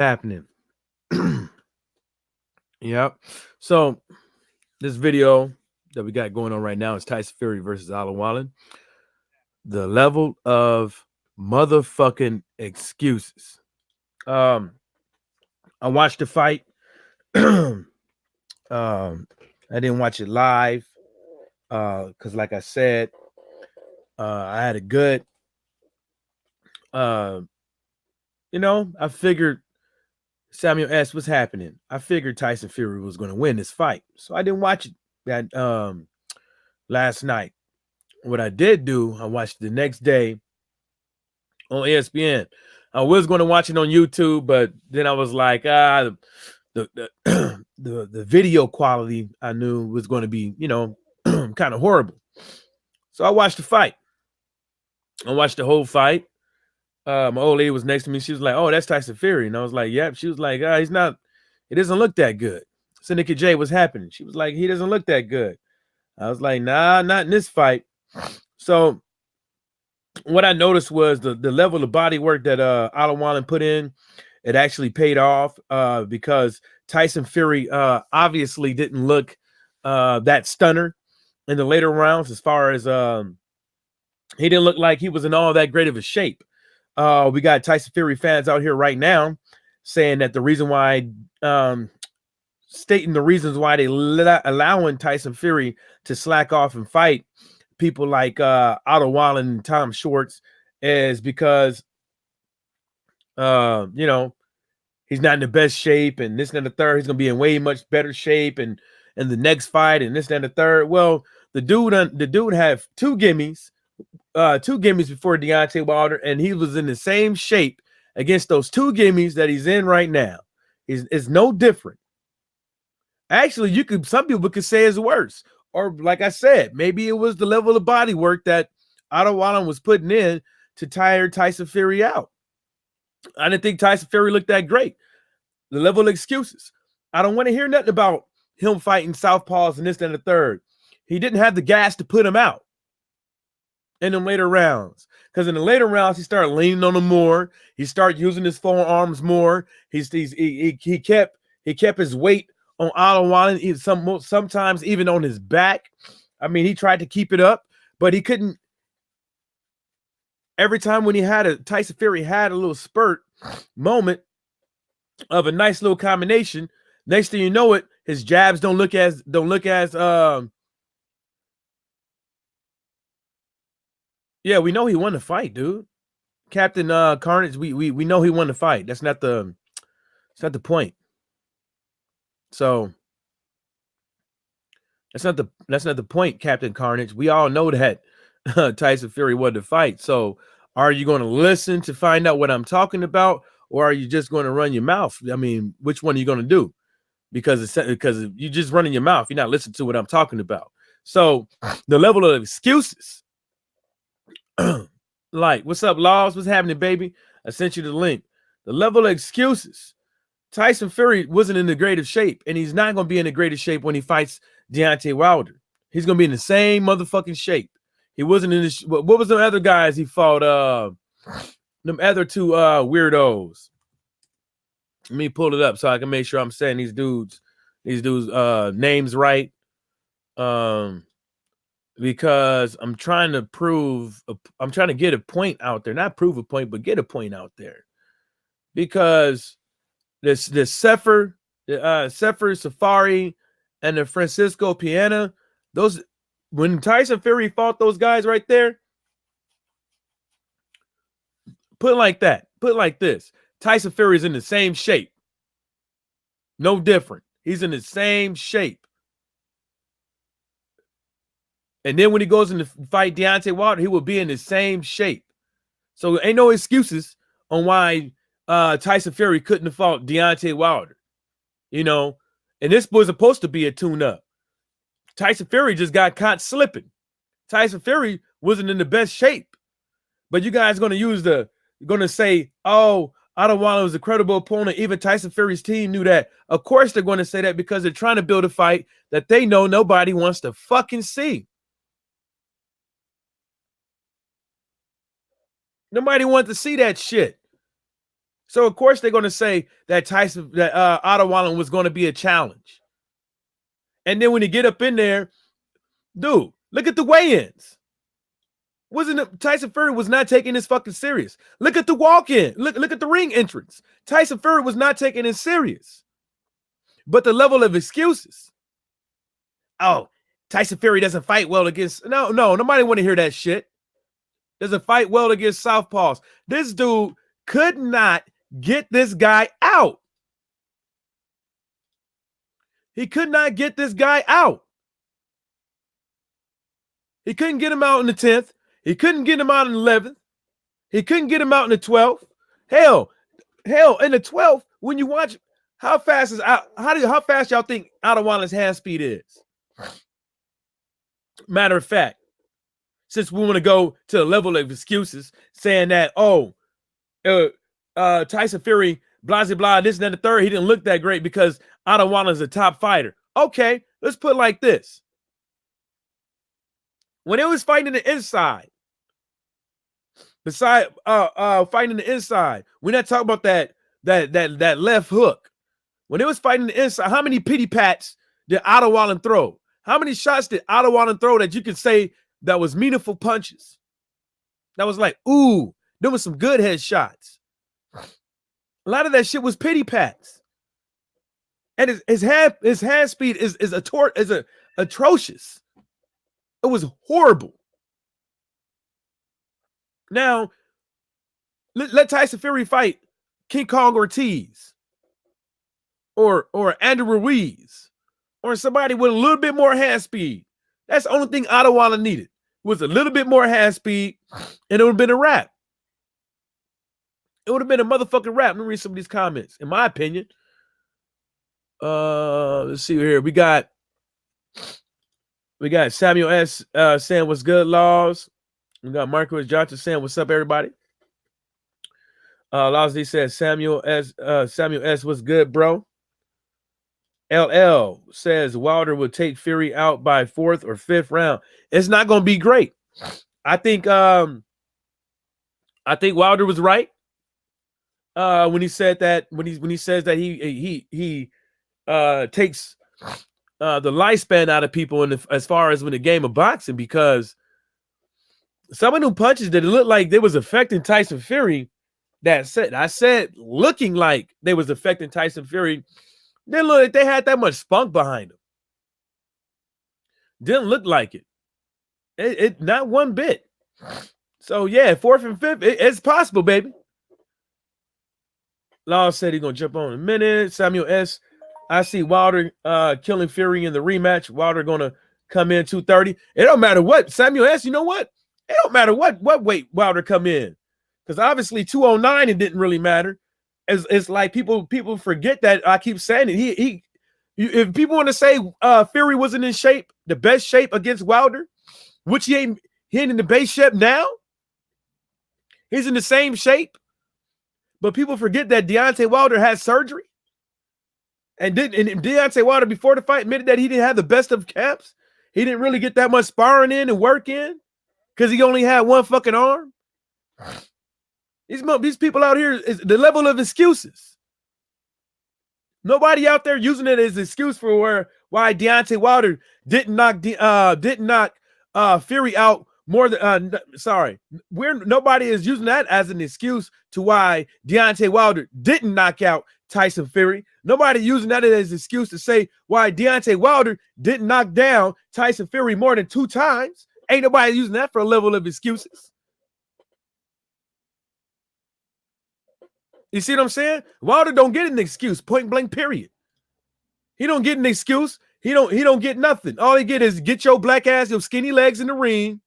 happening. Yep. So this video that we got going on right now is Tyson Fury versus Otto Wallin. The level of motherfucking excuses. Um, I watched the fight. I didn't watch it live because, like I said, I had a good. Uh, I figured Samuel S. What's happening. I figured Tyson Fury was going to win this fight, so I didn't watch it that last night. What I did do, I watched the next day on ESPN. I was going to watch it on YouTube, but then I was like, the the video quality I knew was going to be, kind of horrible. So I watched the fight. I watched the whole fight. My old lady was next to me. She was like, "Oh, that's Tyson Fury," and I was like, "Yep." She was like, "He's not. It doesn't look that good." Syndicate J, what's happening? She was like, "He doesn't look that good." I was like, "Nah, not in this fight." So what I noticed was the level of body work that Otto Wallin put in. It actually paid off because Tyson Fury obviously didn't look that stunner in the later rounds. As far as he didn't look like he was in all that great of a shape. We got Tyson Fury fans out here right now saying that the reason why, stating the reasons why they allowing Tyson Fury to slack off and fight people like Otto Wallin and Tom Schwartz is because, he's not in the best shape and this and the third. He's going to be in way much better shape and the next fight and this and the third. Well, the dude had two gimmies before Deontay Wilder, and he was in the same shape against those two gimmies that he's in right now. It's no different. Actually, some people could say it's worse. Or like I said, maybe it was the level of body work that Otto Wallin was putting in to tire Tyson Fury out. I didn't think Tyson Fury looked that great. The level of excuses. I don't want to hear nothing about him fighting southpaws and this and the third. He didn't have the gas to put him out in the later rounds. Because in the later rounds, he started leaning on them more. He started using his forearms more. He kept his weight on Otto Wallin, sometimes even on his back. I mean, he tried to keep it up, but he couldn't. Every time when Tyson Fury had a little spurt moment of a nice little combination, next thing you know it, his jabs don't look as yeah, we know he won the fight, dude. Captain Carnage, we know he won the fight. That's not the point. So that's not the point, Captain Carnage. We all know that Tyson Fury won the fight. So are you going to listen to find out what I'm talking about, or are you just going to run your mouth? I mean, which one are you going to do? Because you're just running your mouth. You're not listening to what I'm talking about. So the level of excuses. Like, what's up, Laws? What's happening, baby? I sent you the link. The level of excuses. Tyson Fury wasn't in the greatest shape, and he's not going to be in the greatest shape when he fights Deontay Wilder. He's going to be in the same motherfucking shape. He wasn't in this. What was the other guys he fought? Them other two weirdos. Let me pull it up so I can make sure I'm saying these dudes names right. Because I'm trying to get a point out there, not prove a point, but get a point out there. Because this Sefer Safari and the Francisco Piana, those, when Tyson Fury fought those guys right there, put it like that. Put it like this. Tyson Fury is in the same shape. No different. He's in the same shape. And then when he goes in to fight Deontay Wilder, he will be in the same shape. So ain't no excuses on why Tyson Fury couldn't have fought Deontay Wilder. And this was supposed to be a tune-up. Tyson Fury just got caught slipping. Tyson Fury wasn't in the best shape. But you guys going to say, oh, Otto Wallin was a credible opponent. Even Tyson Fury's team knew that. Of course they're going to say that because they're trying to build a fight that they know nobody wants to fucking see. Nobody wants to see that shit. So of course they're going to say that Otto Wallin was going to be a challenge. And then when you get up in there, dude, look at the weigh-ins. Tyson Fury was not taking this fucking serious. Look at the walk-in. Look at the ring entrance. Tyson Fury was not taking it serious. But the level of excuses. Oh, Tyson Fury doesn't fight well against. No, nobody want to hear that shit. Doesn't fight well against southpaws. This dude could not get this guy out. He could not get this guy out. He couldn't get him out in the 10th. He couldn't get him out in the 11th. He couldn't get him out in the 12th. Hell, in the 12th, when you watch, how fast y'all think Otto Wallin's hand speed is? Matter of fact, since we want to go to the level of excuses, saying that, Tyson Fury, blah, blah, blah, this and that, the third, he didn't look that great because Otto Wallin's a top fighter. Okay, let's put it like this. When it was fighting the inside, fighting the inside, we're not talking about that left hook. When it was fighting the inside, how many pity pats did Otto Wallin throw? How many shots did Otto Wallin throw that you could say that was meaningful punches? That was like, ooh, there was some good head shots. A lot of that shit was pity pats. And his hand speed is atrocious. It was horrible. Now, let Tyson Fury fight King Kong Ortiz or Andrew Ruiz or somebody with a little bit more hand speed. That's the only thing Otto Wallin needed was a little bit more hand speed, and it would have been a wrap. It would have been a motherfucking wrap. Let me read some of these comments. In my opinion, let's see here. We got Samuel S. Saying what's good, Laws. We got Marcus Johnson saying what's up, everybody. Laws D says Samuel S. What's good, bro. LL says Wilder will take Fury out by 4th or 5th round. It's not going to be great. I think Wilder was right when he said that when he says that he takes the lifespan out of people as far as when the game of boxing, because some of them punches that it looked like they was affecting Tyson Fury, I said looking like they was affecting Tyson Fury, didn't look like they had that much spunk behind them. Didn't look like it. It not one bit. So yeah, 4th and 5th, it's possible, baby. Law said he's gonna jump on in a minute. Samuel S. I see Wilder killing Fury in the rematch. Wilder gonna come in 230. It don't matter what. Samuel S. You know what? It don't matter what weight Wilder come in, because obviously 209 it didn't really matter. It's like people forget that. I keep saying it. If people want to say Fury wasn't in shape, the best shape against Wilder, which he ain't in the base shape now. He's in the same shape, but people forget that Deontay Wilder had surgery, and Deontay Wilder before the fight admitted that he didn't have the best of camps. He didn't really get that much sparring in and work in because he only had one fucking arm. These people out here is the level of excuses. Nobody out there using it as an excuse for why Deontay Wilder didn't knock Fury out more than nobody is using that as an excuse to why Deontay Wilder didn't knock out Tyson Fury. Nobody using that as an excuse to say why Deontay Wilder didn't knock down Tyson Fury more than 2 times. Ain't nobody using that for a level of excuses. You see what I'm saying? Wilder don't get an excuse, point blank, period. He don't get an excuse. He don't get nothing. All he get is get your black ass, your skinny legs in the ring,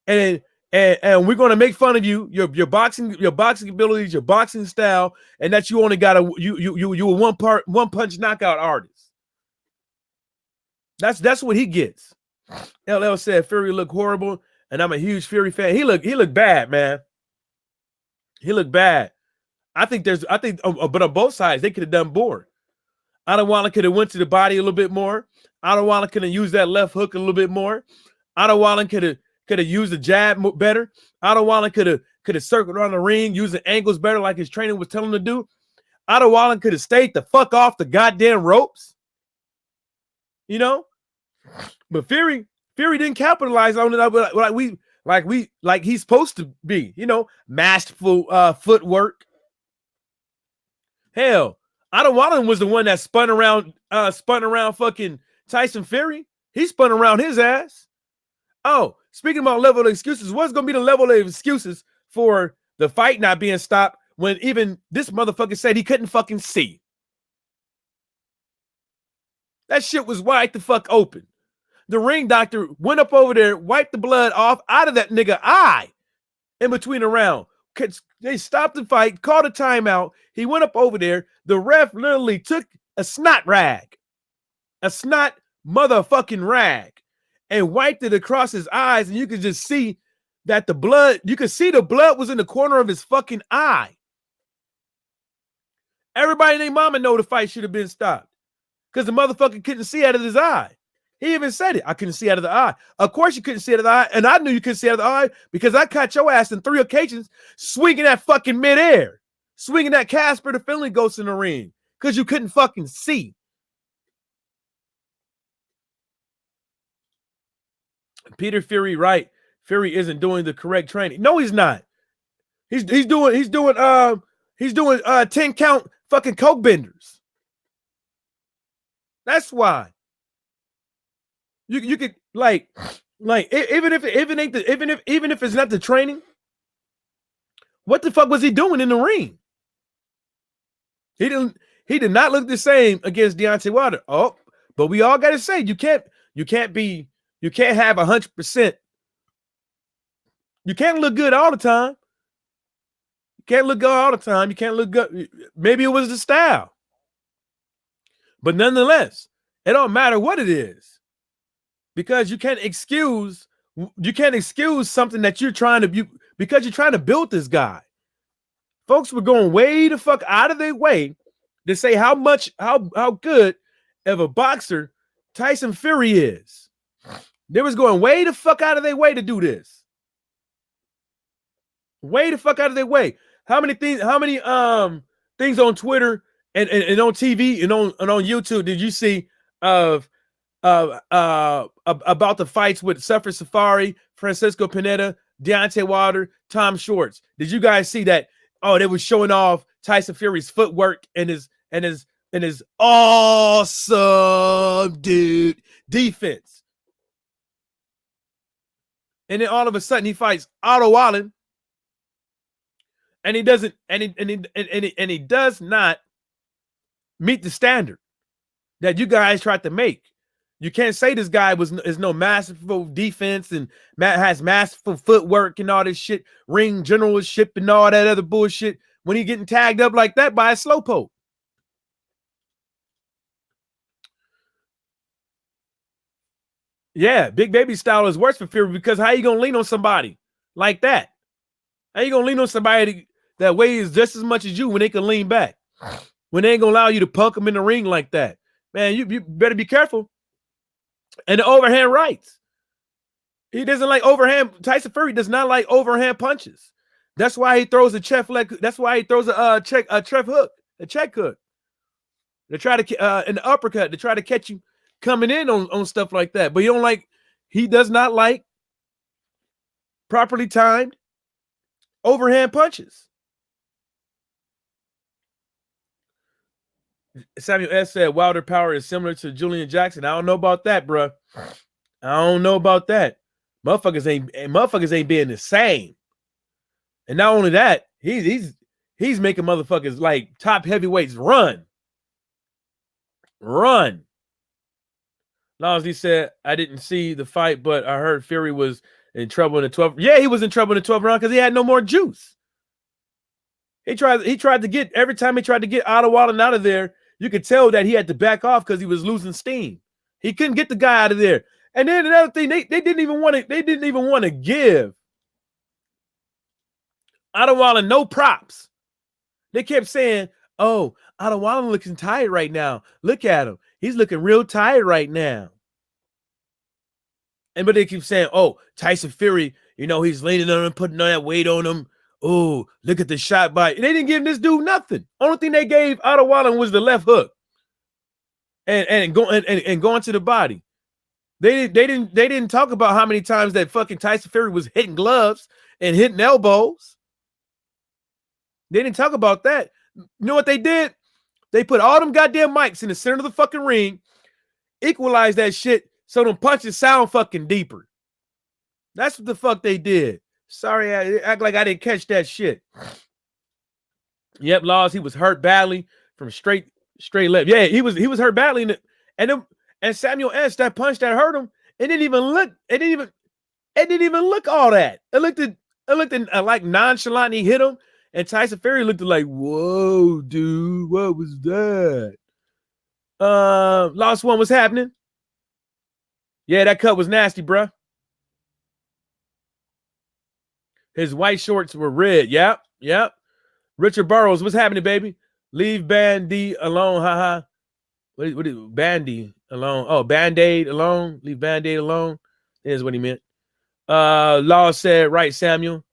and we're gonna make fun of you, your boxing abilities, your boxing style, and that you only got you a one punch knockout artist. That's what he gets. LL said Fury looked horrible, and I'm a huge Fury fan. He looked bad, man. He looked bad. But on both sides, they could have done more. Otto Wallin could have went to the body a little bit more. Otto Wallin could have used that left hook a little bit more. Otto Wallin could have used the jab better. Otto Wallin could could have circled around the ring using angles better like his trainer was telling him to do. Otto Wallin could have stayed the fuck off the goddamn ropes. You know? But Fury didn't capitalize on it like he's supposed to be, you know, masterful footwork. Hell, Otto Wallin was the one that spun around fucking Tyson Fury. He spun around his ass. Oh, speaking about level of excuses, what's gonna be the level of excuses for the fight not being stopped when even this motherfucker said he couldn't fucking see? That shit was wide the fuck open. The ring doctor went up over there, wiped the blood off out of that nigga eye in between the round. They stopped the fight, called a timeout. He went up over there. The ref literally took a snot motherfucking rag, and wiped it across his eyes. And you could just see that the blood was in the corner of his fucking eye. Everybody and their mama know the fight should have been stopped because the motherfucker couldn't see out of his eye. He even said it. I couldn't see out of the eye. Of course you couldn't see out of the eye. And I knew you couldn't see out of the eye because I caught your ass in 3 occasions swinging that fucking midair. Swinging that Casper the Friendly Ghost in the ring because you couldn't fucking see. Peter Fury, right? Fury isn't doing the correct training. No, he's not. He's doing 10 count fucking coke benders. That's why. You could like even if it's not the training, what the fuck was he doing in the ring? He did not look the same against Deontay Wilder. Oh, but we all gotta say you can't have 100%. You can't look good all the time. You can't look good all the time. You can't look good. Maybe it was the style. But nonetheless, it don't matter what it is. Because you can't excuse something that you're trying to because you're trying to build this guy. Folks were going way the fuck out of their way to say how good of a boxer Tyson Fury is. They was going way the fuck out of their way to do this. Way the fuck out of their way. How many things on Twitter and on TV and on YouTube did you see of about the fights with Suffer Safari, Francisco Pineda, Deontay Wilder, Tom Schwartz? Did you guys see that? Oh, they were showing off Tyson Fury's footwork and his awesome dude defense. And then all of a sudden he fights Otto Wallin, and he doesn't, and he does not meet the standard that you guys tried to make. You can't say this guy is no masterful defense and has masterful footwork and all this shit, ring generalship and all that other bullshit when he getting tagged up like that by a slowpoke. Yeah, Big Baby style is worse for Fury because how you gonna lean on somebody like that? How you gonna lean on somebody that weighs just as much as you when they can lean back? When they ain't gonna allow you to punk them in the ring like that? Man, you better be careful. And the overhand rights. He doesn't like overhand. Tyson Fury does not like overhand punches. That's why he throws a check leg. That's why he throws a check hook. They try to in the uppercut to try to catch you coming in on stuff like that. But he does not like properly timed overhand punches. Samuel S. said Wilder power is similar to Julian Jackson. I don't know about that, bro. I don't know about that. Motherfuckers ain't being the same. And not only that, he's making motherfuckers like top heavyweights run. Losley said, I didn't see the fight, but I heard Fury was in trouble in the 12th. Yeah, he was in trouble in the 12th round because he had no more juice. He tried to get, every time he tried to get Otto Wallin out of there, you could tell that he had to back off because he was losing steam. He couldn't get the guy out of there. And then another thing, they didn't even want to give Otto Wallin no props. They kept saying, oh, Otto Wallin looking tired right now. Look at him. He's looking real tired right now. But they keep saying, oh, Tyson Fury, he's leaning on him, putting all that weight on him. oh, look at the shot by. They didn't give this dude nothing. Only thing they gave Otto Wallin was the left hook and going to the body. They didn't talk about how many times that fucking Tyson Fury was hitting gloves and hitting elbows. They didn't talk about that. You know what they did? They put all them goddamn mics in the center of the fucking ring, equalized that shit so them punches sound fucking deeper. That's what the fuck they did. Sorry, I act like I didn't catch that shit. Yep, Laws, he was hurt badly from straight left. Yeah, he was hurt badly, and Samuel S. that punch that hurt him, it didn't even look all that. It looked like nonchalant. He hit him, and Tyson Fury looked like, whoa, dude, what was that? Lost one was happening. Yeah, that cut was nasty, bruh. His white shorts were red. Yep. Richard Burroughs, what's happening, baby? Leave Bandy alone, haha. What is Bandy alone? Oh, Band-Aid alone. Leave Band-Aid alone. Is what he meant. Law said, right, Samuel.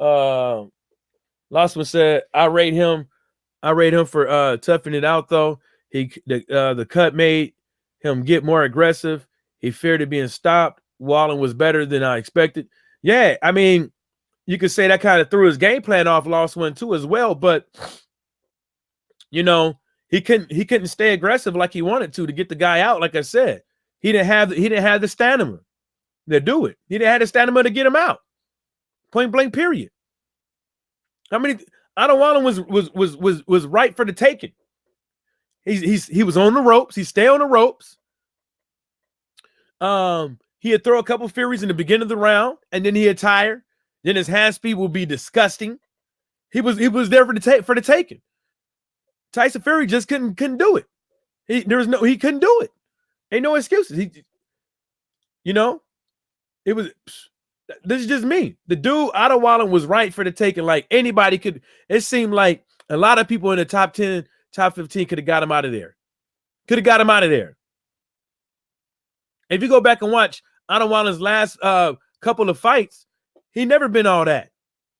Lossman said, I rate him for toughing it out, though. The cut made him get more aggressive. He feared being stopped. Wallin was better than I expected. Yeah, I mean, you could say that kind of threw his game plan off. Lost one too as well, but you know, he couldn't stay aggressive like he wanted to get the guy out. Like I said, he didn't have the stamina to do it. He didn't have the stamina to get him out. Point blank. Period. How many? Otto Wallin was right for the taking. He was on the ropes. He stayed on the ropes. He had throw a couple Furies in the beginning of the round, and then he had tired. Then his hand speed will be disgusting. He was there for the taking. Tyson Fury just couldn't do it. He couldn't do it. Ain't no excuses. It was. This is just me. The dude Otto Wallin was right for the taking. Like anybody could. It seemed like a lot of people in the top 10, top 15 could have got him out of there. If you go back and watch Otto Wallin's last couple of fights, he never been all that.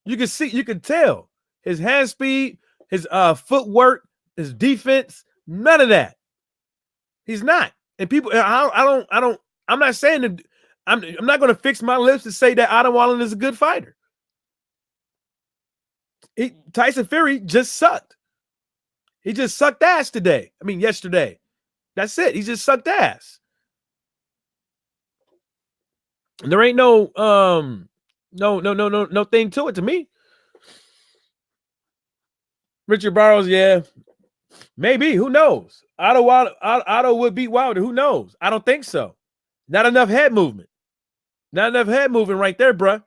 You could tell his hand speed, his footwork, his defense, none of that. He's not. And people, I'm not saying that. I'm not going to fix my lips to say that Otto Wallin is a good fighter. Tyson Fury just sucked. He just sucked ass today. I mean, yesterday. That's it. He just sucked ass. And there ain't no thing to it to me. Richard Burroughs, yeah, maybe. Who knows? Otto would beat Wilder. Who knows? I don't think so. Not enough head movement. Not enough head movement right there, bruh.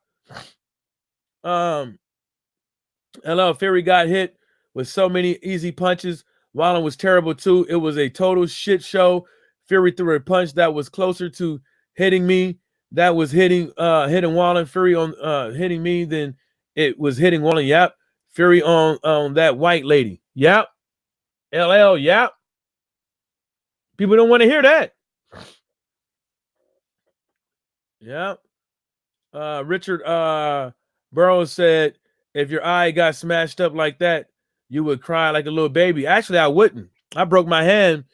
Hello, Fury got hit with so many easy punches. Wallin was terrible too. It was a total shit show. Fury threw a punch that was closer to hitting me. That was hitting Wallin. Fury on hitting me than it was hitting Wallin. Yep. Fury on that white lady. Yep. LL. Yep. People don't want to hear that. Yeah. Richard Burroughs said, if your eye got smashed up like that, you would cry like a little baby. Actually, I wouldn't. I broke my hand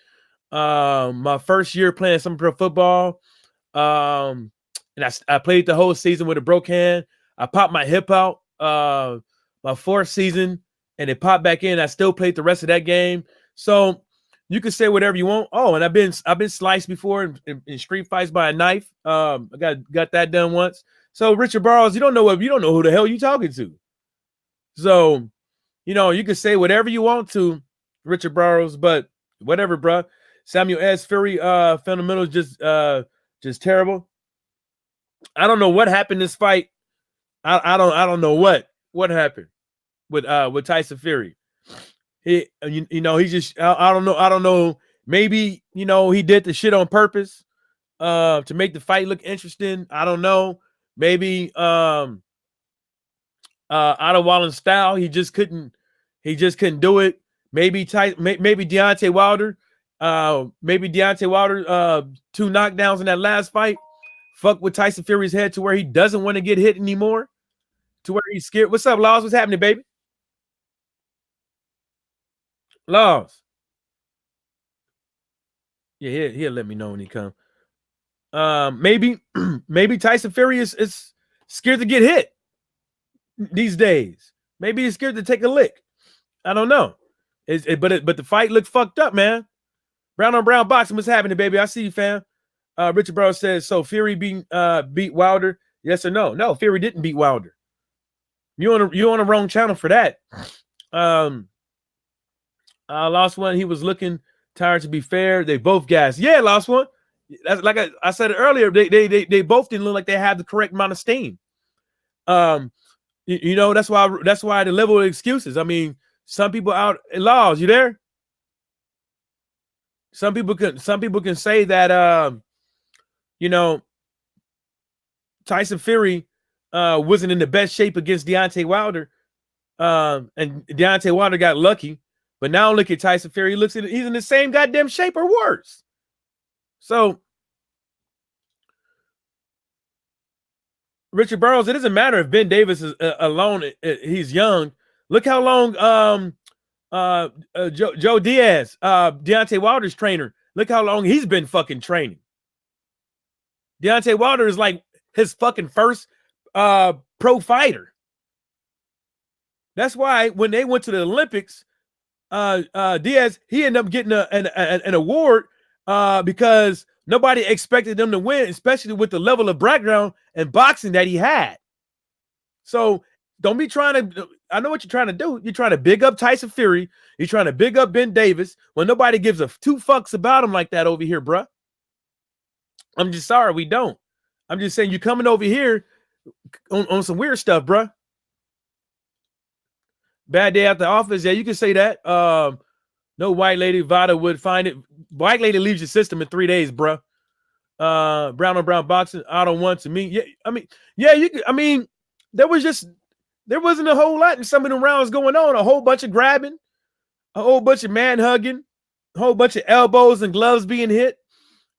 my first year playing some pro football. And I played the whole season with a broke hand. I popped my hip out my fourth season, and it popped back in. I still played the rest of that game. So you can say whatever you want. Oh, and I've been sliced before in street fights by a knife. I got that done once. So Richard Burroughs, you don't know who the hell you talking to. So, you can say whatever you want to, Richard Burroughs, but whatever, bro. Samuel S. Fury fundamentals just terrible. I don't know what happened in this fight. I don't know what happened with Tyson Fury. He just I don't know. Maybe he did the shit on purpose to make the fight look interesting. I don't know. Maybe Otto Wallin's style, he just couldn't do it. Maybe Deontay Wilder. Two knockdowns in that last fight fuck with Tyson Fury's head to where he doesn't want to get hit anymore. to where he's scared. What's up, Laws? What's happening, baby? Laws. Yeah, he'll let me know when he come. Maybe maybe Tyson Fury is scared to get hit these days. Maybe he's scared to take a lick. I don't know. But the fight looked fucked up, man. Brown on brown boxing. What's happening, baby? I see you, fam. Richard Burrow says, so Fury beat Wilder? Yes or no? No, Fury didn't beat Wilder. You on the wrong channel for that. Lost one. He was looking tired, to be fair. They both gassed. Yeah, lost one. That's like I said it earlier. They both didn't look like they had the correct amount of steam. You know, that's why the level of excuses. I mean, some people out Laws, you there? Some people can say that you know, Tyson Fury wasn't in the best shape against Deontay Wilder. And Deontay Wilder got lucky. But now look at Tyson Fury. He's in the same goddamn shape or worse. So, Richard Burroughs, it doesn't matter if Ben Davis is alone. He's young. Look how long Joe Diaz, Deontay Wilder's trainer, look how long he's been fucking training. Deontay Wilder is like his fucking first pro fighter. That's why when they went to the Olympics, Diaz, he ended up getting an award because nobody expected them to win, especially with the level of background and boxing that he had. So don't be trying to, I know what you're trying to do. You're trying to big up Tyson Fury. You're trying to big up Ben Davis when nobody gives a two fucks about him like that over here, bruh. I'm just sorry, we don't. I'm just saying you're coming over here on some weird stuff, bruh. Bad day at the office. Yeah, you can say that. No white lady Vada would find it. White lady leaves your system in 3 days, bruh. Brown on brown boxing. Otto wants to meet. Yeah, I mean, yeah, there wasn't a whole lot in some of the rounds going on. A whole bunch of grabbing, a whole bunch of man hugging, a whole bunch of elbows and gloves being hit.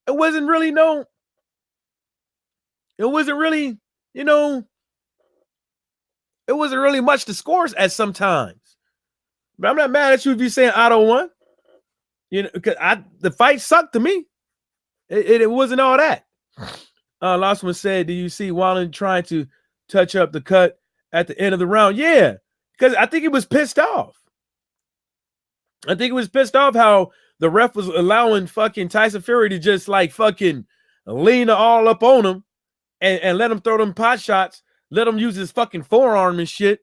It wasn't really it wasn't really much to score at sometimes. But I'm not mad at you if you're saying Otto won. You know, because the fight sucked to me. It wasn't all that. Last one said, do you see Wallin trying to touch up the cut at the end of the round? Yeah, because I think he was pissed off. I think he was pissed off how the ref was allowing fucking Tyson Fury to just like fucking lean all up on him and let him throw them pot shots, let him use his fucking forearm and shit.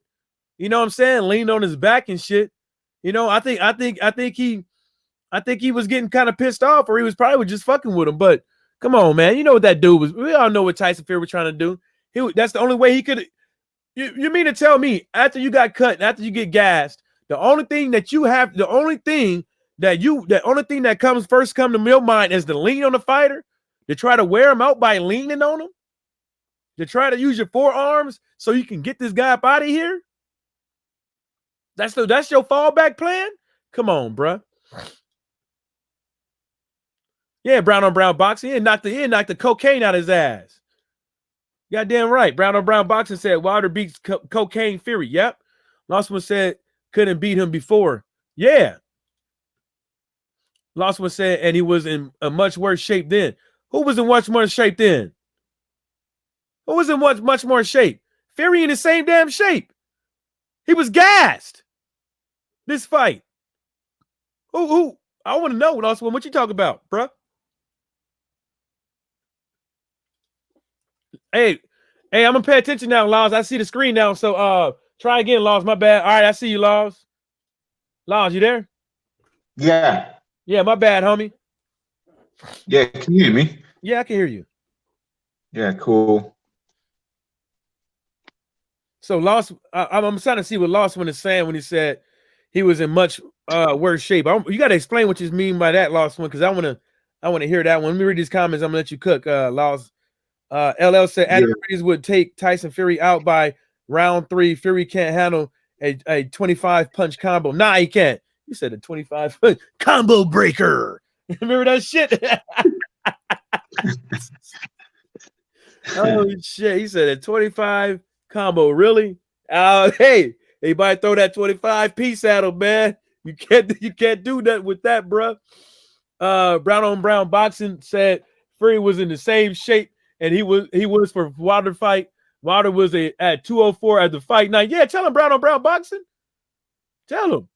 You know what I'm saying? Lean on his back and shit. You know, I think he was getting kind of pissed off, or he was probably just fucking with him. But come on, man, you know what that dude was. We all know what Tyson Fury was trying to do. That's the only way he could. You mean to tell me after you got cut and after you get gassed, the only thing that comes to your mind is to lean on the fighter, to try to wear him out by leaning on him, to try to use your forearms so you can get this guy up out of here? That's your fallback plan? Come on, bruh. Yeah, brown on brown boxing. He knocked the cocaine out of his ass. Goddamn right. Brown on brown boxing said Wilder beats cocaine Fury. Yep. Lost one said couldn't beat him before. Yeah. Lost one said, and he was in a much worse shape then. Who was in much more shape then? Who was in much more shape? Fury in the same damn shape. He was gassed. This fight. Who? I want to know, Lost one. What you talking about, bruh? Hey, I'm gonna pay attention now, Laws. I see the screen now, so try again, Laws. My bad. All right, I see you, Laws. Laws, you there? Yeah. Yeah, my bad, homie. Yeah, can you hear me? Yeah, I can hear you. Yeah, cool. So Lost, I'm trying to see what Lost one is saying when he said he was in much worse shape. You got to explain what you mean by that, Lost one, because I want to hear that one. Let me read these comments. I'm gonna let you cook, Lost. LL said Adams would take Tyson Fury out by round 3. Fury can't handle a 25 punch combo. Nah, he can't. You said a 25 punch combo breaker. Remember that shit? Oh shit! He said a 25 combo. Really? Hey, anybody throw that 25 piece at him, man. You can't do nothing with that, bro. Brown on Brown Boxing said Fury was in the same shape and he was for Wilder fight. Wilder was at 204 at the fight night. Yeah, tell him Brown on Brown Boxing. Tell him.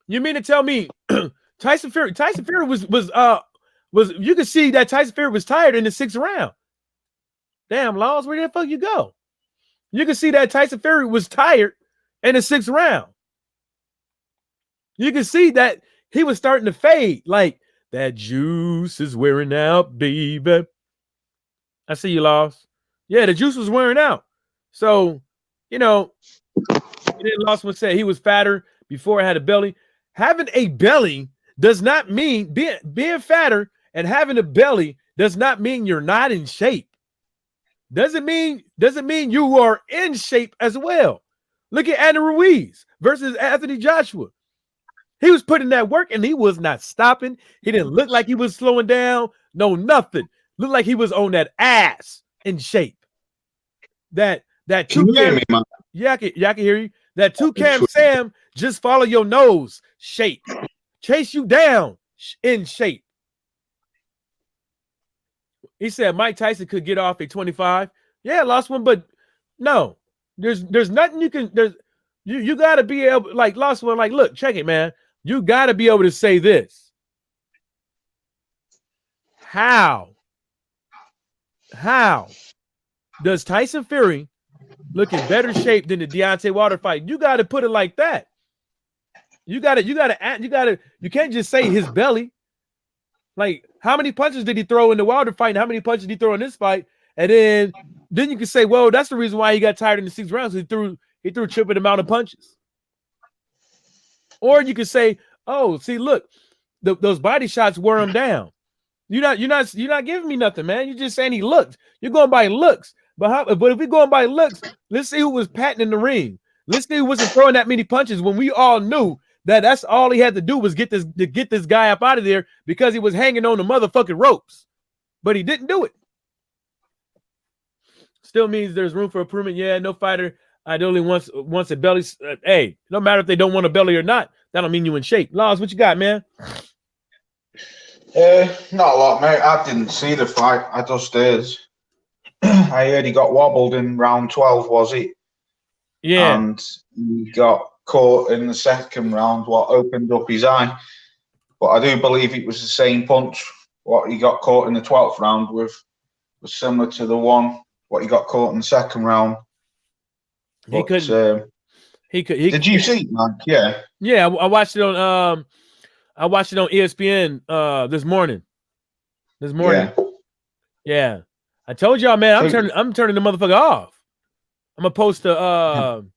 You mean to tell me Tyson Fury was you could see that Tyson Fury was tired in the 6th round. Damn, Laws, where the fuck you go? You can see that Tyson Fury was tired in the 6th round. You can see that he was starting to fade. Like, that juice is wearing out, baby. I see you, Laws. Yeah, the juice was wearing out. So, and then Laws would say he was fatter before I had a belly. Having a belly does not mean being fatter and having a belly does not mean you're not in shape. Doesn't mean you are in shape as well. Look at Andy Ruiz versus Anthony Joshua. He was putting that work and he was not stopping. He didn't look like he was slowing down. No, nothing. Looked like he was on that ass in shape. That Can you hear me, man? Yeah, I can hear you. That Toucan Sam just follow your nose shape. Chase you down in shape. He said Mike Tyson could get off a 25. Yeah, lost one, but no. There's nothing you can you gotta be able, like, lost one, like, look, check it, man. You gotta be able to say this. How does Tyson Fury look in better shape than the Deontay Wilder fight? You gotta put it like that. You can't just say his belly. Like, how many punches did he throw in the Wilder fight and how many punches did he throw in this fight? And then you can say, well, that's the reason why he got tired in the 6th round. So he threw a triple amount of punches. Or you could say, oh, see, look, those body shots wore him down. You're not giving me nothing, man. You're just saying he looked. You're going by looks. But if we're going by looks, let's see who was patting in the ring. Let's see who wasn't throwing that many punches when we all knew that's all he had to do was get this guy up out of there because he was hanging on the motherfucking ropes. But he didn't do it. Still means there's room for improvement. Yeah, no fighter ideally wants a belly. Hey, no matter if they don't want a belly or not, that don't mean you in shape. Laws, what you got, man? Not a lot, mate. I didn't see the fight. I just I heard he got wobbled in round 12, was it? Yeah. And he got caught in the 2nd round, what opened up his eye. But I do believe it was the same punch what he got caught in the 12th round with, was similar to the one what he got caught in the 2nd round. But, he could. Did you see it, man? Yeah. Yeah, I watched it on ESPN this morning. Yeah. I told y'all, man, I'm turning the motherfucker off. I'm gonna post I'm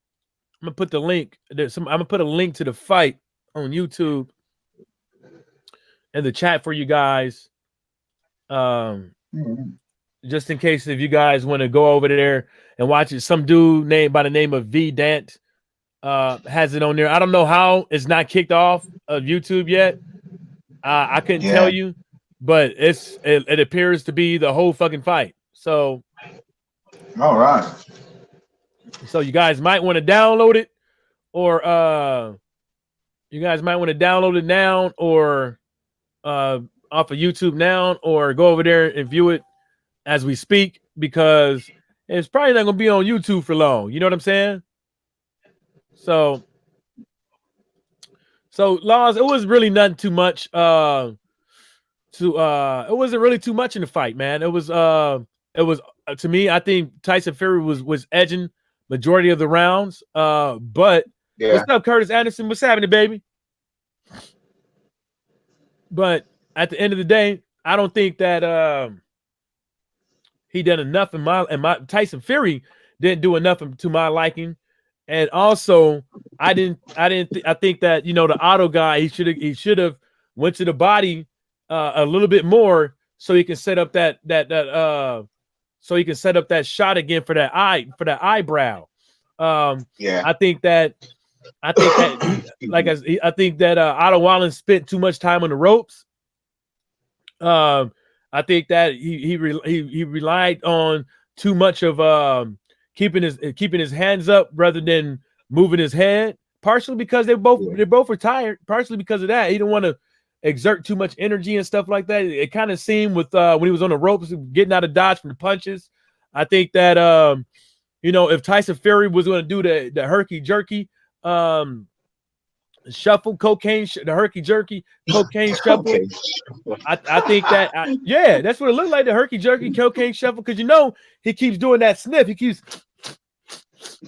gonna put the link. I'm gonna put a link to the fight on YouTube in the chat for you guys. Just in case if you guys want to go over there and watch it. Some dude named by the name of V Dant has it on there. I don't know how it's not kicked off of YouTube yet. I couldn't tell you, but it appears to be the whole fucking fight. So, all right. So you guys might want to download it, or you guys might want to download it now, or off of YouTube now, or go over there and view it as we speak, because it's probably not going to be on YouTube for long. You know what I'm saying? So Laws, it was really nothing too much. It wasn't really too much in the fight, man. It was to me, I think Tyson Fury was edging majority of the rounds. But what's up, Curtis Anderson? What's happening, baby? But at the end of the day, I don't think that he done enough in my Tyson Fury didn't do enough to my liking. And also, I think that, the Otto guy, he should have went to the body a little bit more so he can set up that shot again for that eyebrow. I think that Otto Wallin spent too much time on the ropes. I think that he relied on too much of keeping his hands up rather than moving his head. Partially because they both were tired. Partially because of that, he didn't want to exert too much energy and stuff like that. It kind of seemed with when he was on the ropes, getting out of dodge from the punches. I think that if Tyson Fury was going to do the herky jerky shuffle, the herky jerky cocaine shuffle. I think that that's what it looked like, the herky jerky cocaine shuffle, because he keeps doing that sniff. He keeps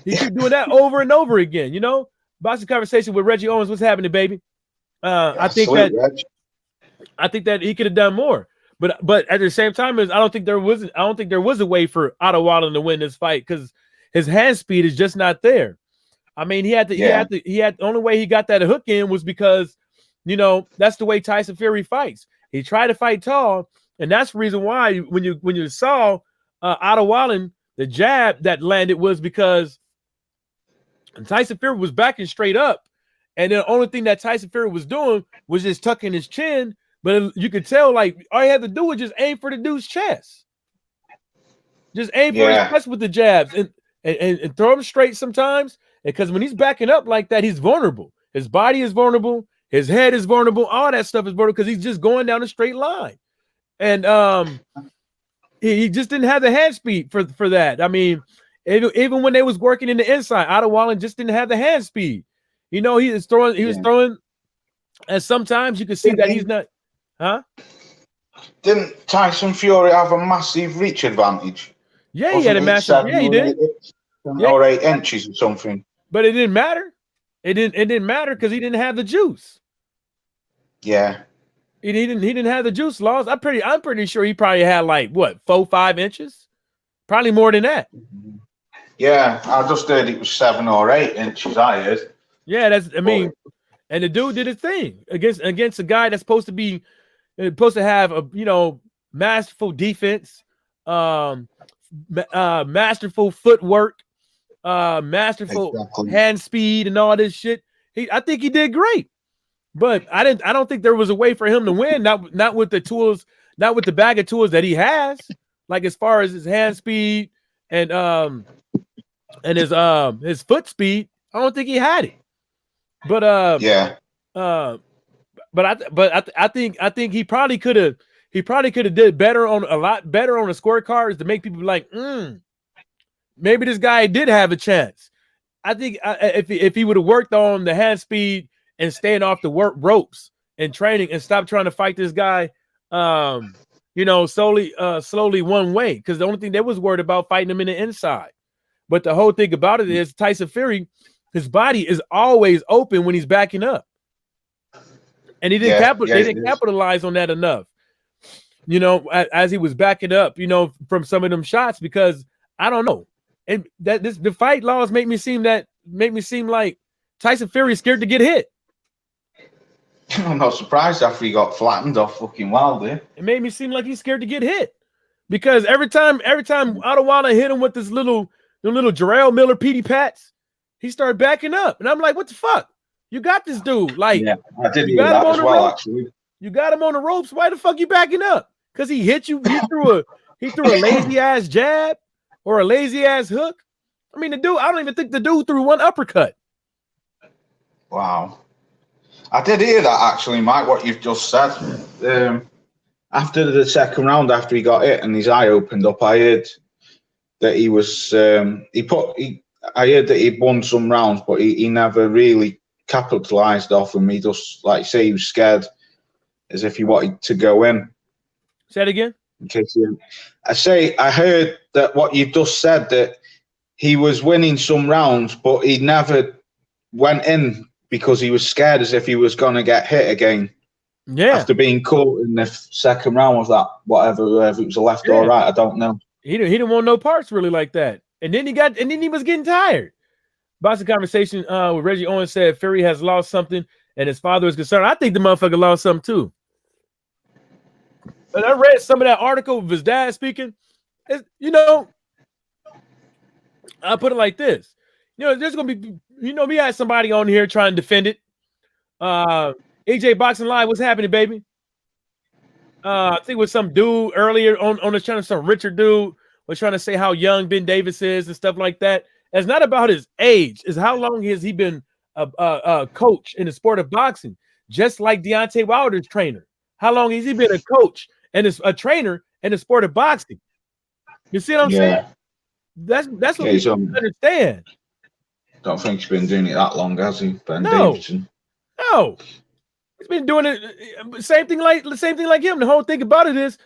doing that over and over again. Boxing conversation with Reggie Owens. What's happening, baby? I think that he could have done more, but at the same time, I don't think there was a way for Otto Wallin to win this fight because his hand speed is just not there. I mean, the only way he got that hook in was because, that's the way Tyson Fury fights. He tried to fight tall, and that's the reason why when you saw Otto Wallin, the jab that landed was because Tyson Fury was backing straight up, and the only thing that Tyson Fury was doing was just tucking his chin. But you could tell, like, all he had to do was just aim for the dude's chest, just aim for his chest with the jabs, and throw him straight sometimes. Because when he's backing up like that, he's vulnerable. His body is vulnerable. His head is vulnerable. All that stuff is vulnerable because he's just going down a straight line. And he just didn't have the hand speed for that. I mean, even when they was working in the inside, Otto Wallin just didn't have the hand speed. He was throwing, and sometimes you could see that he's not. Huh? Didn't Tyson Fury have a massive reach advantage? Yeah, he had a massive. Yeah, he did. 7 or 8 inches or something. But it didn't matter. It didn't matter because he didn't have the juice. Yeah. He didn't have the juice, Laws. I'm pretty sure he probably had like what, 4-5 inches? Probably more than that. Yeah, I just heard it was 7 or 8 inches, I heard. Yeah, and the dude did his thing against a guy that's supposed to have a masterful defense, masterful footwork, masterful hand speed and all this shit. I think he did great, but I don't think there was a way for him to win. Not with the tools, not with the bag of tools that he has. Like as far as his hand speed and his foot speed, I don't think he had it. But I think he probably could have did better on a lot better on the scorecards to make people like, maybe this guy did have a chance. I think if he would have worked on the hand speed and staying off the ropes and training and stop trying to fight this guy, slowly one way, because the only thing they was worried about fighting him in the inside. But the whole thing about it is Tyson Fury, his body is always open when he's backing up, and he didn't capitalize on that enough. As he was backing up, from some of them shots, because I don't know. And the fight, Laws, make me seem like Tyson Fury is scared to get hit. I'm not surprised after he got flattened off fucking Wilder. It made me seem like he's scared to get hit, because every time Otto Wallin hit him with this little Jarrell Miller Petey Pats, he started backing up, and I'm like, what the fuck? You got this dude, like, yeah, I did hear that as well. Actually, you got him on the ropes. Why the fuck you backing up? Because he hit you. He threw a lazy ass jab or a lazy ass hook. I mean, I don't even think the dude threw one uppercut. Wow. I did hear that actually, Mike, what you've just said. After the second round, after he got hit and his eye opened up, I heard that he was I heard that he'd won some rounds, but he never really capitalized off them. He just, like you say, he was scared, as if he wanted to go in. Say it again. In case I heard that what you just said, that he was winning some rounds, but he never went in because he was scared, as if he was going to get hit again. Yeah. After being caught in the second round of that, whether it was a left or right, I don't know. He didn't want no parts really like that. And then he was getting tired. Boxing conversation with Reggie Owens said Fury has lost something and his father is concerned. I think the motherfucker lost something too. And I read some of that article of his dad speaking. I'll put it like this. There's going to be, we had somebody on here trying to defend it. AJ Boxing Live, what's happening, baby? I think it was some dude earlier on the channel, some Richard dude was trying to say how young Ben Davis is and stuff like that. It's not about his age. It's how long has he been a coach in the sport of boxing, just like Deontay Wilder's trainer. How long has he been a coach and a trainer in the sport of boxing? You see what I'm saying? That's what we understand. Don't think he's been doing it that long, has he, Ben Davidson? No. He's been doing it. Same thing like him. The whole thing about it is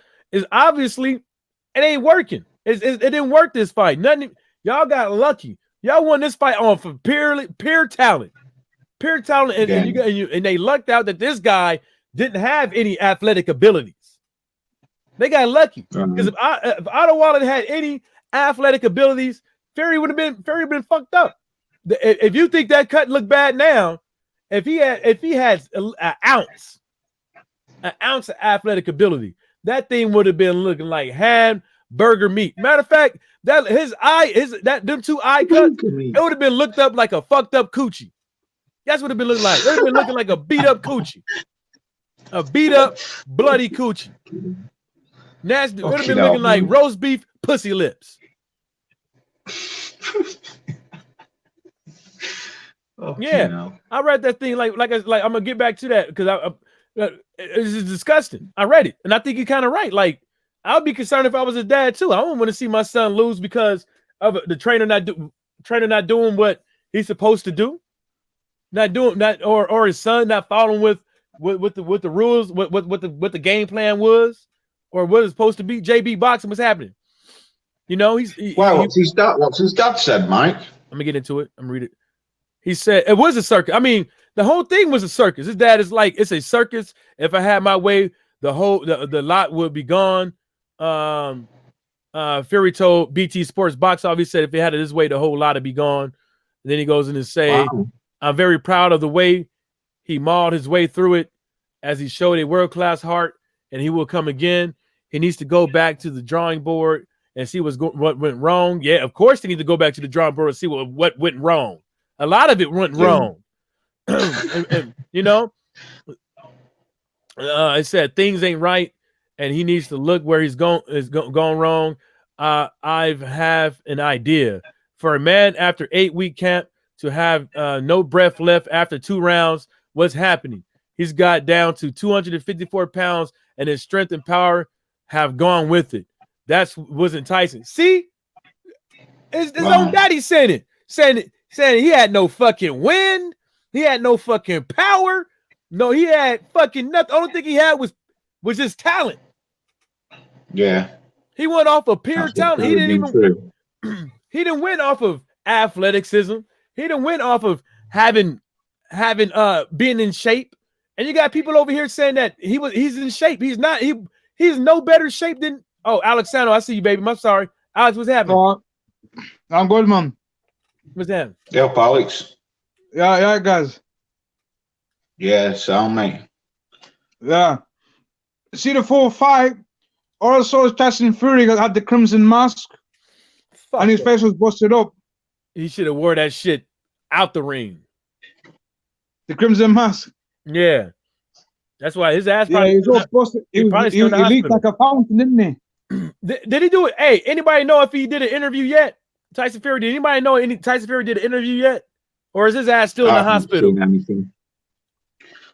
obviously it ain't working. It didn't work this fight. Nothing. Y'all got lucky. Y'all won this fight on for pure talent, and they lucked out that this guy didn't have any athletic abilities. They got lucky because if Otto Wallin had any athletic abilities, Fury would have been fucked up. If you think that cut looked bad now, if he had an ounce of athletic ability, that thing would have been looking like hamburger meat. Matter of fact, them two eye cuts, it would have been looked up like a fucked up coochie. That's what it would have been looking like. It would have been looking like a beat up coochie, a beat up bloody coochie. Nasty. It would have been looking like roast beef pussy lips. I read that thing like I'm gonna get back to that because it's disgusting. I read it and I think you're kind of right. Like I'd be concerned if I was a dad too. I don't want to see my son lose because of the trainer not doing what he's supposed to do, or his son not following with the rules, what the game plan was, or what it's supposed to be. JB boxing, what's happening? You know, what's his dad said, Mike? Let me get into it. I'm gonna read it. He said it was a circus. I mean, the whole thing was a circus. His dad is like, it's a circus. If I had my way, the lot would be gone. Fury told BT Sports Box Office, he said if he had it his way, the whole lot would be gone. And then he goes in and say, I'm very proud of the way he mauled his way through it as he showed a world-class heart, and he will come again. He needs to go back to the drawing board and see what went wrong. Yeah, of course they need to go back to the drawing board and see what went wrong. A lot of it went wrong. and, you know, it said things ain't right, and he needs to look where he's gone wrong. I have an idea for a man after 8-week camp to have no breath left after 2 rounds. What's happening? He's got down to 254 pounds, and his strength and power have gone with it. That wasn't Tyson. See, his own daddy saying he had no fucking wind. He had no fucking power. No, he had fucking nothing. The only thing he had was his talent. Yeah. He went off of pure talent. He didn't win off of athleticism. He didn't win off of having being in shape. And you got people over here saying that he's in shape. He's not. He's no better shape than Alexander. I see you, baby. I'm sorry. Alex, what's happening? I'm good, man. What's that? Yep, Alex. Yeah, guys. Yeah, sound mate. Yeah. See the 4-5. Also, Tyson Fury had the crimson mask, and his face was busted up. He should have wore that shit out the ring. The crimson mask. Yeah, that's why his ass. Yeah, he was all busted. He leaked like a fountain, didn't he? Did he do it? Hey, anybody know if he did an interview yet? Tyson Fury. Did anybody know Tyson Fury did an interview yet, or is his ass still in the hospital?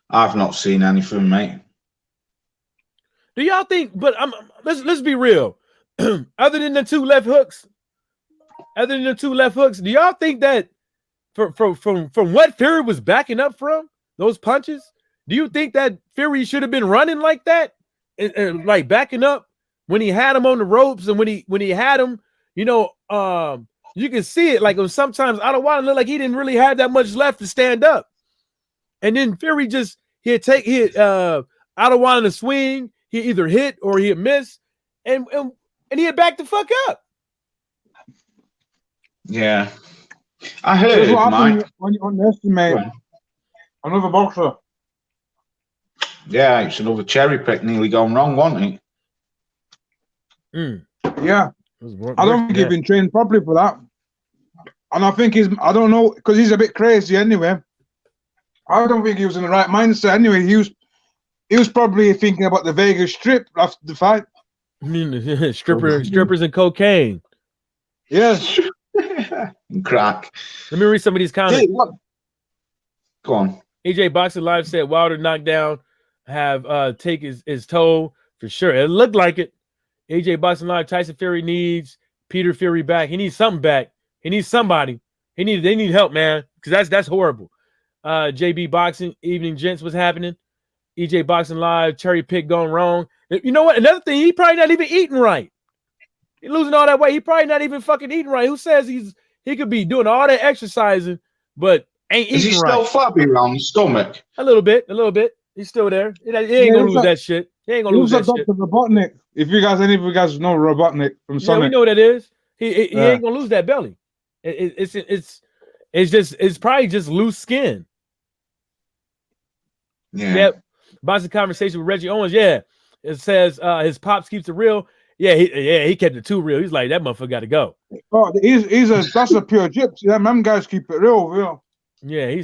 I've not seen anything, mate. Do y'all think? But let's be real. Other than the two left hooks, do y'all think that from what Fury was backing up from those punches, do you think that Fury should have been running like that and like backing up when he had him on the ropes and when he had him, you know, you can see it like sometimes I don't want to look like he didn't really have that much left to stand up, and then Fury just I don't want to swing. He either hit or he miss, and he had back the fuck up. Yeah, I heard Mike. When you underestimate another boxer. Yeah, it's another cherry pick nearly gone wrong, wasn't it? Yeah, I don't think he's been trained properly for that, and I think I don't know, because he's a bit crazy anyway. I don't think he was in the right mindset anyway. He was probably thinking about the Vegas Strip after the fight. Strippers and cocaine. Yes. And crack. Let me read some of these comments. Go on. AJ Boxing Live said Wilder knockdown have take his toll for sure. It looked like it. AJ Boxing Live, Tyson Fury needs Peter Fury back. He needs something back. He needs somebody. They need help, man. Because that's horrible. JB Boxing, Evening Gents, what's happening? EJ Boxing Live, cherry pick going wrong. You know what? Another thing, he probably not even eating right. He losing all that weight. He probably not even fucking eating right. Who says he could be doing all that exercising, but ain't eating right? Is he still flabby around the stomach? A little bit. He's still there. He ain't gonna lose that shit. He ain't gonna lose that shit. Robotnik. If you guys know Robotnik from Sonic. Yeah, we know what that is. He ain't gonna lose that belly. It's probably just loose skin. Yeah. Boxing conversation with Reggie Owens. Yeah. It says his pops keeps it real. Yeah, he kept it too real. He's like, that motherfucker got to go. Oh, that's a pure gypsy. Them guys keep it real. Yeah, he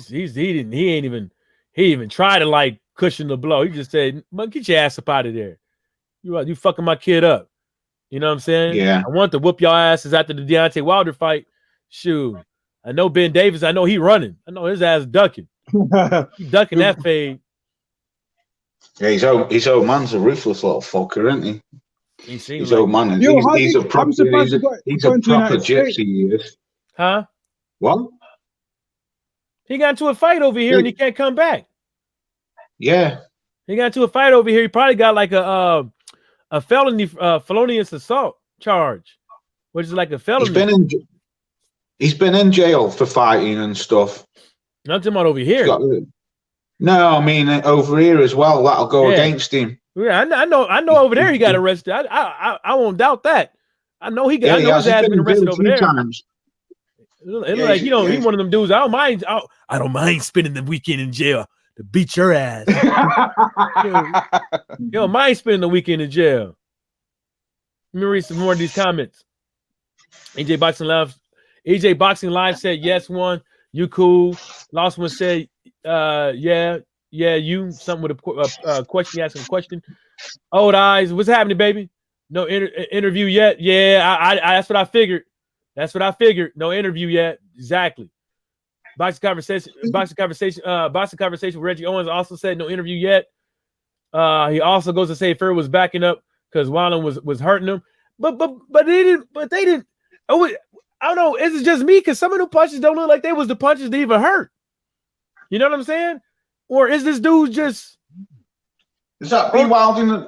ain't even try to like cushion the blow. He just said, "Man, get your ass up out of there. You fucking my kid up." You know what I'm saying? Yeah. I want to whoop y'all asses after the Deontay Wilder fight. Shoot. I know Ben Davis. I know he running. I know his ass ducking. He ducking that fade. Yeah, his old man's a ruthless little fucker, isn't he? His old man. He's a proper gypsy, he is. Huh? What? He got into a fight over here and he can't come back. Yeah. He got into a fight over here. He probably got like a felonious assault charge, which is like a felony. He's been in jail for fighting and stuff. I'm talking about over here. No, I mean over here as well. That'll go against him. Yeah, I know. Over there he got arrested. I won't doubt that. I know he got. I know his ass been arrested over there. Times. It look like he's one of them dudes. I don't mind spending the weekend in jail to beat your ass. You don't mind spending the weekend in jail. Let me read some more of these comments. AJ Boxing Live said yes one. You cool. Lost one said yeah you. Something with a question. He asked him a question. Old eyes. What's happening, baby? No interview yet. Yeah, I that's what I figured. No interview yet. Exactly. Boxing conversation with Reggie Owens also said no interview yet. He also goes to say Fury was backing up because Wallin was hurting him. But they didn't. I don't know. Is it just me? Because some of the punches don't look like they was the punches that even hurt. You know what I'm saying? Or is this dude just? Is that B. Wilding?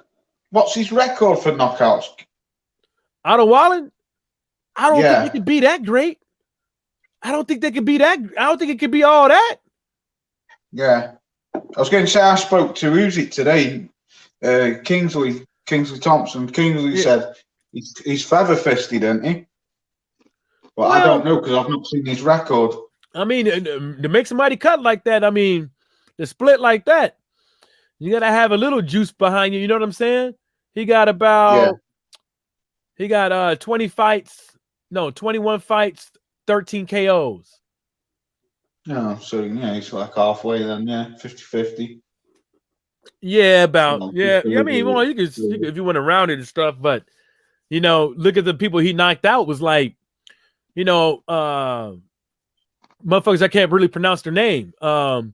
What's his record for knockouts? Otto Wallin? I don't think it could be that great. I don't think they could be that. I don't think it could be all that. Yeah. I was going to say I spoke to Usyk today. Kingsley Thompson. Kingsley said he's feather fisted, isn't he? But I don't know because I've not seen his record. I mean, to make somebody cut like that, I mean, to split like that, you gotta have a little juice behind you. You know what I'm saying? He got 21 fights, 13 KOs. No, so he's like halfway then, 50-50. Yeah, about I mean, well, you could if you went around it and stuff, but look at the people he knocked out was like, motherfuckers I can't really pronounce their name. But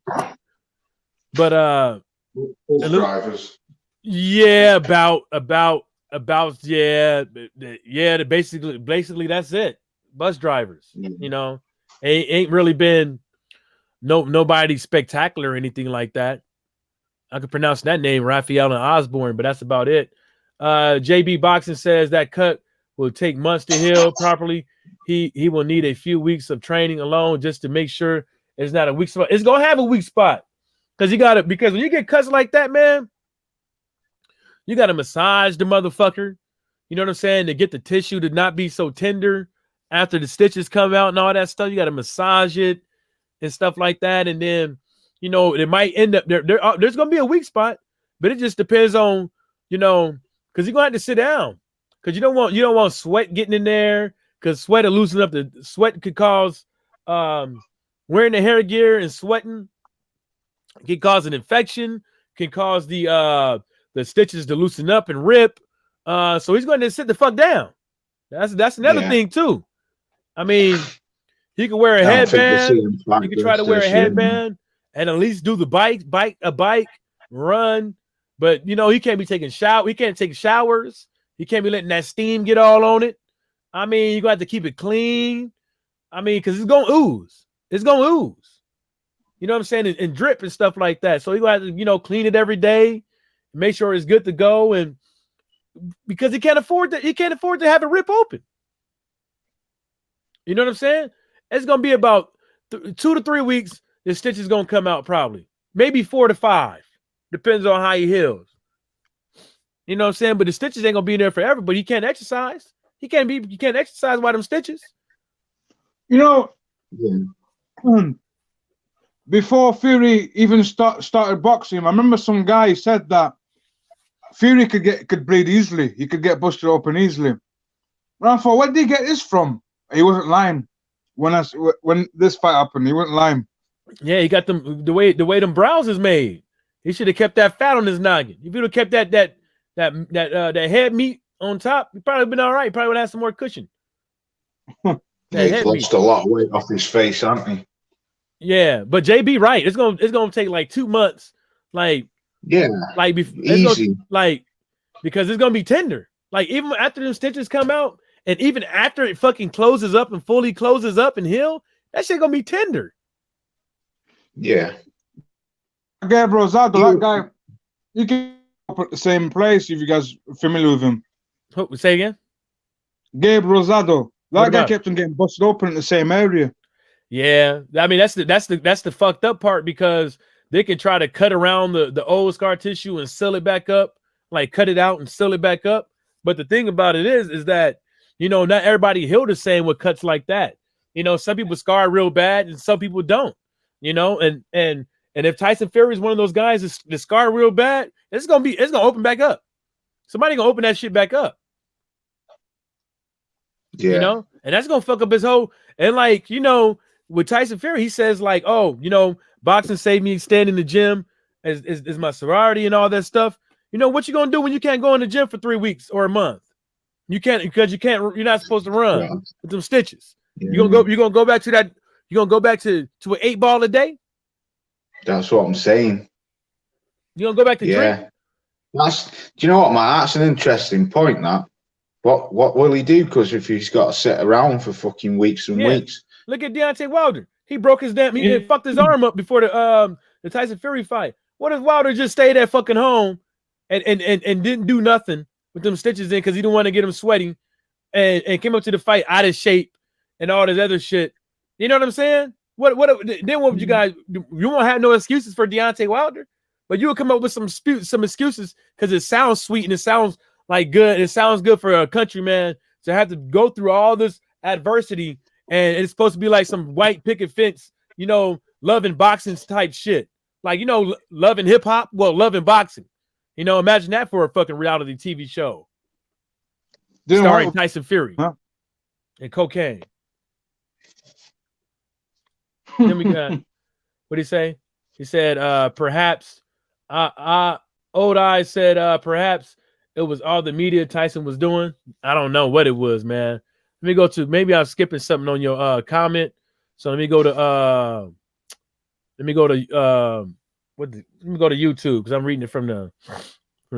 drivers. Yeah, basically that's it. Bus drivers. Ain't really been nobody spectacular or anything like that. I could pronounce that name, Raphael and Osborne, but that's about it. JB Boxing says that cut will take months to heal properly. He will need a few weeks of training alone just to make sure it's not a weak spot. It's gonna have a weak spot because because when you get cuts like that, man, you gotta massage the motherfucker. You know what I'm saying? To get the tissue to not be so tender after the stitches come out and all that stuff. You gotta massage it and stuff like that, and then it might end up there's gonna be a weak spot, but it just depends on because you're gonna have to sit down because you don't want sweat getting in there. Because sweat will loosen up. The sweat could cause wearing the hair gear and sweating can cause an infection, can cause the stitches to loosen up and rip. So he's going to sit the fuck down. That's another thing too. I mean, he could wear a headband. He could try to wear a headband and at least do the bike, run. But he can't be taking shower. He can't take showers. He can't be letting that steam get all on it. I mean, you're gonna have to keep it clean. I mean, because it's gonna ooze. It's gonna ooze. You know what I'm saying? And drip and stuff like that. So you gonna have to, clean it every day, make sure it's good to go, and because he can't afford to have it rip open. You know what I'm saying? It's gonna be about 2 to 3 weeks. The stitch is gonna come out probably, maybe 4 to 5, depends on how he heals. You know what I'm saying? But the stitches ain't gonna be there forever. But he can't exercise. You can't exercise by them stitches. Before Fury even started boxing, I remember some guy said that Fury could bleed easily. He could get busted open easily. And I thought, where did he get this from? He wasn't lying. When this fight happened, he wasn't lying. Yeah, he got them the way them brows is made. He should have kept that fat on his noggin. If he would have kept that head meat on top, he probably been all right. Probably would have had some more cushion. He's lost a lot of weight off his face, hasn't he? Yeah, but JB right. It's gonna take like 2 months. Easy. Because it's gonna be tender. Like even after the stitches come out, and even after it fucking closes up and fully closes up and heal, that shit gonna be tender. Yeah. Gabe Rosado, that guy, you can up at the same place if you guys are familiar with him. Say again? Gabe Rosado. That guy kept on getting busted open in the same area. Yeah. I mean, that's the fucked up part, because they can try to cut around the old scar tissue and seal it back up, like cut it out and seal it back up. But the thing about it is that, not everybody healed the same with cuts like that. Some people scar real bad and some people don't, and if Tyson Fury is one of those guys that scar real bad, it's gonna open back up. Somebody gonna open that shit back up. Yeah. And that's gonna fuck up his whole. And with Tyson Fury, he says like, oh, boxing saved me staying in the gym is my sorority and all that stuff. What you gonna do when you can't go in the gym for 3 weeks or a month? You can't, because you're not supposed to run with them stitches. Yeah. You're gonna go back to that. You're gonna go back to an 8 ball a day. That's what I'm saying. You're gonna go back to drink? Do you know what, man? That's an interesting point. That what will he do? Because if he's got to sit around for fucking weeks and weeks. Look at Deontay Wilder. He broke his he fucked his arm up before the Tyson Fury fight. What if Wilder just stayed at fucking home and didn't do nothing with them stitches in because he didn't want to get him sweaty and came up to the fight out of shape and all this other shit? You know what I'm saying? What would you guys? You won't have no excuses for Deontay Wilder, but you will come up with some excuses because it sounds sweet and it sounds like good. It sounds good for a countryman to have to go through all this adversity, and it's supposed to be like some white picket fence, loving boxing type shit, like loving hip hop, well, loving boxing. Imagine that for a fucking reality TV show starring Tyson Fury and cocaine. Then we got, what did he say? He said, perhaps, Old Eye said, perhaps it was all the media Tyson was doing. I don't know what it was, man. Let me go to, maybe I'm skipping something on your comment. So let me go to YouTube, because I'm reading it from the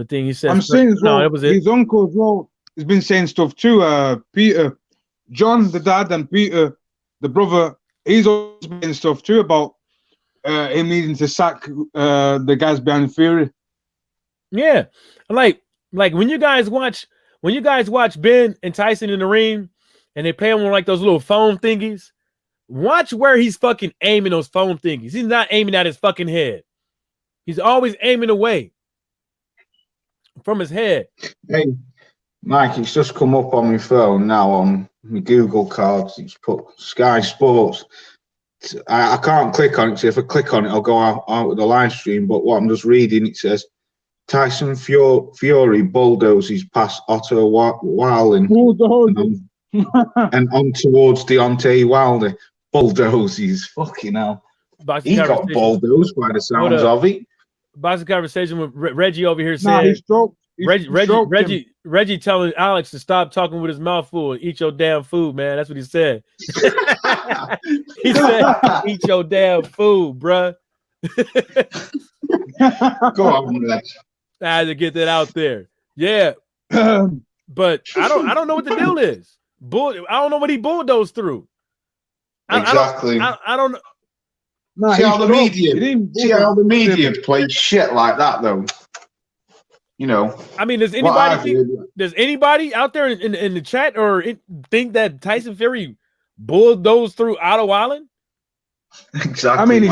thing he said. I'm saying that was it. His uncle as well has been saying stuff too. Peter, John, the dad, and Peter, the brother, he's always been stuff too about him needing to sack the guys behind Fury. Yeah, like when you guys watch Ben and Tyson in the ring, and they play him on like those little foam thingies. Watch where he's fucking aiming those foam thingies. He's not aiming at his fucking head. He's always aiming away from his head. Hey, Mike, it's just come up on my phone now on my Google cards. It's put Sky Sports. I can't click on it, so if I click on it, I'll go out of the live stream. But what I'm just reading, it says Tyson Fury bulldozes past Otto Wallin and on towards Deontay Wilder. Bulldozes, fucking hell. He got bulldozed by the sounds of it. Boxing conversation with Reggie over here said Reggie telling Alex to stop talking with his mouth full and eat your damn food, man. That's what he said. He said, "Eat your damn food, bruh." Go on, Reg. I had to get that out there. Yeah, but I don't know what the deal is. I don't know what he bulldozed through. Exactly. I don't know. Nah, See how the media him. plays shit like that, though. You know. I mean, does anybody out there in the chat or think that Tyson Fury bulldozed through Otto Wallin? Exactly. I mean,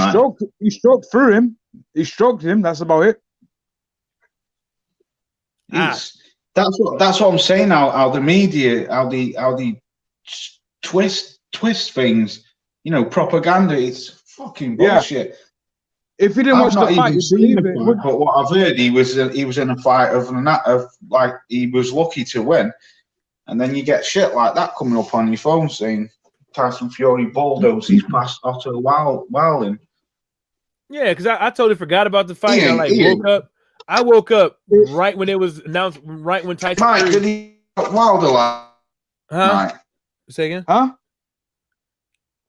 he stroked through him. He stroked him. That's about it. That's what I'm saying. How the media, how the twist things. You know, propaganda. It's fucking bullshit. Yeah. If he didn't watch the fight, you'd believe it. But what I've heard, he was in a fight of like he was lucky to win, and then you get shit like that coming up on your phone saying Tyson Fury bulldozed he's past Otto Wallin. Yeah, because I totally forgot about the fight. I woke up right when it was announced. Right when Tyson Fury. Did he Wilder last night? Say again? Huh?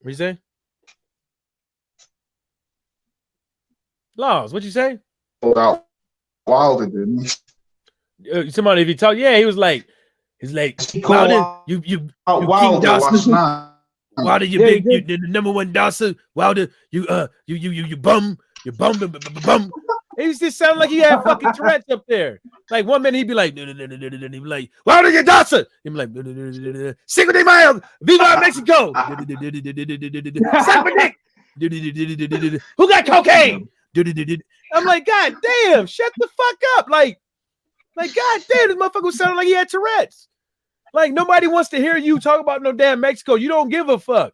What you say? Laws, what'd you say? Pulled out Wilder, didn't he? Somebody, if you talk, yeah, he's like, Wilder, you Wilder last night. Wilder, you big, you the number one Dawson. Wilder, you bum. He just sounded like he had fucking Tourette's up there. Like 1 minute he'd be like, he'd be like, Wilder, you Dawson. He'd be like, Cinco de Mayo, Viva Mexico. Suck my dick. Who got cocaine? I'm like, God damn, shut the fuck up. Like, god damn, this motherfucker sounded like he had Tourette's. Like, nobody wants to hear you talk about no damn Mexico. You don't give a fuck.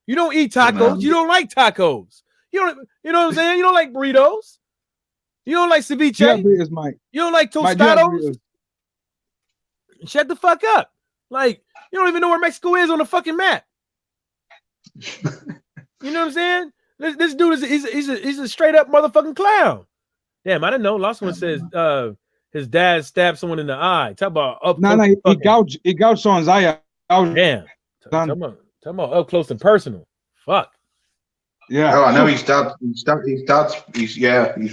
You don't eat tacos. You don't like tacos. You know what I'm saying? You don't like burritos. You don't like ceviche. Burritos, Mike. You don't like tostados. Shut the fuck up. Like, you don't even know where Mexico is on the fucking map. You know what I'm saying? This dude he's a straight up motherfucking clown. Damn, I didn't know. Last one says his dad stabbed someone in the eye. Talk about up close. He gouged someone's eye out. Damn. Talk about up close and personal. Fuck. Yeah. Oh, I know his dad. He's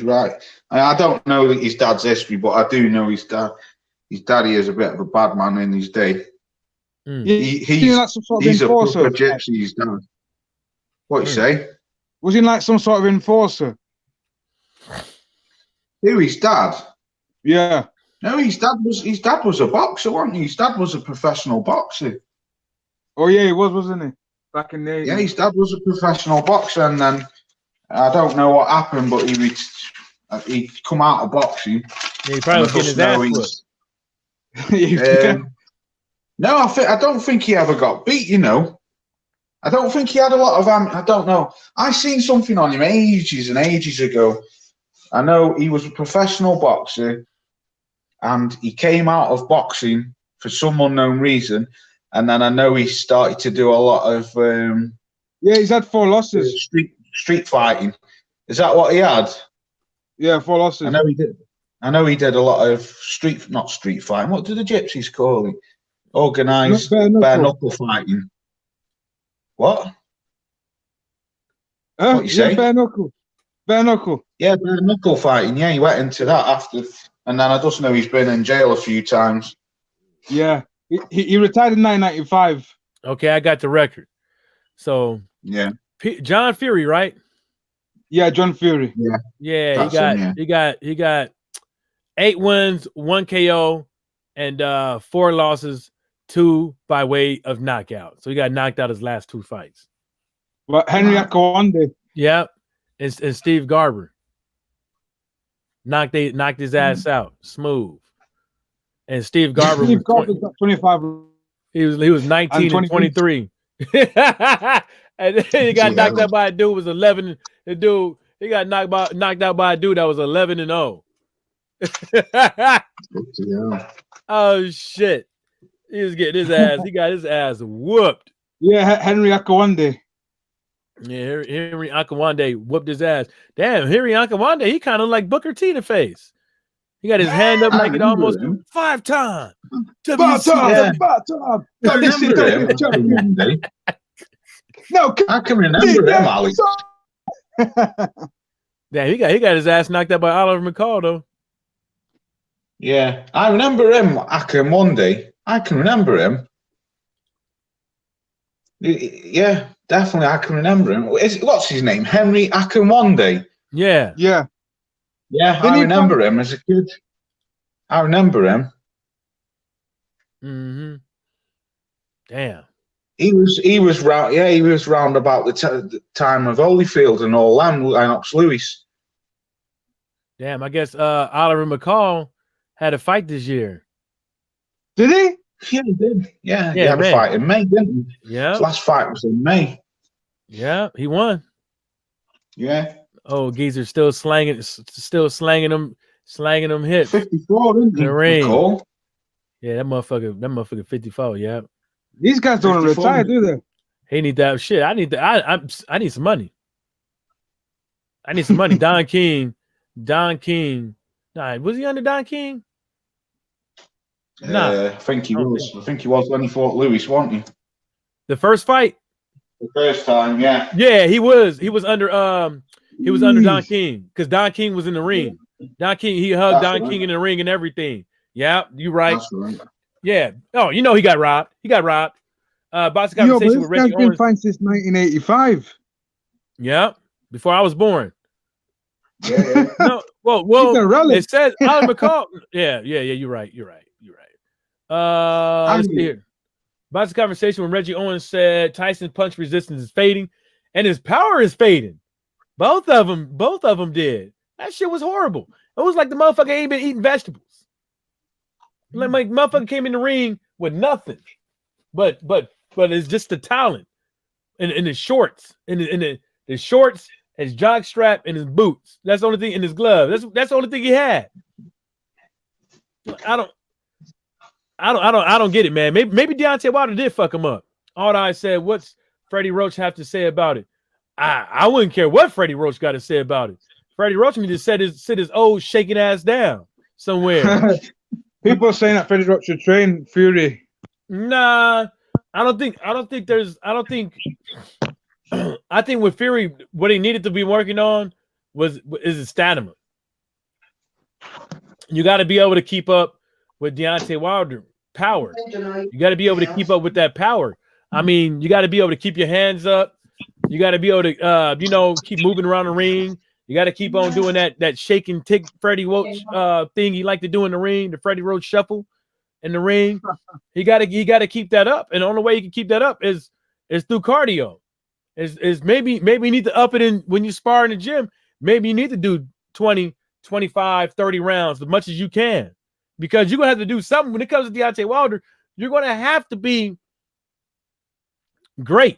right. I don't know his dad's history, but I do know his dad. His daddy is a bit of a bad man in his day. He's a proper gypsy, his dad. What you say? Was he like some sort of enforcer? Who, his dad? Yeah. No, his dad was a boxer, wasn't he? His dad was a professional boxer. Oh yeah, he was, wasn't he? Back in the 80s. Yeah, his dad was a professional boxer, and then I don't know what happened, but he'd come out of boxing. Yeah, he probably was getting his ass whipped. No, I don't think he ever got beat. You know, I don't think he had a lot of. I don't know. I seen something on him ages and ages ago. I know he was a professional boxer, and he came out of boxing for some unknown reason. And then I know he started to do a lot of. He's had 4 losses. Street fighting. Is that what he had? Yeah, 4 losses. I know he did a lot of not street fighting. What do the gypsies call it? Organised bare knuckle fighting. What? What you say? Bare knuckle. Bare knuckle. Yeah, bare knuckle fighting. Yeah, he went into that after, and then I just know he's been in jail a few times. Yeah, he retired in 1995. Okay, I got the record. So yeah, John Fury, right? Yeah, John Fury. Yeah, he got 8 wins, 1 KO, and 4 losses, 2 by way of knockout. So he got knocked out his last 2 fights. Well, Henry Akawande. Yeah, and Steve Garber knocked his ass out smooth. And Steve Garber got 25. He was 19 and 23. And then he got knocked out by a dude who was 11. The dude he got knocked out by a dude that was 11 and 0. Oh shit! He was getting his ass. He got his ass whooped. Yeah, Henry Akawande. Yeah, Henry Akawande whooped his ass. Damn, Henry Akawande, he kind of like Booker T in the face. He got his hand up I like it remember almost him. 5 times. Yeah. Baton. I remember him after Monday. No, I can remember him, Alex. Yeah, he got his ass knocked out by Oliver McCall though. Yeah, I remember him after Monday. I can remember him. Yeah, definitely, I can remember him. What's his name? Henry Akinwande. Yeah. Yeah. Yeah, Didn't I he remember fight- him as a kid. I remember him. Mm-hmm. Damn. He was round. Yeah, he was round about the time of Holyfield and all them, Lennox Lewis. Damn. I guess Oliver McCall had a fight this year. Did he? Yeah, he did. Yeah, he Yeah, had a man. fight in May, didn't he? Yeah. His last fight was in May. Yeah, he won. Yeah. Oh, Geezer still slanging them hips 54, didn't in he? the ring. McCall. Yeah, that motherfucker 54, yeah. These guys don't 54. retire, do they? He need that shit. I need some money. I need some money. Don King. Nah, was he under Don King? Nah. I think he I don't was. I think he was when he fought Lewis, wasn't he? The first fight? The first time, yeah. Yeah, he was under Don King because Don King was in the ring. Don King, he hugged That's Don right. King in the ring and everything. Yeah, you right. That's right. Yeah. Oh, you know he got robbed. Boxing Yo, but conversation this with guy's Reggie been Owens. fighting since 1985. Yeah, before I was born. Yeah. No, well, He's a relic. it says Oliver McCall. Yeah. You're right. Let's see here. Boxing conversation when Reggie Owens said Tyson's punch resistance is fading, and his power is fading. Both of them did. That shit was horrible. It was like the motherfucker ain't been eating vegetables. Like motherfucker came in the ring with nothing, but it's just the talent and his shorts and the shorts, his jock strap, and his boots. That's the only thing in his glove. That's the only thing he had. I don't get it, man. Maybe Deontay Wilder did fuck him up. All I said, what's Freddie Roach have to say about it? I wouldn't care what Freddie Roach got to say about it. Freddie Roach need to sit his old shaking ass down somewhere. People are saying that Freddie Roach should train Fury. Nah, I think I think with Fury, what he needed to be working on is his stamina. You got to be able to keep up with Deontay Wilder power. You got to be able to keep up with that power. I mean, you got to be able to keep your hands up. You got to be able to, keep moving around the ring. You got to keep on doing that shake and tick Freddie Roach thing he like to do in the ring, the Freddie Roach shuffle in the ring. He got to keep that up, and the only way you can keep that up is through cardio. Is maybe you need to up it in when you spar in the gym. Maybe you need to do 20, 25, 30 rounds as much as you can, because you're gonna have to do something when it comes to Deontay Wilder. You're gonna have to be great.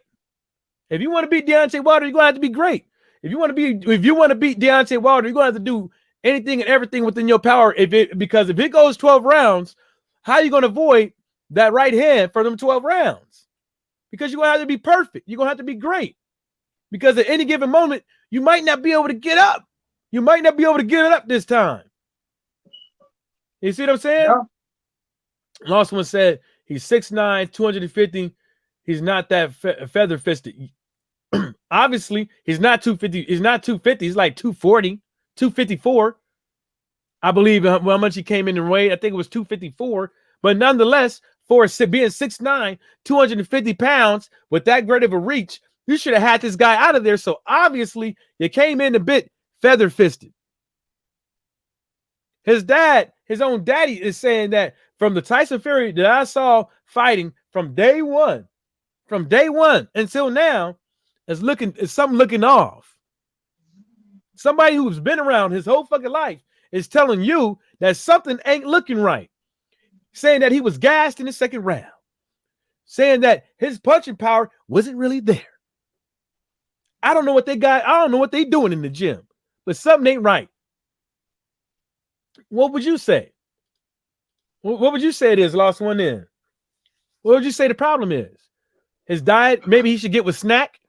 If you want to beat Deontay Wilder, you're gonna have to be great. If you want to beat Deontay Wilder, you're gonna have to do anything and everything within your power. Because if it goes 12 rounds, how are you gonna avoid that right hand for them 12 rounds? Because you're gonna have to be perfect. You're gonna have to be great. Because at any given moment, you might not be able to get up. You might not be able to get it up this time. You see what I'm saying? Yeah. Last one said he's 6'9", 250. He's not that feather fisted. Obviously, he's not 250. He's not 250. He's like 240, 254. I believe how much he came in weight. I think it was 254. But nonetheless, for being 6'9", 250 pounds with that great of a reach, you should have had this guy out of there. So obviously, you came in a bit feather fisted. His own daddy is saying that from the Tyson Fury that I saw fighting from day one until now, is something looking off. Somebody who's been around his whole fucking life is telling you that something ain't looking right. Saying that he was gassed in the second round. Saying that his punching power wasn't really there. I don't know what they got. I don't know what they doing in the gym, but something ain't right. What would you say? What would you say it is? Lost one in. What would you say the problem is? His diet? Maybe he should get with snack.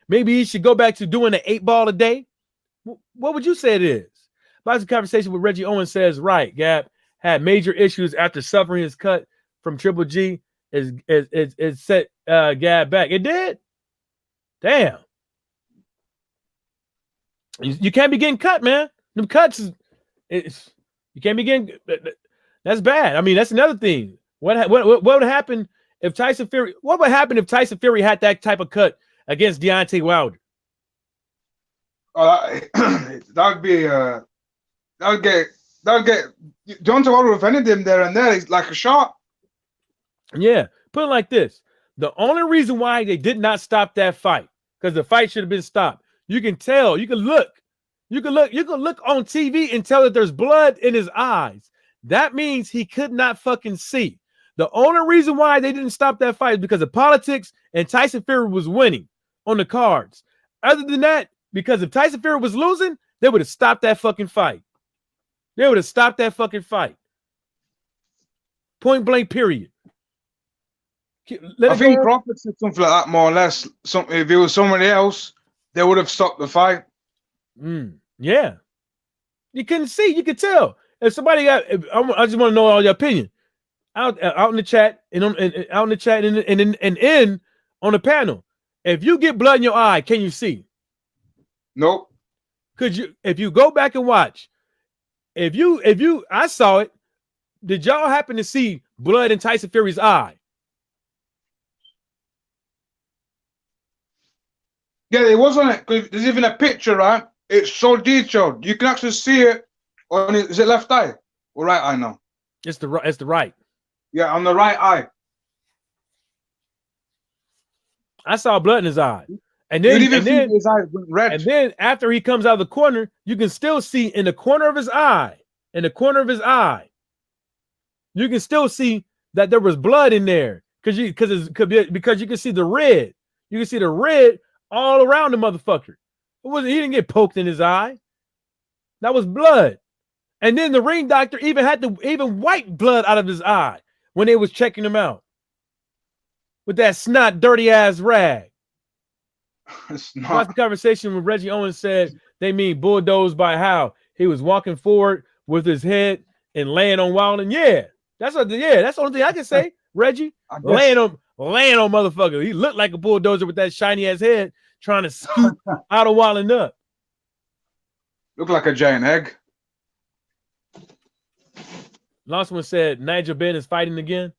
Maybe he should go back to doing an 8 ball a day. What would you say it is? Boxing Conversation with Reggie Owens says, right, Gab had major issues after suffering his cut from Triple G. It set Gab back. It did? Damn. You can't be getting cut, man. Them cuts you can't be getting that's bad. I mean, that's another thing. What would happen if Tyson Fury? What would happen if Tyson Fury had that type of cut against Deontay Wilder? Oh, that'd be that'd get Deontay Wilder with any of them there and there. He's like a shot. Yeah, put it like this: the only reason why they did not stop that fight, because the fight should have been stopped. You can tell. You can look on TV and tell that there's blood in his eyes. That means he could not fucking see. The only reason why they didn't stop that fight is because of politics and Tyson Fury was winning on the cards. Other than that, because if Tyson Fury was losing, they would have stopped that fucking fight. They would have stopped that fucking fight. Point blank, period. I think Crawford said something like that, more or less. If it was somebody else, they would have stopped the fight. Yeah. You couldn't see. You could tell. If somebody got, I just want to know all your opinion. Out in the chat and out in the chat and in on the panel. If you get blood in your eye, can you see? Nope. If you go back and watch, I saw it. Did y'all happen to see blood in Tyson Fury's eye? Yeah, it wasn't it. Because there's even a picture, right? It's so detailed. You can actually see it on it. Is it left eye or right eye now? It's the right. Yeah, on the right eye. I saw blood in his eye. And then his eyes went red. And then after he comes out of the corner, you can still see in the corner of his eye, you can still see that there was blood in there because you can see the red. You can see the red all around the motherfucker. He didn't get poked in his eye. That was blood. And then the ring doctor even had to wipe blood out of his eye when they was checking him out with that snot dirty ass rag. The conversation with Reggie Owens said they mean bulldoze by how he was walking forward with his head and laying on Wallin. Yeah, that's the only thing I can say. Reggie laying on motherfucker. He looked like a bulldozer with that shiny ass head trying to scoop Otto Wallin up. Look like a giant egg. Last one said Nigel Benn is fighting again.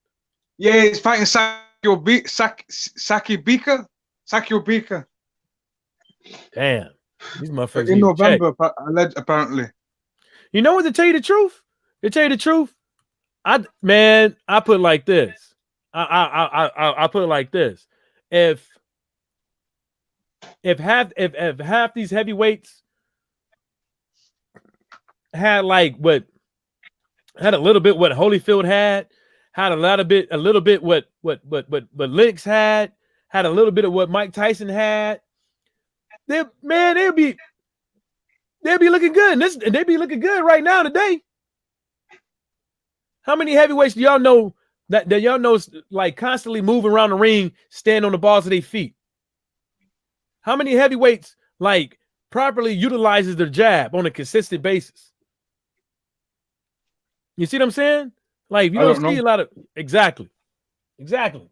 Yeah, he's fighting Sakio Bika. Damn, these motherfuckers in November, apparently. You know what? To tell you the truth, I put it like this. I put it like this. If half these heavyweights had a little bit what Holyfield had a little bit what Lennox had a little bit of what Mike Tyson had, they'd be looking good. And they'd be looking good right now today. How many heavyweights do y'all know that y'all know like constantly move around the ring, stand on the balls of their feet? How many heavyweights like properly utilizes their jab on a consistent basis? You see what I'm saying? Like you don't see a lot of exactly. JB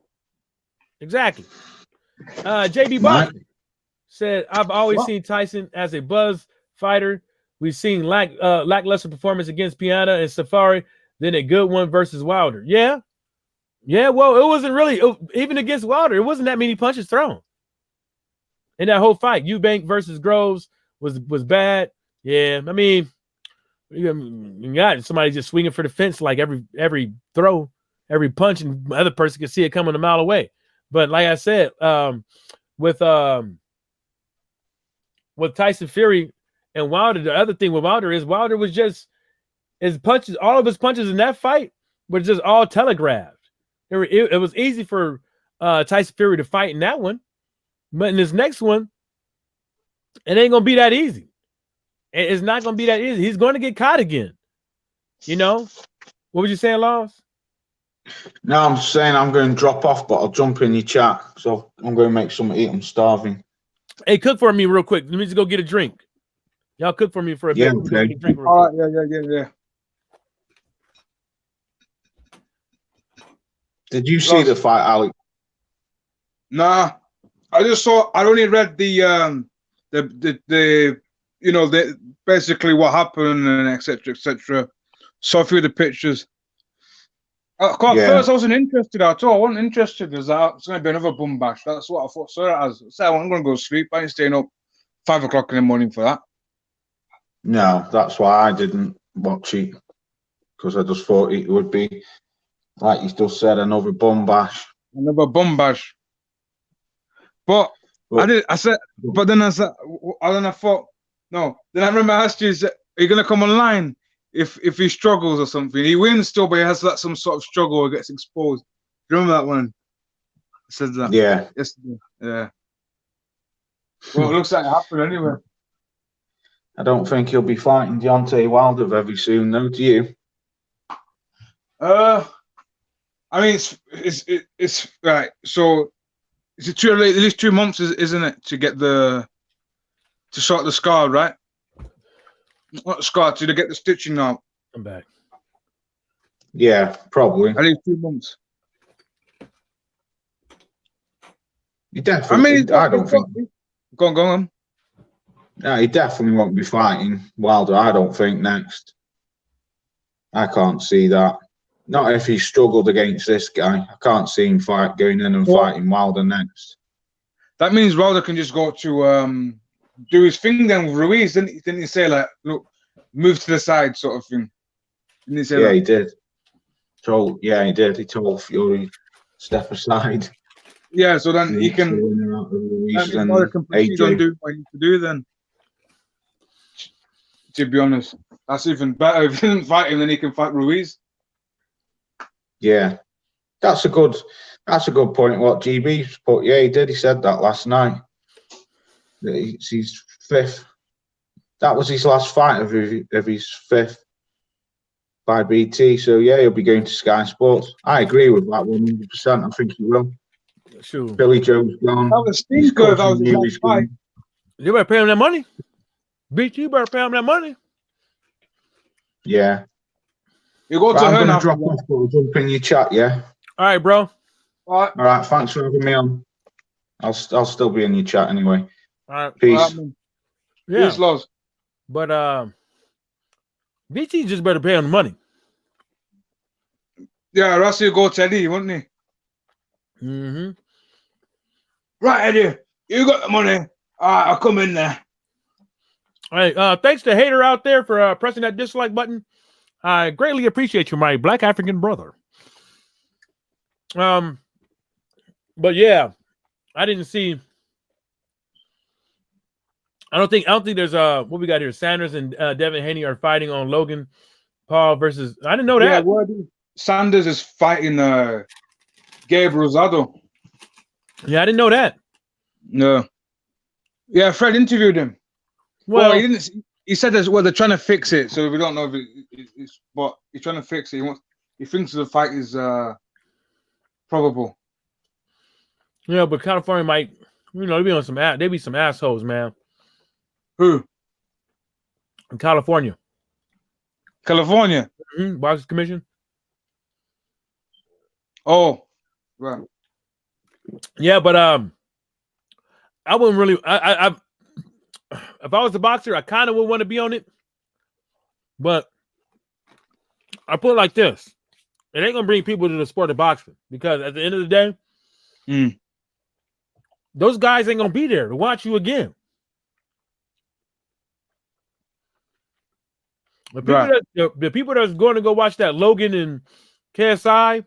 Boston said, "I've always seen Tyson as a buzz fighter. We've seen lackluster performance against Piana and Safari, then a good one versus Wilder. Yeah. Well, it wasn't really even against Wilder. It wasn't that many punches thrown in that whole fight. Eubank versus Groves was bad. Yeah, I mean, you got somebody just swinging for the fence like every throw, every punch, and the other person can see it coming a mile away. But like I said, with Tyson Fury and Wilder, the other thing with Wilder was just his punches. All of his punches in that fight were just all telegraphed. It was easy for Tyson Fury to fight in that one, but in this next one, it ain't gonna be that easy. It's not gonna be that easy. He's going to get caught again. You know, what was you saying, Laws? No, I'm saying I'm going to drop off, but I'll jump in your chat. So I'm going to make something to eat. I'm starving. Hey, cook for me real quick. Let me just go get a drink. Y'all cook for me for a Yeah, bit. Let me go okay. get a drink real All quick. right, yeah. Did you see Lost. the fight, Alex? Nah, I just saw. I only read the you know the basically what happened and etc. Saw a few of the pictures. At Yeah. first, I wasn't interested at all. I wasn't interested. There's it's going to be another bum bash. That's what I thought. So as I said, I'm going to go to sleep. I ain't staying up 5 o'clock in the morning for that. No, that's why I didn't watch it, because I just thought it would be, like you just said, another bum bash. Another bum bash. But But I said, but then I said, I thought, no. Then I remember I asked you, are you going to come online if he struggles or something? He wins still, but he has some sort of struggle or gets exposed. Remember that one? I said that. yeah, Yesterday. Yeah. Well, it looks like it happened anyway. I don't think he'll be fighting Deontay Wilder very soon, though. Do you? I mean, it's right. So it's at least 2 months, isn't it, to get to sort the scar, right? Not the scar, to get the stitching out. I'm back. Yeah, probably. At least 2 months. He definitely. I don't think. Go on. No, he definitely won't be fighting Wilder. I don't think next. I can't see that. Not if he struggled against this guy. I can't see him going in and fighting Wilder next. That means Wilder can just go to do his thing then with Ruiz. Didn't he say, like, look, move to the side sort of thing? Didn't he say that? He did. He did. He told Fury, step aside. Yeah, so then he can. Wilder can proceed on doing what he needs to do then. To be honest, that's even better. If he doesn't fight him, then he can fight Ruiz. Yeah, that's a good point. What GB's put? Yeah, he did. He said that last night. It's his fifth. That was his last fight of his fifth by BT. So yeah, he'll be going to Sky Sports. I agree with that 100%. I think he will. Sure. Billy Joe's gone. That was stinker. That was his last fight. You better pay him that money. BT, you better pay him that money. Yeah. You go to I'm her going now. to drop off, but we'll jump in your chat, yeah? All right, bro. All right, thanks for having me on. I'll still be in your chat anyway. All right. Peace. Yeah. Peace, Loz. But BT just better pay him the money. Yeah, Rusty will go to Eddie, wouldn't he? Mm-hmm. Right, Eddie, you got the money. All right, I'll come in there. All right. Thanks to Hater out there for pressing that dislike button. I greatly appreciate you, my Black African brother. But yeah, I didn't see. I don't think there's what we got here. Sanders and Devin Haney are fighting on Logan Paul versus. I didn't know that. Yeah, Sanders is fighting Gabriel Rosado. Yeah, I didn't know that. No. Yeah, Fred interviewed him. Well, he didn't. He said they're trying to fix it, so we don't know if it's. But he's trying to fix it. He thinks the fight is probable. Yeah, but California might, they be on some. They be some assholes, man. Who? In California. California. Mm-hmm. Boxing Commission. Oh, right. Yeah, but I wouldn't really. I if I was a boxer, I kind of would want to be on it. But I put it like this: it ain't gonna bring people to the sport of boxing, because at the end of the day, those guys ain't gonna be there to watch you again. The people that's going to go watch that Logan and KSI,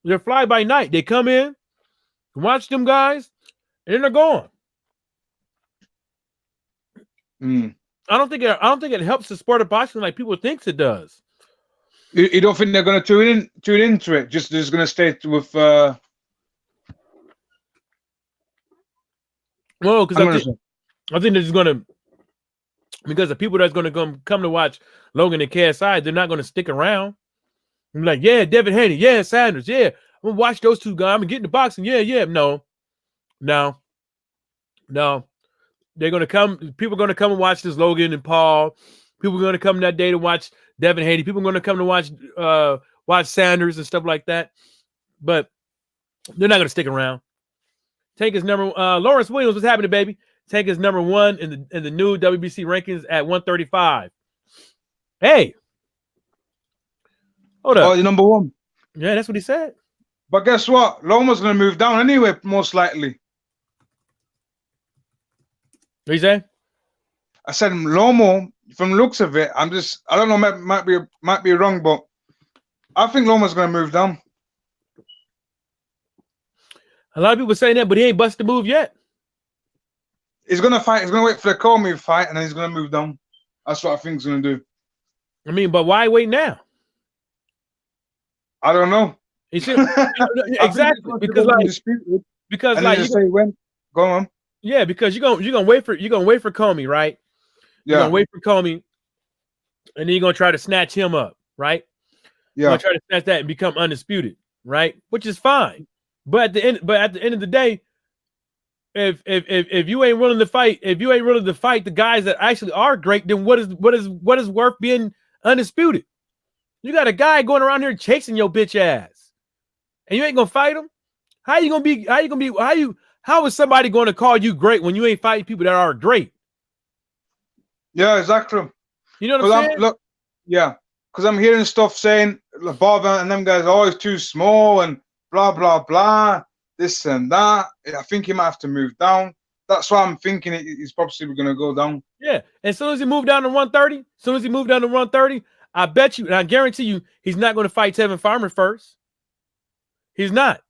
they're fly by night. They come in, watch them guys, and then they're gone. I don't think it helps the sport of boxing like people think it does. You don't think they're going to tune into it? Just going to stay with. Well, because I think they're just going to, because the people that's going to come to watch Logan and KSI, they're not going to stick around. I'm like, yeah, Devin Haney, yeah, Sanders, yeah, I'm gonna watch those two guys. I'm gonna get into boxing, yeah. No. No, they're gonna come. People are gonna come and watch this Logan and Paul. People are gonna come that day to watch Devin Haney. People are gonna come to watch Sanders and stuff like that. But they're not gonna stick around. Tank is number. Lawrence Williams, what's happening, baby? Tank is number 1 in the new WBC rankings at 135. Hey, hold up. Oh, you're number 1. Yeah, that's what he said. But guess what? Loma's gonna move down anyway, most likely. What you say? I said Lomo. From the looks of it, I don't know. Might be wrong, but I think Loma's gonna move down. A lot of people saying that, but he ain't busted the move yet. He's gonna fight. He's gonna wait for the Comey fight, and then he's gonna move down. That's what I think he's gonna do. I mean, but why wait now? I don't know. He should exactly because like you say when go on. Yeah, because you're gonna wait for Comey, right? You're gonna wait for Comey, and then you're gonna try to snatch him up, right? You're gonna try to snatch that and become undisputed, right? Which is fine. But at the end of the day, if you ain't willing to fight, the guys that actually are great, then what is worth being undisputed? You got a guy going around here chasing your bitch ass, and you ain't gonna fight him. How is somebody going to call you great when you ain't fighting people that are great? Yeah, exactly. You know what I'm saying? Because I'm hearing stuff saying Bob and them guys are always too small and blah blah blah, this and that. I think he might have to move down. That's why I'm thinking he's probably going to go down. Yeah, and as soon as he moved down to 130, I bet you, and I guarantee you, he's not going to fight Tevin Farmer first. He's not.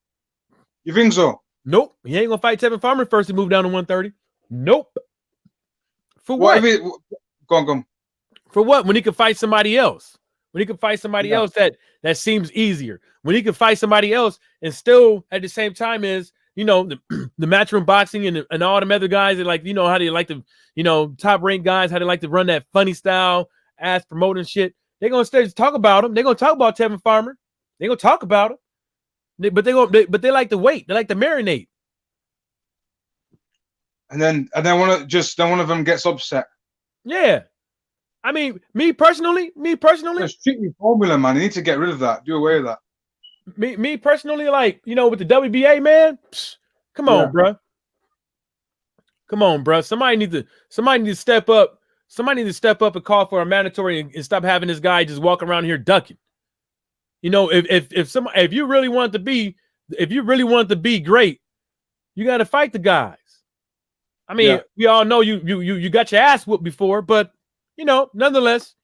You think so? Nope. He ain't going to fight Tevin Farmer first to move down to 130. Nope. For what? Go on. For what? When he could fight somebody else. When he could fight somebody else that seems easier. When he could fight somebody else and still at the same time is, you know, the matchroom boxing and all them other guys that like, you know, how they like to, you know, top ranked guys, how they like to run that funny style, ass promoting shit. They're going to talk about him. They're going to talk about Tevin Farmer. They're going to talk about him. But they like to wait. They like to marinate. And then one of them gets upset. Yeah. I mean, me personally. It's strictly formula, man. You need to get rid of that. Do away with that. Me personally, like, you know, with the WBA, man. Come on, bro. Come on, bro. Somebody needs to step up. Somebody needs to step up and call for a mandatory and stop having this guy just walk around here ducking. You know, if you really want to be great, you got to fight the guys. I mean, we all know you got your ass whooped before, but you know, nonetheless,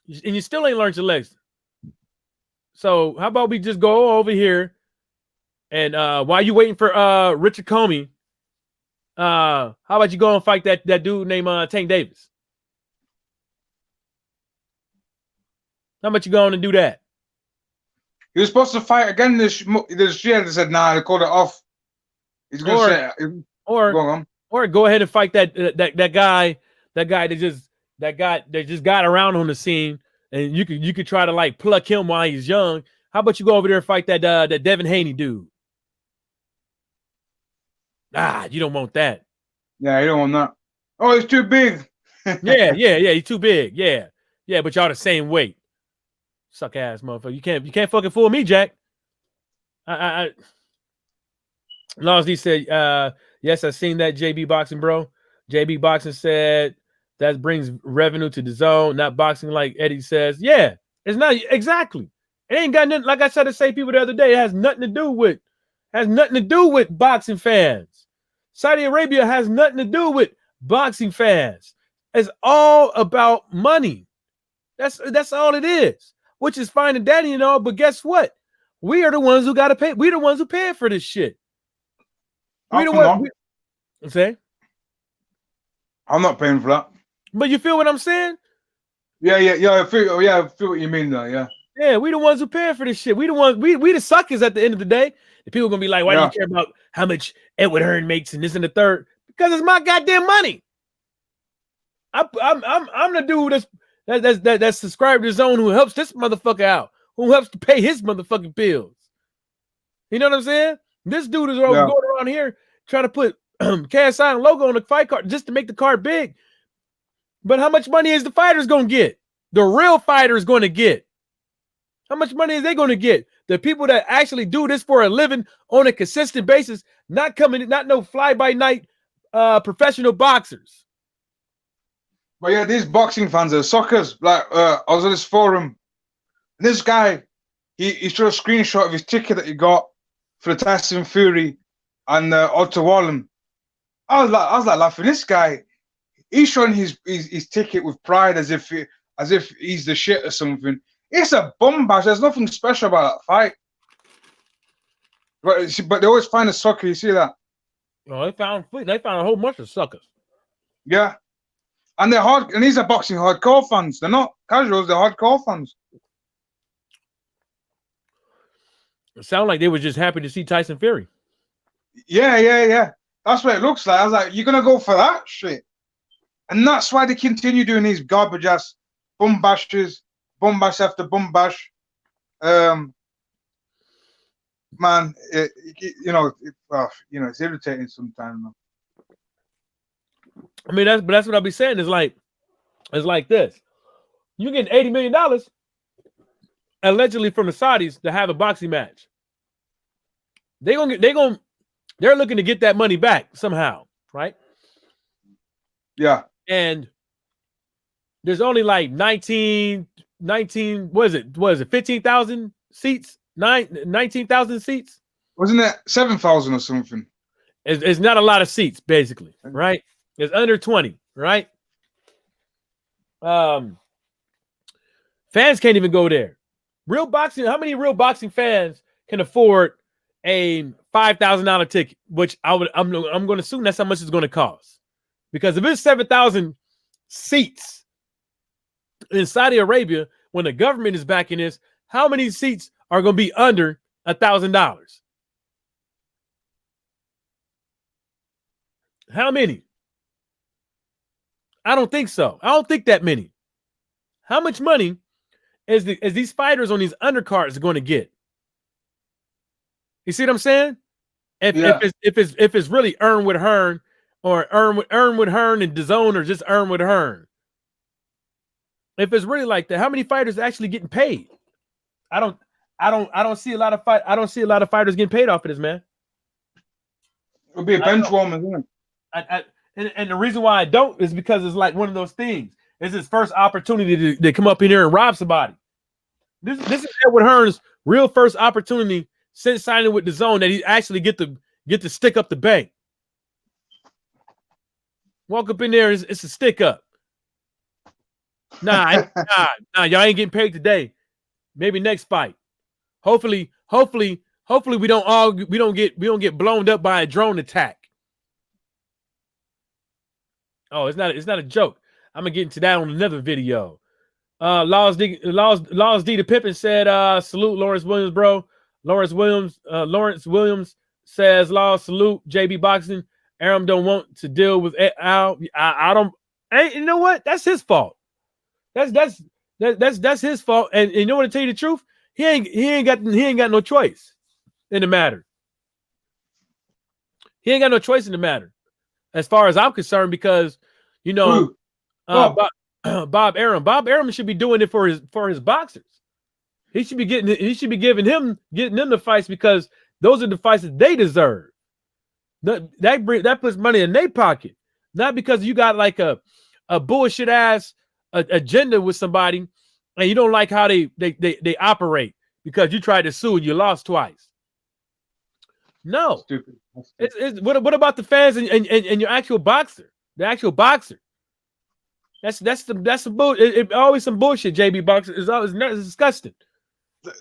and you still ain't learned your lesson. So how about we just go over here and while you waiting for Richard Comey, how about you go and fight that dude named Tank Davis? How about you go on and do that? He was supposed to fight again this year. They said, nah, they called it off. He's going to say, or go ahead and fight that guy that just got around on the scene, and you could try to like pluck him while he's young. How about you go over there and fight that Devin Haney dude? You don't want that. Yeah, you don't want that. Oh, he's too big. yeah, he's too big. Yeah, but y'all the same weight. Suck ass motherfucker. You can't fucking fool me, Jack. Lawsy said, yes, I seen that JB boxing, bro. JB boxing said that brings revenue to the zone, not boxing like Eddie says. Yeah, it's not exactly. It ain't got nothing. Like I said to say people the other day, it has nothing to do with boxing fans. Saudi Arabia has nothing to do with boxing fans. It's all about money. That's all it is. Which is fine and dandy and all, but guess what? We are the ones who got to pay. We're the ones who pay for this shit. We the ones. Say, I'm not paying for that. But you feel what I'm saying? Yeah. I feel what you mean, though. Yeah. Yeah, we the ones who pay for this shit. We the ones. We the suckers at the end of the day. The people are gonna be like, why do you care about how much Edward Hearn makes and this and the third? Because it's my goddamn money. I'm the dude that's subscribed to his own, who helps this motherfucker out, who helps to pay his motherfucking bills. You know what I'm saying? This dude is always going around here trying to put KSI and logo on the fight card just to make the card big. But how much money is the fighters going to get? The real fighter is going to get. How much money is they going to get? The people that actually do this for a living on a consistent basis, not no fly-by-night professional boxers. But yeah, these boxing fans are suckers. Like, I was on this forum. And this guy, he showed a screenshot of his ticket that he got for the Tyson Fury and Otto Wallin. I was like laughing. This guy, he's showing his ticket with pride as if he's the shit or something. It's a bum bash. There's nothing special about that fight. But they always find a sucker. You see that? Oh, they found a whole bunch of suckers. Yeah. And they're hard, and these are boxing hardcore fans. They're not casuals, they're hardcore fans. It sounded like they were just happy to see Tyson Fury. Yeah. That's what it looks like. I was like, you're gonna go for that shit. And that's why they continue doing these garbage ass bum bashes, bum bash after bum bash. Man, it's irritating sometimes, man. I mean, that's what I'll be saying. It's like this. You getting $80 million allegedly from the Saudis to have a boxing match. They're looking to get that money back somehow, right? Yeah. And there's only like 19, what is it? 15,000 seats? 19,000 seats? Wasn't it 7,000 or something? It's not a lot of seats, basically, right? It's under 20, right? Fans can't even go there. Real boxing, how many real boxing fans can afford a $5,000 ticket? Which I'm going to assume that's how much it's going to cost. Because if it's 7,000 seats in Saudi Arabia, when the government is backing this, how many seats are going to be under $1,000? How many? I don't think so. I don't think that many. How much money is these fighters on these undercards going to get? You see what I'm saying? If it's really earn with Hearn or earn with Hearn and DAZN or just earn with Hearn. If it's really like that, how many fighters are actually getting paid? I don't see a lot of fighters getting paid off of this, man. It'll be a bench warmer, isn't it? And the reason why I don't is because it's like one of those things. It's his first opportunity to come up in here and rob somebody. This is Edward Hearn's real first opportunity since signing with DAZN that he actually get to stick up the bank. Walk up in there, it's a stick up. Nah, y'all ain't getting paid today. Maybe next fight. Hopefully we don't get blown up by a drone attack. Oh, it's not a joke. I'm gonna get into that on another video. Laws D the Pippin said, salute Lawrence Williams, bro. Lawrence Williams says, Law, salute JB Boxing. Aram don't want to deal with Al. I don't. Hey, you know what? That's his fault. That's his fault. And you know what? To tell you the truth, he ain't got no choice in the matter. He ain't got no choice in the matter, as far as I'm concerned, because Bob Arum should be doing it for his boxers. He should be giving them the fights because those are the fights that they deserve. That puts money in their pocket, not because you got like a bullshit ass agenda with somebody and you don't like how they operate because you tried to sue and you lost twice. No, stupid. What about the fans and your actual boxer? The actual boxer. That's the bull. It always some bullshit. JB Boxer is always disgusting.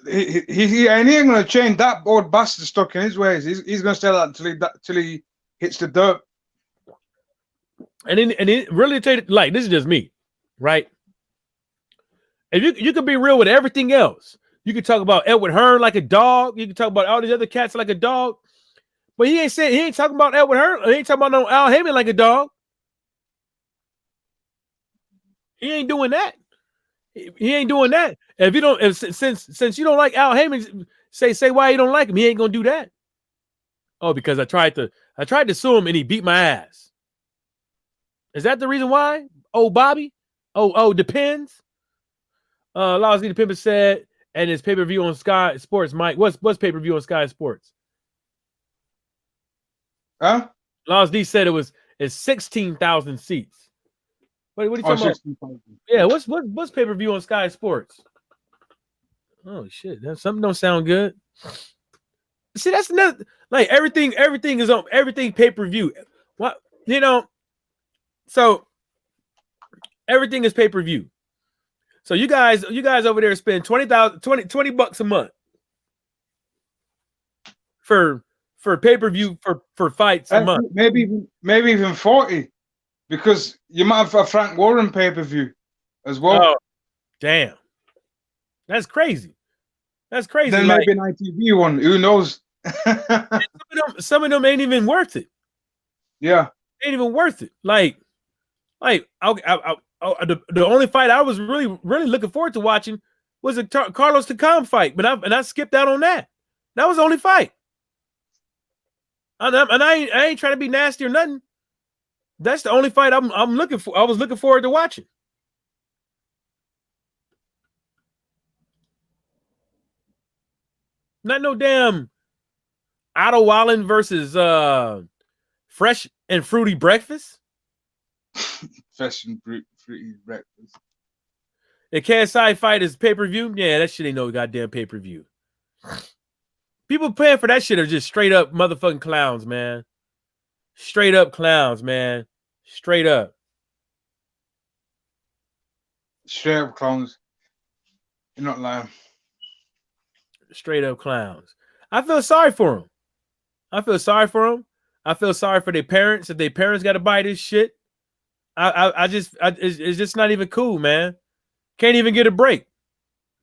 He ain't gonna change. That old bastard stuck in his ways. He's gonna stay that till he hits the dirt. And it really like this is just me, right? If you could be real with everything else, you could talk about Edward Hearn like a dog. You can talk about all these other cats like a dog, but he ain't talking about Edward Hearn. He ain't talking about no Al Heyman like a dog. He ain't doing that. He ain't doing that. If you don't, since you don't like Al Heyman, say why you don't like him. He ain't gonna do that. Oh, because I tried to I tried to sue him and he beat my ass. Is that the reason why? Oh, Bobby? Depends. Laws the Pimp said, and his pay-per-view on Sky Sports. Mike, what's pay-per-view on Sky Sports? Huh? Laws D said it's 16,000 seats. What are you talking about? 16,000. Yeah, what's pay-per-view on Sky Sports? Oh shit, that something don't sound good. See, that's another like everything is on everything pay-per-view. What so everything is pay-per-view. So you guys over there spend $20 a month for pay-per-view for fights a month. Maybe even 40, because you might have a Frank Warren pay-per-view as well. Oh, damn. That's crazy. That's crazy. Then like, maybe an ITV one. Who knows? some of them ain't even worth it. Yeah. Ain't even worth it. Like the only fight I was really looking forward to watching was a Carlos Takam fight, but I skipped out on that. That was the only fight. And I ain't trying to be nasty or nothing. That's the only fight I'm looking for. I was looking forward to watching. Not no damn Otto Wallin versus Fresh and Fruity Breakfast. Fresh and fruity breakfast. The KSI fight is pay-per-view. Yeah, that shit ain't no goddamn pay-per-view. People paying for that shit are just straight up motherfucking clowns, man. Straight up clowns, man. Straight up. Straight up clowns. You're not lying. Straight up clowns. I feel sorry for them. I feel sorry for them. I feel sorry for their parents. If their parents got to buy this shit, it's just not even cool, man. Can't even get a break.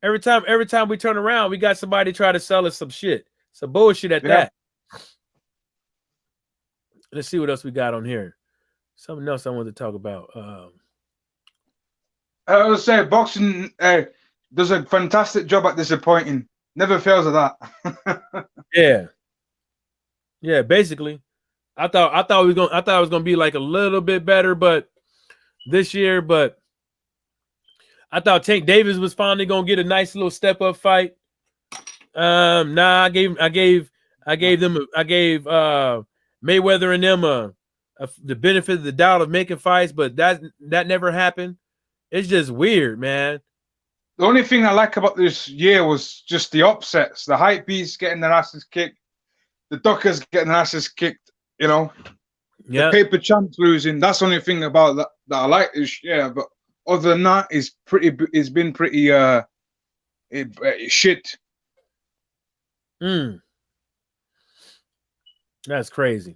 Every time we turn around, we got somebody try to sell us some shit. Some bullshit at that. Let's see what else we got on here. Something else I wanted to talk about. I would say boxing does a fantastic job at disappointing. Never fails at that. Yeah. Basically, I thought it was gonna be like a little bit better, but this year, but I thought Tank Davis was finally gonna get a nice little step up fight. Nah, I gave Mayweather and them the benefit of the doubt of making fights, but that never happened. It's just weird, man. The only thing I like about this year was just the upsets, the hype beasts getting their asses kicked, the Duckers getting their asses kicked. The paper champs losing. That's the only thing about that I like this year. But other than that, it's been pretty shit. That's crazy.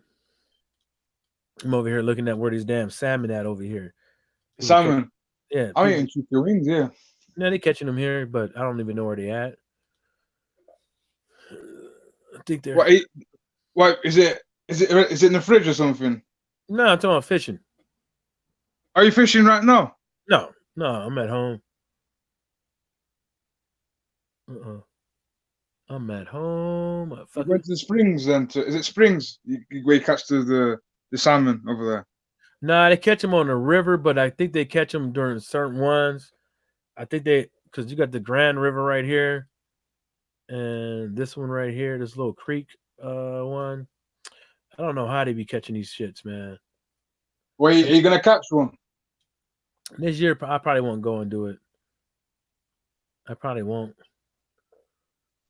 I'm over here looking at where these damn salmon at over here. Salmon. Yeah. I'm eating chicken wings, yeah. No, they're catching them here, but I don't even know where they at. I think they're What is it in the fridge or something? No, I'm talking about fishing. Are you fishing right now? No, I'm at home. I'm at home. You went to the springs then. Is it springs where you catch the salmon over there? Nah, they catch them on the river, but I think they catch them during certain ones. I think because you got the Grand River right here, and this one right here, this little creek one. I don't know how they be catching these shits, man. Well, are you gonna catch one this year? I probably won't go and do it. I probably won't.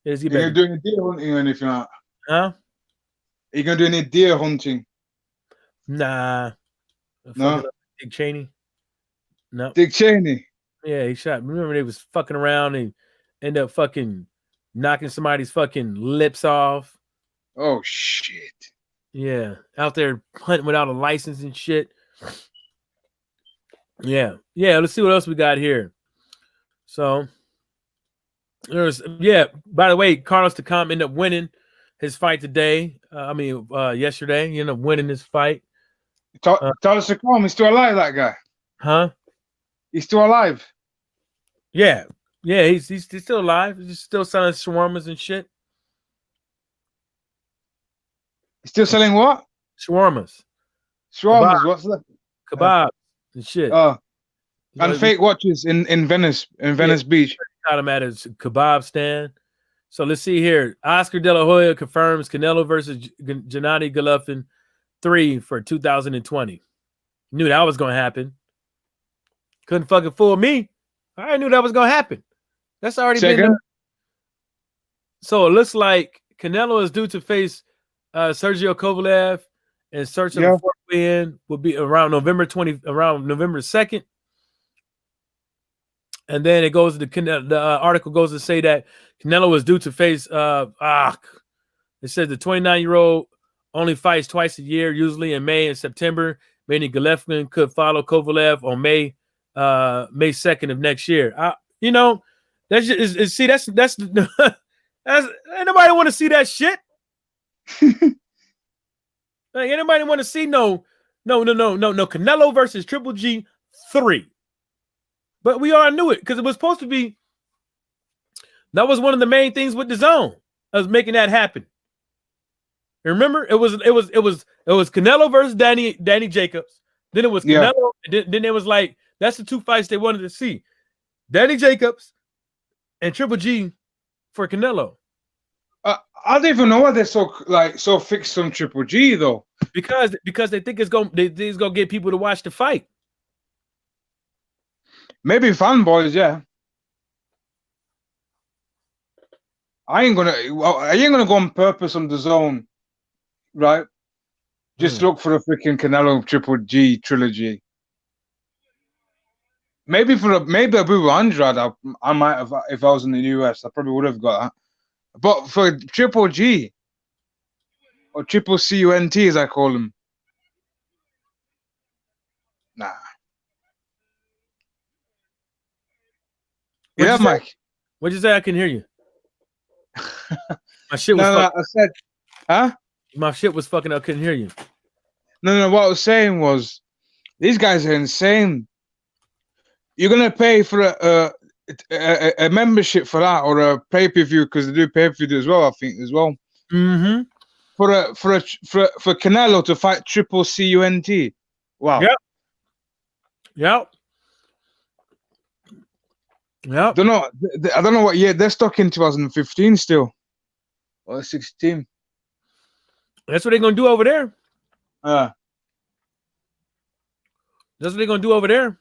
Are you gonna do any deer hunting or anything like that? Huh? Are you gonna do any deer hunting? Nah. No. Dick Cheney. No. Dick Cheney. Yeah, he shot. Remember they was fucking around and end up fucking knocking somebody's fucking lips off. Oh shit. Yeah, out there hunting without a license and shit. Yeah. Let's see what else we got here. So by the way, Carlos Takam ended up winning his fight today. Yesterday, he ended up winning his fight. Carlos Takam, he's still alive, that guy. Huh? He's still alive. Yeah, he's still alive. He's still selling shawarmas and shit. He's still selling what? shawarmas, kebab, Shawarmas, what's that? kebab, and shit. Oh, You and know, fake watches in Venice, yeah, Venice Beach. got him at a kebab stand. So let's see here. Oscar De La Hoya confirms Canelo versus Gennady Golovkin 3 for 2020. Knew that was gonna happen. Couldn't fucking fool me. I knew that was gonna happen. That's already been done. Second, So it looks like Canelo is due to face Sergio Kovalev in search of a yeah. fourth win. Will be around November 2nd. And then it goes to the article goes to say that Canelo was due to face it says the 29-year-old only fights twice a year, usually in May and September, meaning Golovkin could follow Kovalev on May 2nd of next year. You know, that's just see that's that's ain't nobody want to see that shit. Like, anybody want to see no Canelo versus Triple G 3. But we all knew it because it was supposed to be. That was one of the main things with the zone. I was making that happen. Remember, it was Canelo versus Danny Jacobs. Then it was Yeah. Canelo. Then it was like that's the two fights they wanted to see: Danny Jacobs and Triple G for Canelo. I don't even know why they're so fixed on Triple G though. Because they think it's gonna get people to watch the fight. Maybe fanboys, yeah. I ain't gonna go on purpose on the zone, right? Just look for a freaking Canelo Triple G trilogy. Maybe a Blue Andrade, I might have if I was in the US, I probably would have got that. But for Triple G or Triple CUNT as I call them, nah. Yeah, Mike. What'd you say? I can hear you. My shit was I said, huh? My shit was fucking. I couldn't hear you. No. What I was saying was, these guys are insane. You're gonna pay for a membership for that or a pay-per-view because they do pay-per-view as well. I think as well. Mm-hmm. For Canelo to fight Triple CUNT. Wow. Yep. I don't know what year they're stuck in 2015 still or 16. That's what they're gonna do over there. That's what they're gonna do over there.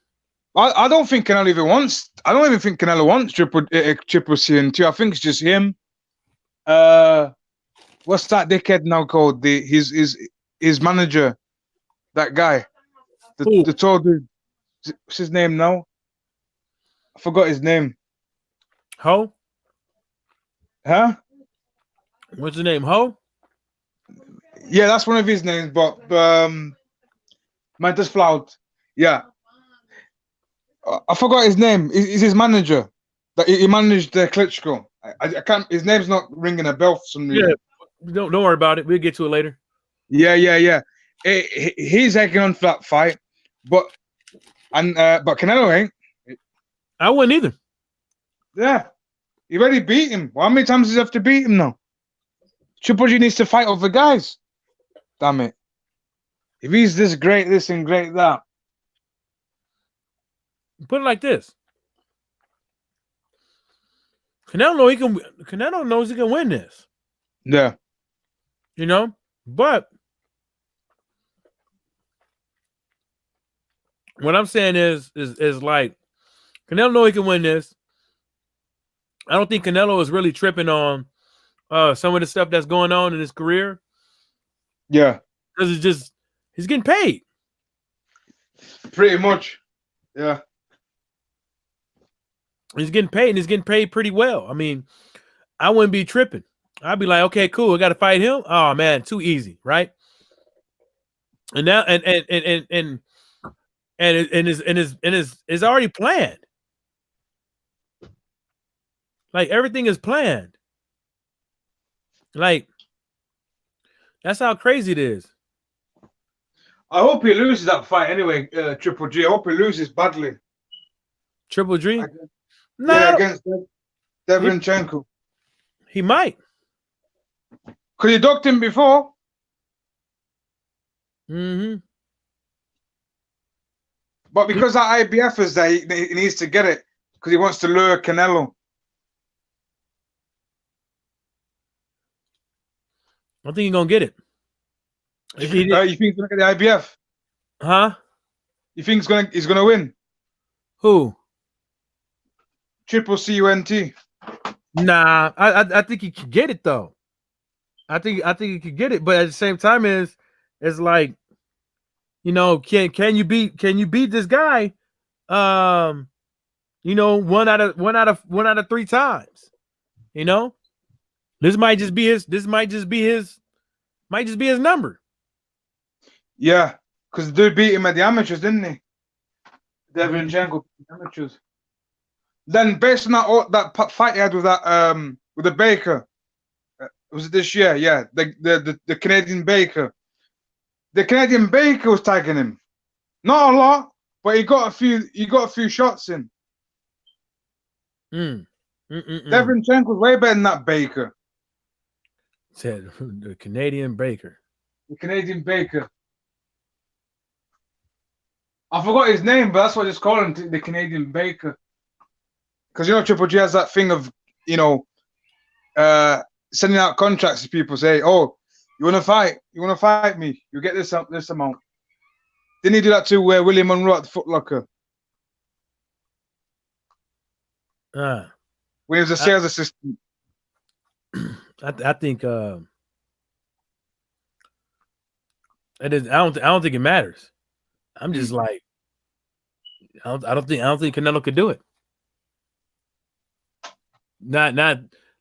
I don't think Canelo even wants. I don't even think Canelo wants triple CUNT. I think it's just him. What's that dickhead now called? His manager, that guy, the tall dude. What's his name now? I forgot his name. Ho? Huh? What's his name? Ho? Yeah, that's one of his names, but Mantis Flout. Yeah. I forgot his name. He's his manager. That he managed Klitschko. I can't. His name's not ringing a bell for some reason. Yeah. Don't worry about it. We'll get to it later. Yeah. He's egging on for that fight, but Canelo ain't. I wouldn't either. Yeah, he already beat him. Well, how many times does he have to beat him now? Triple G needs to fight other guys. Damn it! If he's this great, this and great that. Put it like this: Canelo knows he can win this. Yeah. You know, but what I'm saying is like Canelo knows he can win this. I don't think Canelo is really tripping on some of the stuff that's going on in his career. Yeah, because it's just he's getting paid. Pretty much. Yeah. He's getting paid, and he's getting paid pretty well. I mean, I wouldn't be tripping. I'd be like, okay, cool. I got to fight him. Oh man, too easy, right? And now, and is already planned. Like everything is planned. Like that's how crazy it is. I hope he loses that fight anyway, Triple G. I hope he loses badly. Triple G? No. Yeah, against Deverenchenko. He might. Because he ducked him before. Mm-hmm. But because that IBF is there, he needs to get it because he wants to lure Canelo. I think he's gonna get it. If he You think he's gonna get the IBF? huh? You think he's gonna win? Who? Triple CUNT. Nah, I think he could get it though. I think he could get it, but at the same time, it's like, can you beat this guy? One out of three times. This might just be his number. Yeah, because they beat him at the amateurs, didn't they? Devin Jango amateurs. Then based on that fight he had with with the Baker, was it this year? Yeah, the Canadian Baker. The Canadian Baker was tagging him, not a lot, but he got a few shots in. Devin Jango was way better than that Baker. Said the Canadian Baker. The Canadian Baker. I forgot his name, but that's what I just call him, the Canadian Baker. Because Triple G has that thing of sending out contracts to people, say, "Oh, you want to fight? You want to fight me? You get this amount." Didn't he do that to William Monroe at the Foot Locker when he was a sales assistant? I think it is. I don't think it matters. I'm just like, I don't think Canelo could do it. Not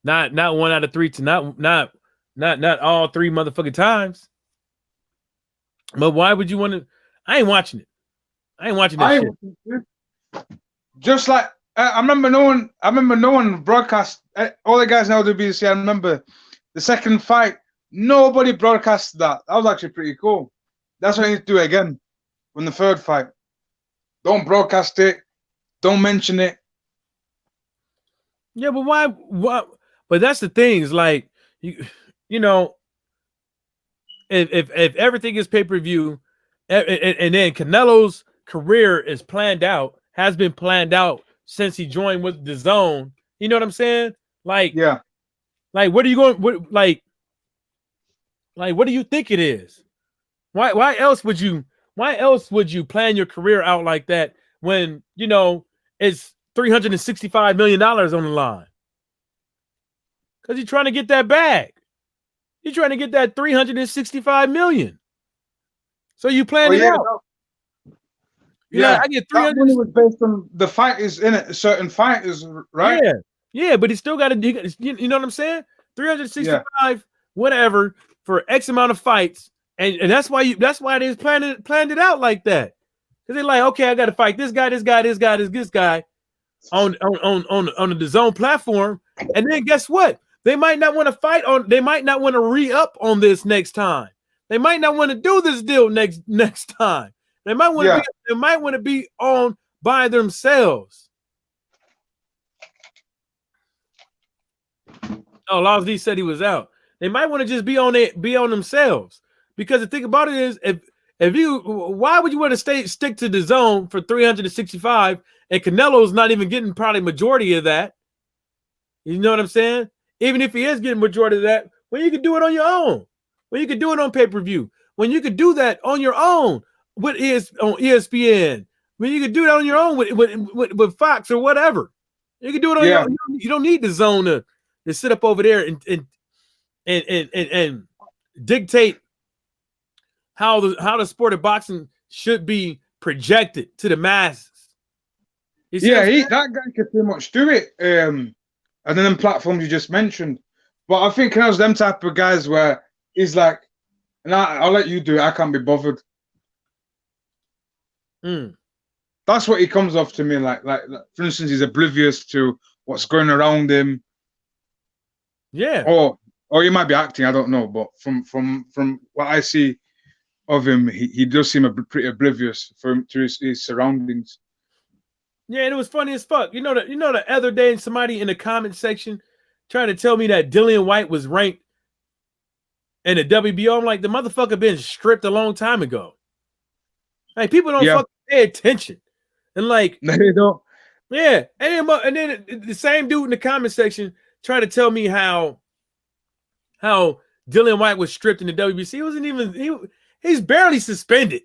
one out of three to not all three motherfucking times. But why would you want to? I ain't watching it. I ain't watching that shit. Just like I remember no one broadcast all the guys now WBC. I remember the second fight, nobody broadcasted that. That was actually pretty cool. That's what I need to do again when the third fight. Don't broadcast it. Don't mention it. Yeah, but why? But that's the thing. Is like if everything is pay-per-view, and then Canelo's career has been planned out since he joined with the Zone. You know what I'm saying? Like, yeah. Like, what are you going? What do you think it is? Why else would you plan your career out like that when it's $365 million on the line? Because you're trying to get that bag. You're trying to get that $365 million. So you plan it out. I get 300. That money was based on the fighters in it, certain fighters, right? Yeah, but he still got to. You know what I'm saying? 365, whatever, for X amount of fights, and that's why they planned it out like that. Because they're like, okay, I got to fight this guy on the DAZN platform, and then guess what? They might not want to fight on. They might not want to re-up on this next time. They might not want to do this deal next time. They might want to. They might want to be on by themselves. Oh, Laws D said he was out. They might want to just be on themselves. Because the thing about it is, why would you want to stick to the zone for 365 and Canelo's not even getting probably majority of that? You know what I'm saying? Even if he is getting majority of that, when you can do it on your own, when you can do it on pay-per-view, when you could do that on your own on ESPN, when you could do that on your own with Fox or whatever, you can do it on your own. You don't need the zone to sit up over there and dictate how the sport of boxing should be projected to the masses. That guy could pretty much do it. And then platforms you just mentioned. But I think Canelo's them type of guys where he's like, I'll let you do it. I can't be bothered. That's what he comes off to me like. For instance, he's oblivious to what's going around him. Yeah. Or he might be acting. I don't know. But from what I see of him, he does seem pretty oblivious to his surroundings. Yeah, and it was funny as fuck. The other day, somebody in the comment section trying to tell me that Dillian White was ranked And the WBO, I'm like, the motherfucker been stripped a long time ago. Like, people don't fucking pay attention. And like, they don't. Yeah, and then the same dude in the comment section trying to tell me how Dillian White was stripped in the WBC. He wasn't even he's barely suspended.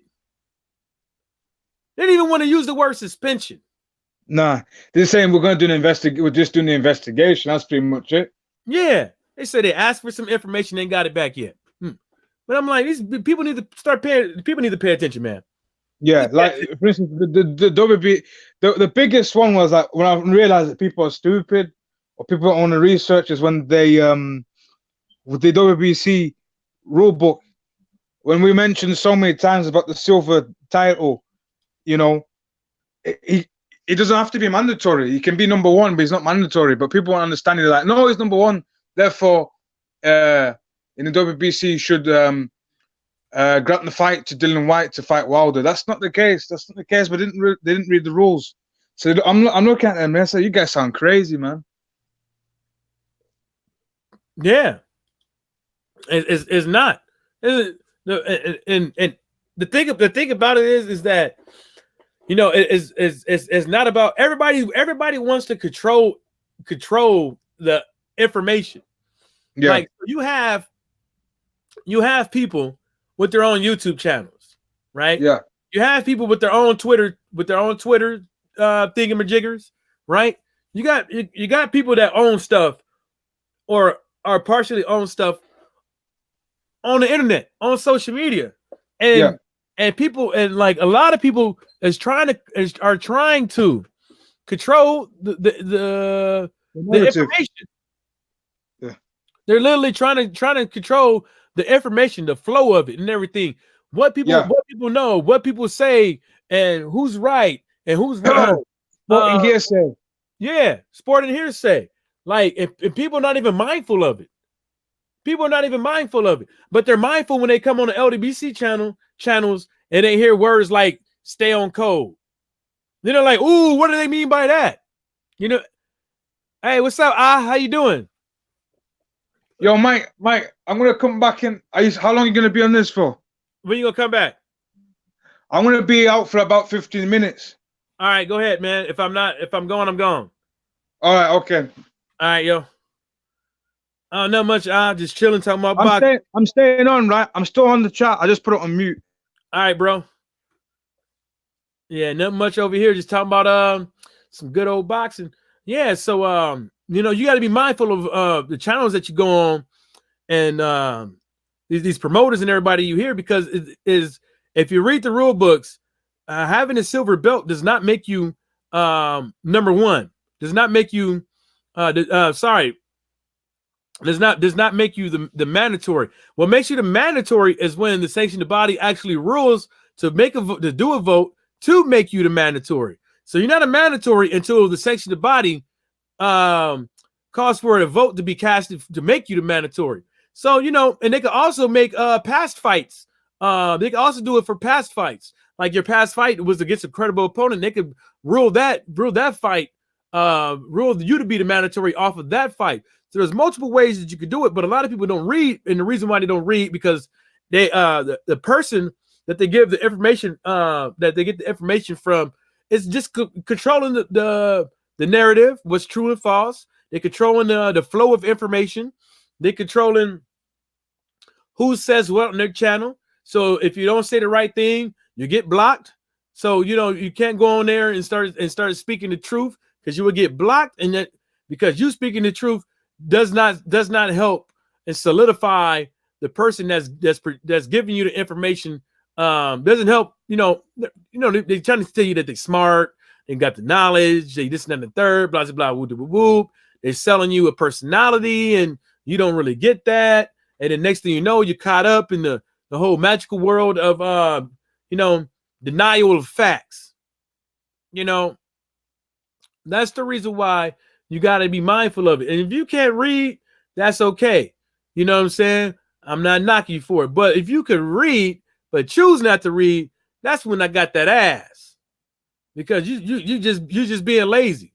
They didn't even want to use the word suspension. Nah, they're saying we're going to do an investigation. We're just doing the investigation. That's pretty much it. Yeah, they said they asked for some information, ain't got it back yet. But I'm like, these people need to start paying. People need to pay attention, man. Yeah, like for instance, the WB, the biggest one was like when I realized that people are stupid or people don't want to research is when they with the WBC rule book, when we mentioned so many times about the silver title, you know, it doesn't have to be mandatory. He can be number one, but he's not mandatory. But people won't understand it. They're like, no, he's number one. Therefore, in the WBC should grant the fight to Dillian White to fight Wilder. That's not the case. That's not the case. But they didn't read the rules. So I'm looking at them and I say, you guys sound crazy, man. Yeah, it's not. And the thing about it is that, you know, it's not about everybody. Everybody wants to control the information. Yeah. Like you have people with their own YouTube channels, right? Yeah. You have people with their own Twitter thingamajiggers, right? You got people that own stuff or are partially own stuff on the internet, on social media, and people, and like a lot of people are trying to control the information. Yeah, they're literally trying to control the information, the flow of it, and everything. What people know, what people say, and who's right and who's wrong. Sporting hearsay. Yeah, sporting hearsay. Like, if people are not even mindful of it. People are not even mindful of it, but they're mindful when they come on the LDBC channels and they hear words like "stay on code." Then they're like, "Ooh, what do they mean by that?" You know, hey, what's up? How you doing? Yo, Mike, I'm gonna come back in. How long are you gonna be on this for? When you gonna come back? I'm gonna be out for about 15 minutes. All right, go ahead, man. If I'm gone, I'm gone. All right, okay. All right, yo. Not much. Just chilling, talking about boxing. I'm staying on, right? I'm still on the chat. I just put it on mute. All right, bro. Yeah, nothing much over here. Just talking about some good old boxing. Yeah, so you know, you got to be mindful of the channels that you go on, and these promoters and everybody you hear, because if you read the rule books, having a silver belt does not make you number one. Does not make you does not make you the mandatory. What makes you the mandatory is when the sanctioned body actually rules to do a vote to make you the mandatory. So you're not a mandatory until the sanctioned body calls for a vote to be casted to make you the mandatory. So, you know, and they could also make past fights. They could also do it for past fights. Like your past fight was against a credible opponent. They could rule that fight, rule you to be the mandatory off of that fight. So there's multiple ways that you could do it, but a lot of people don't read, and the reason why they don't read because they the person that they give the information that they get the information from is just controlling the narrative, what's true and false. They're controlling the flow of information. They're controlling who says what on their channel. So if you don't say the right thing, you get blocked. So you know you can't go on there and start speaking the truth because you will get blocked, and that because you speaking the truth does not help and solidify the person that's giving you the information. Doesn't help. You know they're trying to tell you that they're smart, they got the knowledge, they this and that and the third, blah blah blah, whoop whoop whoop. They're selling you a personality, and you don't really get that. And then next thing you know, you're caught up in the whole magical world of denial of facts. You know, that's the reason why you got to be mindful of it. And if you can't read, that's okay. You know what I'm saying? I'm not knocking you for it. But if you can read but choose not to read, that's when I got that ass. Because you just being lazy.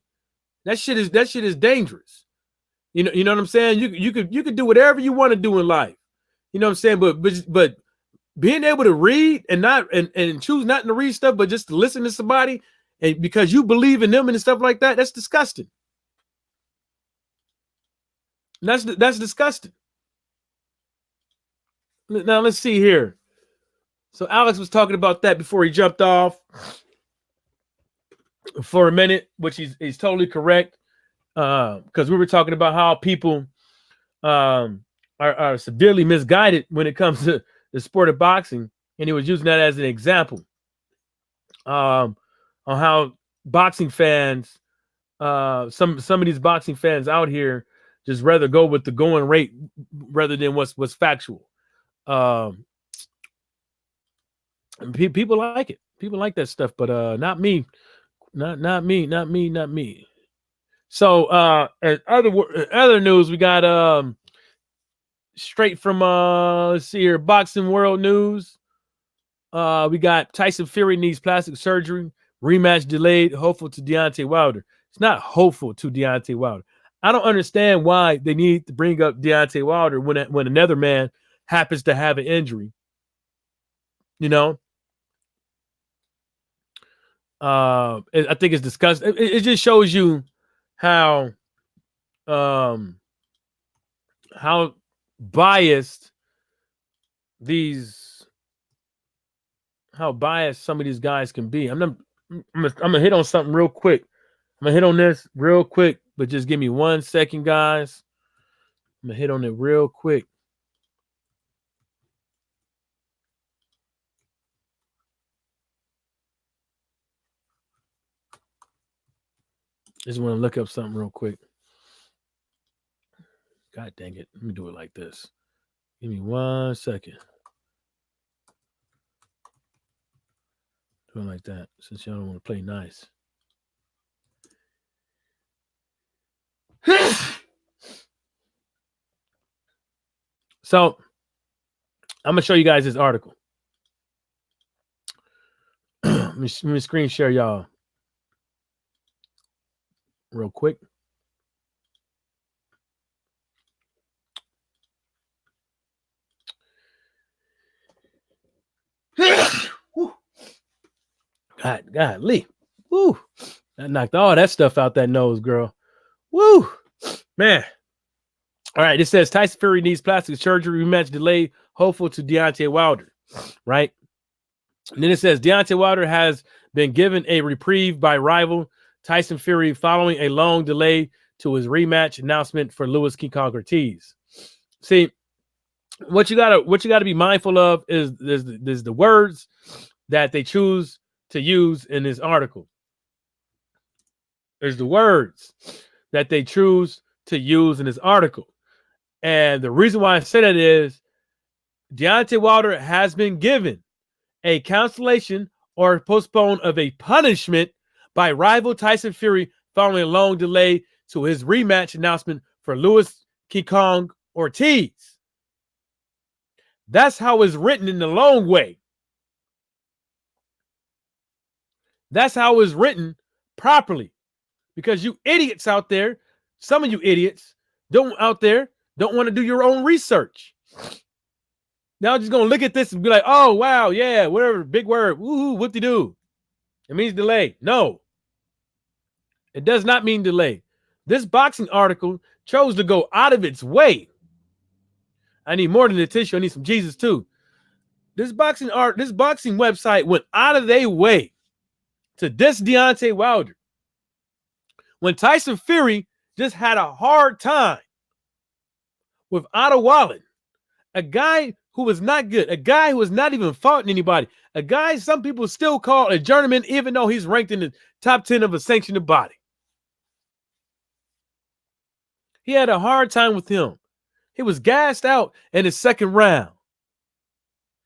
That shit is dangerous. You know what I'm saying? You could do whatever you want to do in life. You know what I'm saying? But being able to read and not and choose not to read stuff, but just to listen to somebody and because you believe in them and stuff like that, that's disgusting. That's disgusting. Now let's see here. So Alex was talking about that before he jumped off for a minute, which he's totally correct. Because we were talking about how people are severely misguided when it comes to the sport of boxing, and he was using that as an example on how boxing fans, some of these boxing fans out here, just rather go with the going rate rather than what's factual. People like it. People like that stuff, but not me. Not me. So other news, we got straight from let's see here, Boxing World News. We got Tyson Fury needs plastic surgery, rematch delayed, hopeful to Deontay Wilder. It's not hopeful to Deontay Wilder. I don't understand why they need to bring up Deontay Wilder when another man happens to have an injury. You know, I think it's disgusting. It just shows you how biased some of these guys can be. I'm gonna hit on something real quick. I'm gonna hit on this real quick, but just give me 1 second, guys. I'm gonna hit on it real quick. Just want to look up something real quick. God dang it. Let me do it like this. Give me 1 second. Do it like that, since y'all don't want to play nice. So, I'm going to show you guys this article. Let me screen share y'all real quick. Golly. Woo. That knocked all that stuff out that nose, girl. Woo. Man. All right. It says Tyson Fury needs plastic surgery, rematch delayed, hopeful to Deontay Wilder. Right. And then it says Deontay Wilder has been given a reprieve by rival Tyson Fury following a long delay to his rematch announcement for Louis King Kong Ortiz. See, what you gotta be mindful of is the words that they choose to use in this article. There's the words that they choose to use in this article. And the reason why I say that is Deontay Wilder has been given a cancellation or postpone of a punishment by rival Tyson Fury following a long delay to his rematch announcement for Louis King Kong Ortiz. That's how it's written in the long way. That's how it's written properly. Because you idiots out there, some of you idiots don't want to do your own research. Now just going to look at this and be like, oh, wow, yeah, whatever, big word, woohoo, whoop-de-doo. It means delay. No, it does not mean delay. This boxing article chose to go out of its way. I need more than the tissue. I need some Jesus too. This boxing website went out of their way to diss Deontay Wilder. When Tyson Fury just had a hard time with Otto Wallin, a guy who was not good, a guy who was not even foughting anybody, a guy some people still call a journeyman, even though he's ranked in the top 10 of a sanctioned body. He had a hard time with him. He was gassed out in his second round.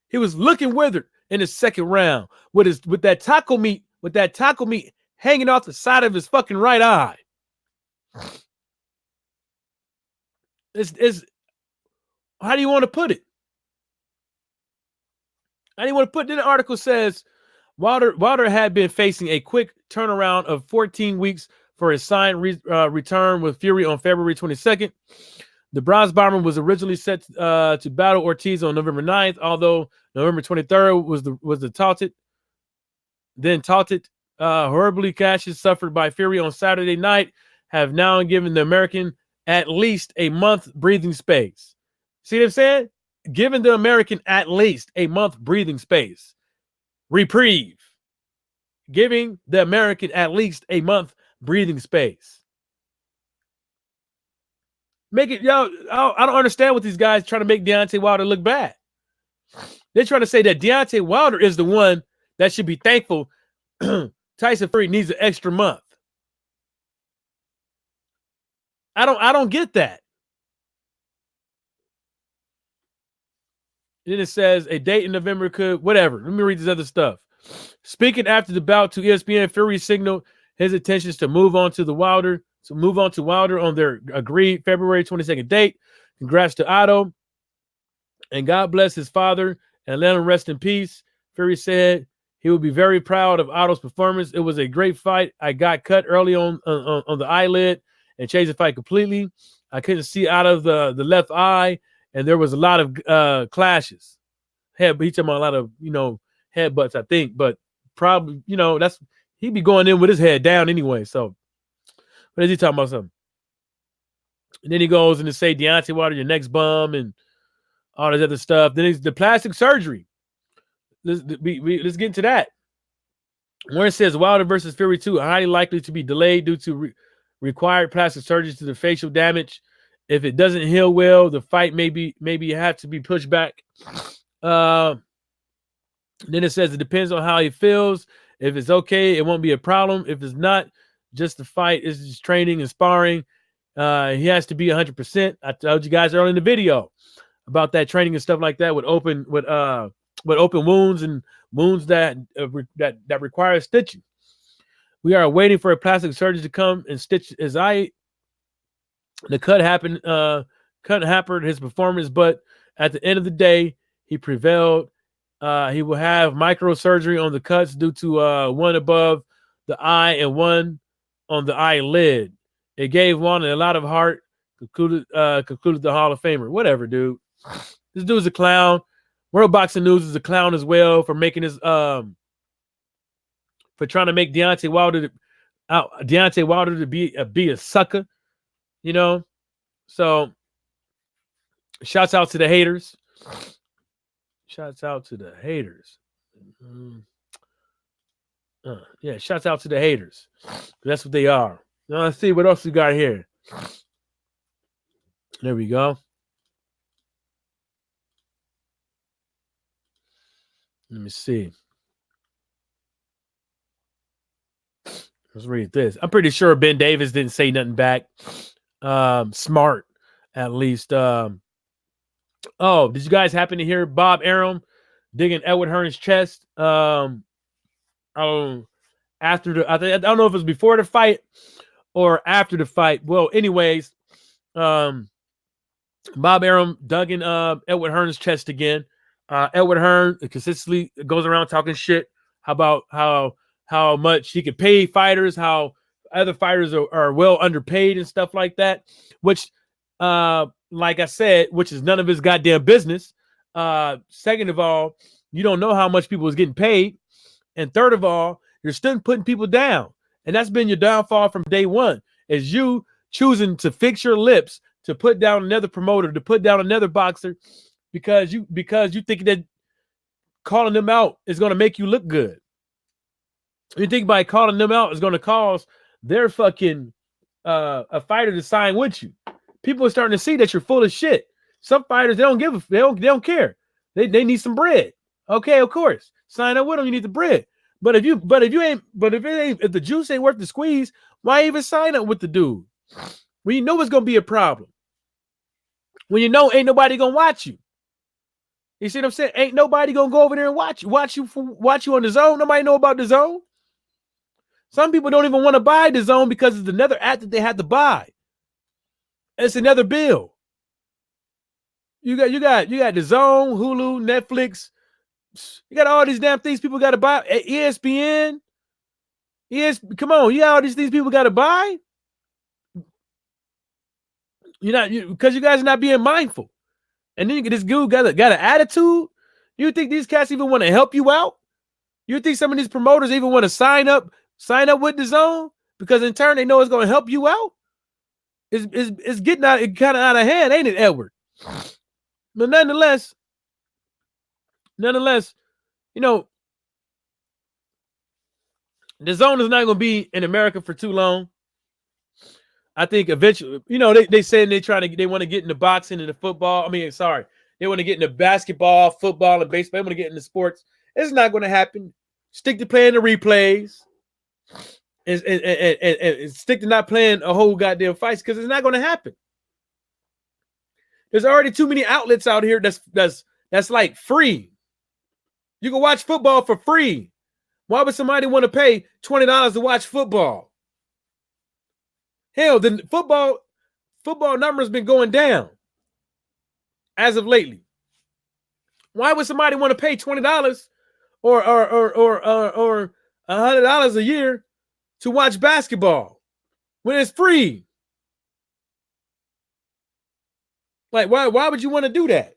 He was looking withered in his second round with that taco meat hanging off the side of his fucking right eye. It's how do you want to put it? How do you want to put it? The article says Wilder had been facing a quick turnaround of 14 weeks for his signed return with Fury on February 22nd. The Bronze Bomber was originally set to battle Ortiz on November 9th, although November 23rd was the taunted horribly crashes suffered by Fury on Saturday night have now given the American at least a month breathing space. See what I'm saying? Giving the American at least a month breathing space. Reprieve. Giving the American at least a month breathing space. Make it, yo, I don't understand what these guys trying to make Deontay Wilder look bad. They're trying to say that Deontay Wilder is the one that should be thankful Tyson Fury needs an extra month. I don't get that. Then it says a date in November could, whatever. Let me read this other stuff. Speaking after the bout to ESPN, Fury signaled his intentions to move on to Wilder on their agreed February 22nd date. Congrats to Otto. And God bless his father and let him rest in peace. Fury said he would be very proud of Otto's performance. It was a great fight. I got cut early on the eyelid and changed the fight completely. I couldn't see out of the left eye, and there was a lot of clashes. He talking about a lot of, headbutts, I think, but probably, he'd be going in with his head down anyway. So, what is he talking about? Something? And then he goes in to say, Deontay Wilder, your next bum, and all this other stuff. Then it's the plastic surgery. Let's get into that. Where it says Wilder versus Fury 2 are highly likely to be delayed due to required plastic surgery to the facial damage. If it doesn't heal well, the fight maybe have to be pushed back. Then it says it depends on how he feels. If it's okay, it won't be a problem. If it's not, just the fight is just training and sparring. He has to be 100%. I told you guys earlier in the video about that training and stuff like that with open wounds and wounds that require stitching. We are waiting for a plastic surgeon to come and stitch his eye. The cut hampered his performance, but at the end of the day, he prevailed. He will have microsurgery on the cuts due to one above the eye and one on the eyelid. It gave Wallin a lot of heart. Concluded the Hall of Famer. Whatever, dude. This dude's a clown. World Boxing News is a clown as well for making this for trying to make Deontay Wilder to be a sucker, So shouts out to the haters. Shouts out to the haters. Yeah, shouts out to the haters. That's what they are. Now let's see what else we got here. There we go. Let me see. Let's read this. I'm pretty sure Ben Davis didn't say nothing back. Smart, at least. Oh, did you guys happen to hear Bob Arum digging Edward Hearn's chest? After I don't know if it was before the fight or after the fight. Well, anyways, Bob Arum dug in Edward Hearn's chest again. Edward Hearn consistently goes around talking shit about how much he could pay fighters, how other fighters are well underpaid and stuff like that, which, like I said, which is none of his goddamn business. Second of all, you don't know how much people was getting paid. And third of all, you're still putting people down. And that's been your downfall from day one, is you choosing to fix your lips to put down another promoter, to put down another boxer, because you think that calling them out is going to make you look good. You think by calling them out is going to cause their fucking a fighter to sign with you. People are starting to see that you're full of shit. Some fighters, they don't care. They need some bread. Okay, of course. Sign up with them, you need the bread. But if the juice ain't worth the squeeze, why even sign up with the dude? When you know it's gonna be a problem. When you know ain't nobody gonna watch you. You see what I'm saying? Ain't nobody gonna go over there and watch you on the zone. Nobody know about the zone. Some people don't even want to buy the zone because it's another app that they have to buy. It's another bill. You got the zone, Hulu, Netflix. You got all these damn things people got to buy. ESPN. Come on, you got all these things people got to buy. because you guys are not being mindful. And then this dude got an attitude. You think these cats even want to help you out? You think some of these promoters even want to sign up with the zone? Because in turn, they know it's going to help you out. It's getting kind of out of hand, ain't it, Edward? But nonetheless, you know, the zone is not going to be in America for too long. I think eventually, they saying they want to get into boxing and the football. They want to get into basketball, football, and baseball. They want to get into sports. It's not going to happen. Stick to playing the replays, and stick to not playing a whole goddamn fights because it's not going to happen. There's already too many outlets out here that's like free. You can watch football for free. Why would somebody want to pay $20 to watch football? Hell, the football numbers been going down as of lately. Why would somebody want to pay $20 or $100 a year to watch basketball when it's free? Like, why would you want to do that?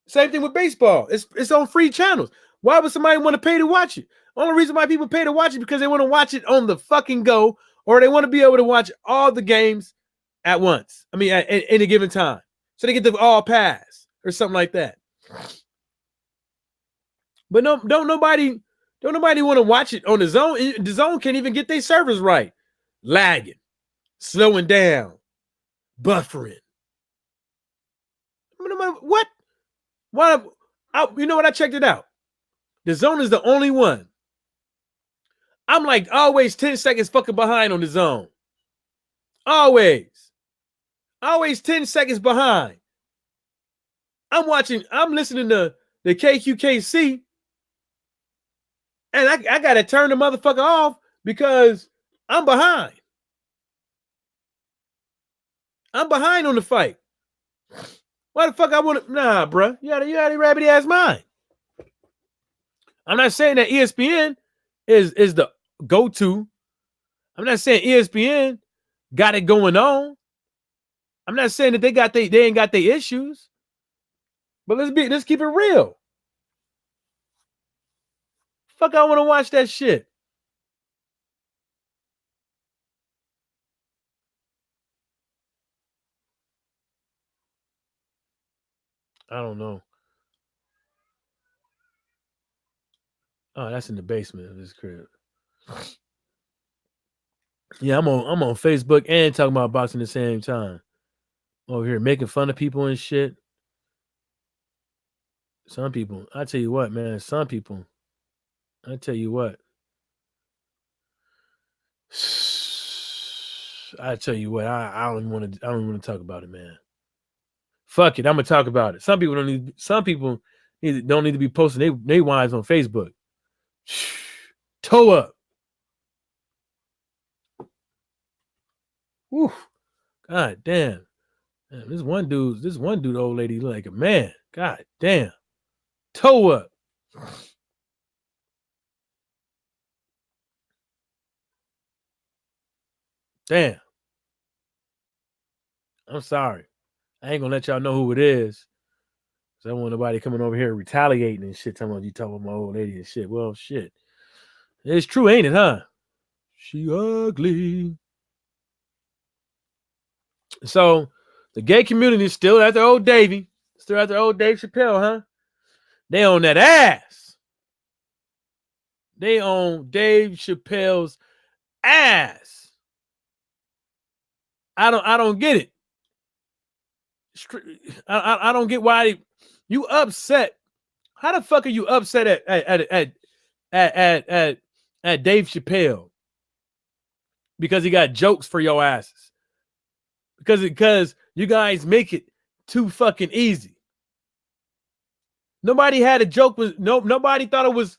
Same thing with baseball. It's on free channels. Why would somebody want to pay to watch it? Only reason why people pay to watch it because they want to watch it on the fucking go, or they want to be able to watch all the games at once. At any given time. So they get the all pass or something like that. But don't nobody want to watch it on the zone. The zone can't even get their servers right. Lagging, slowing down, buffering. What? You know what? I checked it out. The zone is the only one. I'm like always 10 seconds fucking behind on the zone. Always 10 seconds behind. I'm listening to the KQKC, and I gotta turn the motherfucker off because I'm behind. I'm behind on the fight. Why the fuck I want to? Nah, bro. You had a rabbit ass mind. I'm not saying that ESPN is the go-to. I'm not saying ESPN got it going on. I'm not saying that they ain't got their issues. But let's keep it real. Fuck, I want to watch that shit. I don't know. Oh, that's in the basement of this crib. Yeah, I'm on Facebook and talking about boxing at the same time. Over here making fun of people and shit. Some people, I tell you what, man. Some people, I tell you what. I tell you what, I don't want to talk about it, man. Fuck it, I'm gonna talk about it. Some people don't need to be posting they wives on Facebook. Toe up. Whew. God damn. Man, this one dude, old lady, look like a man. God damn. Toe up. Damn. I'm sorry. I ain't gonna let y'all know who it is. So I don't want nobody coming over here retaliating and shit. Talking about my old lady and shit. Well, shit. It's true, ain't it, huh? She ugly. So the gay community is still after old Davey. Still after old Dave Chappelle, huh? They on that ass. They on Dave Chappelle's ass. I don't get it. I don't get why you upset. How the fuck are you upset at Dave Chappelle? Because he got jokes for your asses. Because you guys make it too fucking easy. Nobody had a joke nobody thought it was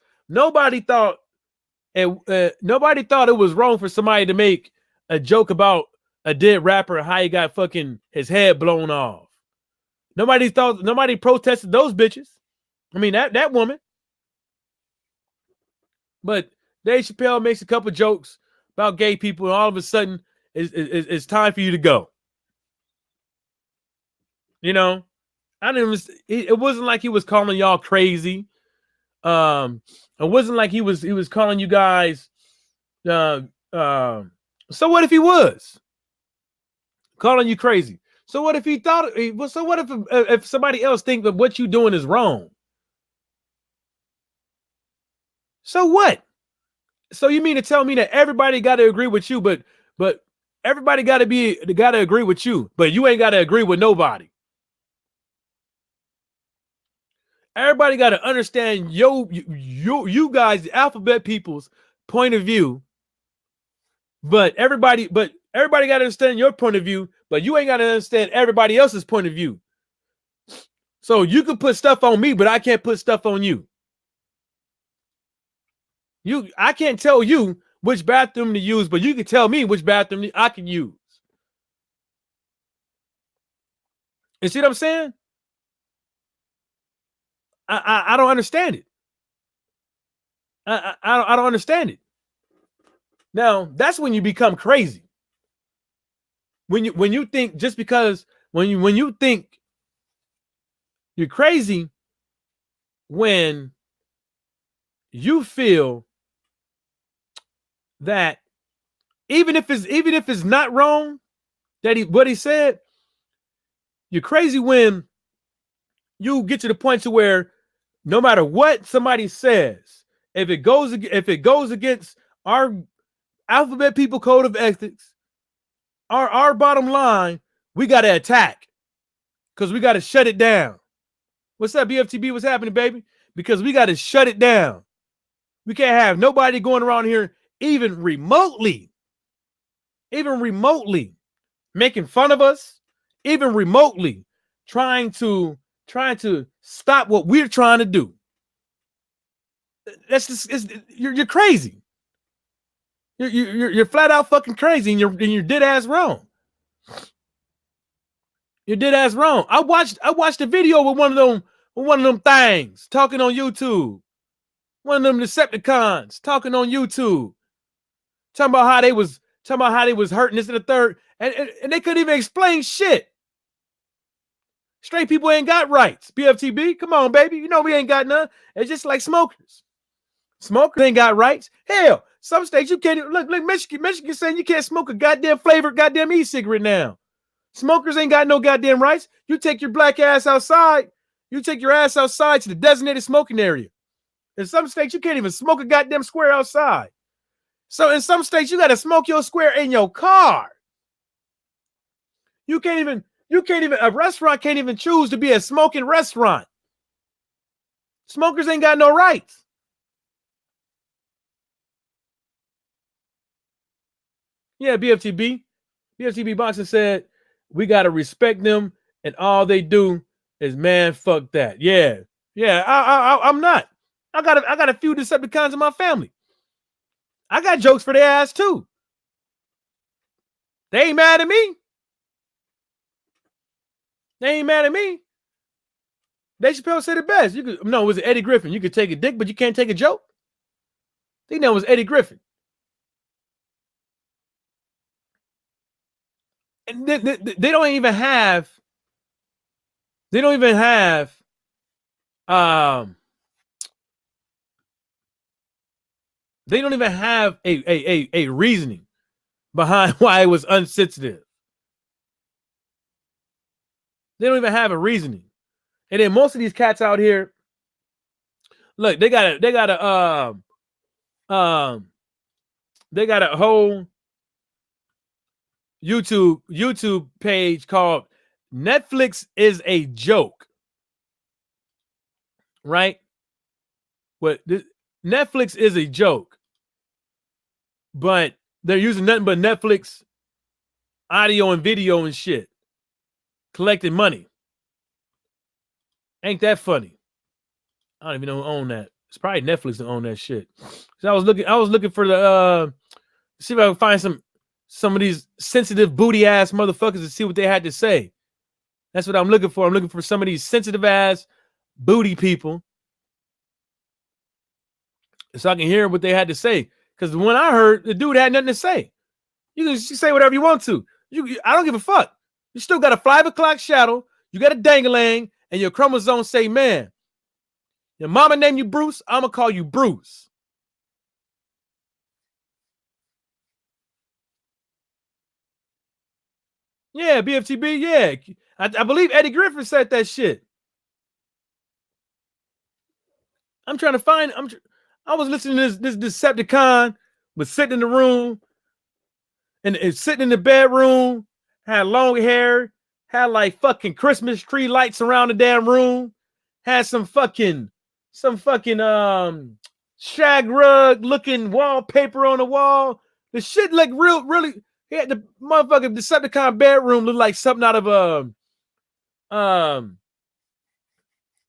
wrong for somebody to make a joke about a dead rapper, how he got fucking his head blown off. Nobody protested those bitches. I mean, that woman. But Dave Chappelle makes a couple jokes about gay people, and all of a sudden, it's time for you to go. You know, I didn't even. It wasn't like he was calling y'all crazy. It wasn't like he was calling you guys. So what if he was calling you crazy? So what if he thought? So what if somebody else think that what you doing is wrong? So what? So you mean to tell me that everybody got to agree with you, but everybody got to agree with you, but you ain't got to agree with nobody. Everybody got to understand you guys, the alphabet people's point of view, but everybody got to understand your point of view, but you ain't got to understand everybody else's point of view. So you can put stuff on me, but I can't put stuff on you. I can't tell you which bathroom to use, but you can tell me which bathroom I can use. You see what I'm saying? I don't understand it. I don't understand it. Now that's when you become crazy. When you think just because when you think you're crazy when you feel that even if it's not wrong that what he said, you're crazy when you get to the point to where no matter what somebody says, if it goes against our alphabet people code of ethics, our bottom line, we got to attack because we got to shut it down. What's up, BFTB? What's happening, baby? Because we got to shut it down. We can't have nobody going around here even remotely making fun of us, even remotely trying to stop what we're trying to do. That's just you're crazy. You're flat out fucking crazy, and you're dead ass wrong. You're dead ass wrong. I watched a video with one of them things talking on YouTube. One of them Decepticons talking on YouTube. Talking about how they was hurting this and the third, and they couldn't even explain shit. Straight people ain't got rights. BFTB, come on, baby. You know we ain't got none. It's just like smokers. Smokers ain't got rights. Hell, some states you can't look. Michigan saying you can't smoke a goddamn flavored goddamn e-cigarette now. Smokers ain't got no goddamn rights. You take your black ass outside. You take your ass outside to the designated smoking area. In some states, you can't even smoke a goddamn square outside. So in some states, you got to smoke your square in your car. You can't even, a restaurant can't even choose to be a smoking restaurant. Smokers ain't got no rights. Yeah, BFTB Boxing said, we got to respect them, and all they do is, man, fuck that. Yeah, I'm not. I got a few Decepticons in my family. I got jokes for their ass, too. They ain't mad at me. They ain't mad at me. Dave Chappelle said it best. It was Eddie Griffin. You could take a dick, but you can't take a joke. I think that was Eddie Griffin. And they don't even have a reasoning behind why it was unsensitive. They don't even have a reasoning. And then most of these cats out here, look, they got a whole YouTube page called Netflix is a Joke. Right? Netflix is a joke. But they're using nothing but Netflix audio and video and shit. Collecting money. Ain't that funny? I don't even know who own that. It's probably Netflix that own that shit. So I was looking for the see if I can find some of these sensitive booty ass motherfuckers to see what they had to say. That's what I'm looking for. I'm looking for some of these sensitive ass booty people, so I can hear what they had to say. Because when I heard, the dude had nothing to say. You can say whatever you want to. I don't give a fuck. You still got a 5 o'clock shadow. you got a dangalang, and your chromosomes say, man, your mama named you Bruce, I'm going to call you Bruce. Yeah, BFTB, yeah. I believe Eddie Griffin said that shit. I'm trying to find, I was listening to this Decepticon, was sitting in the room, and sitting in the bedroom, had long hair, had like fucking Christmas tree lights around the damn room, had some fucking shag rug looking wallpaper on the wall. The shit like really. He had the motherfucking Decepticon bedroom look like something out of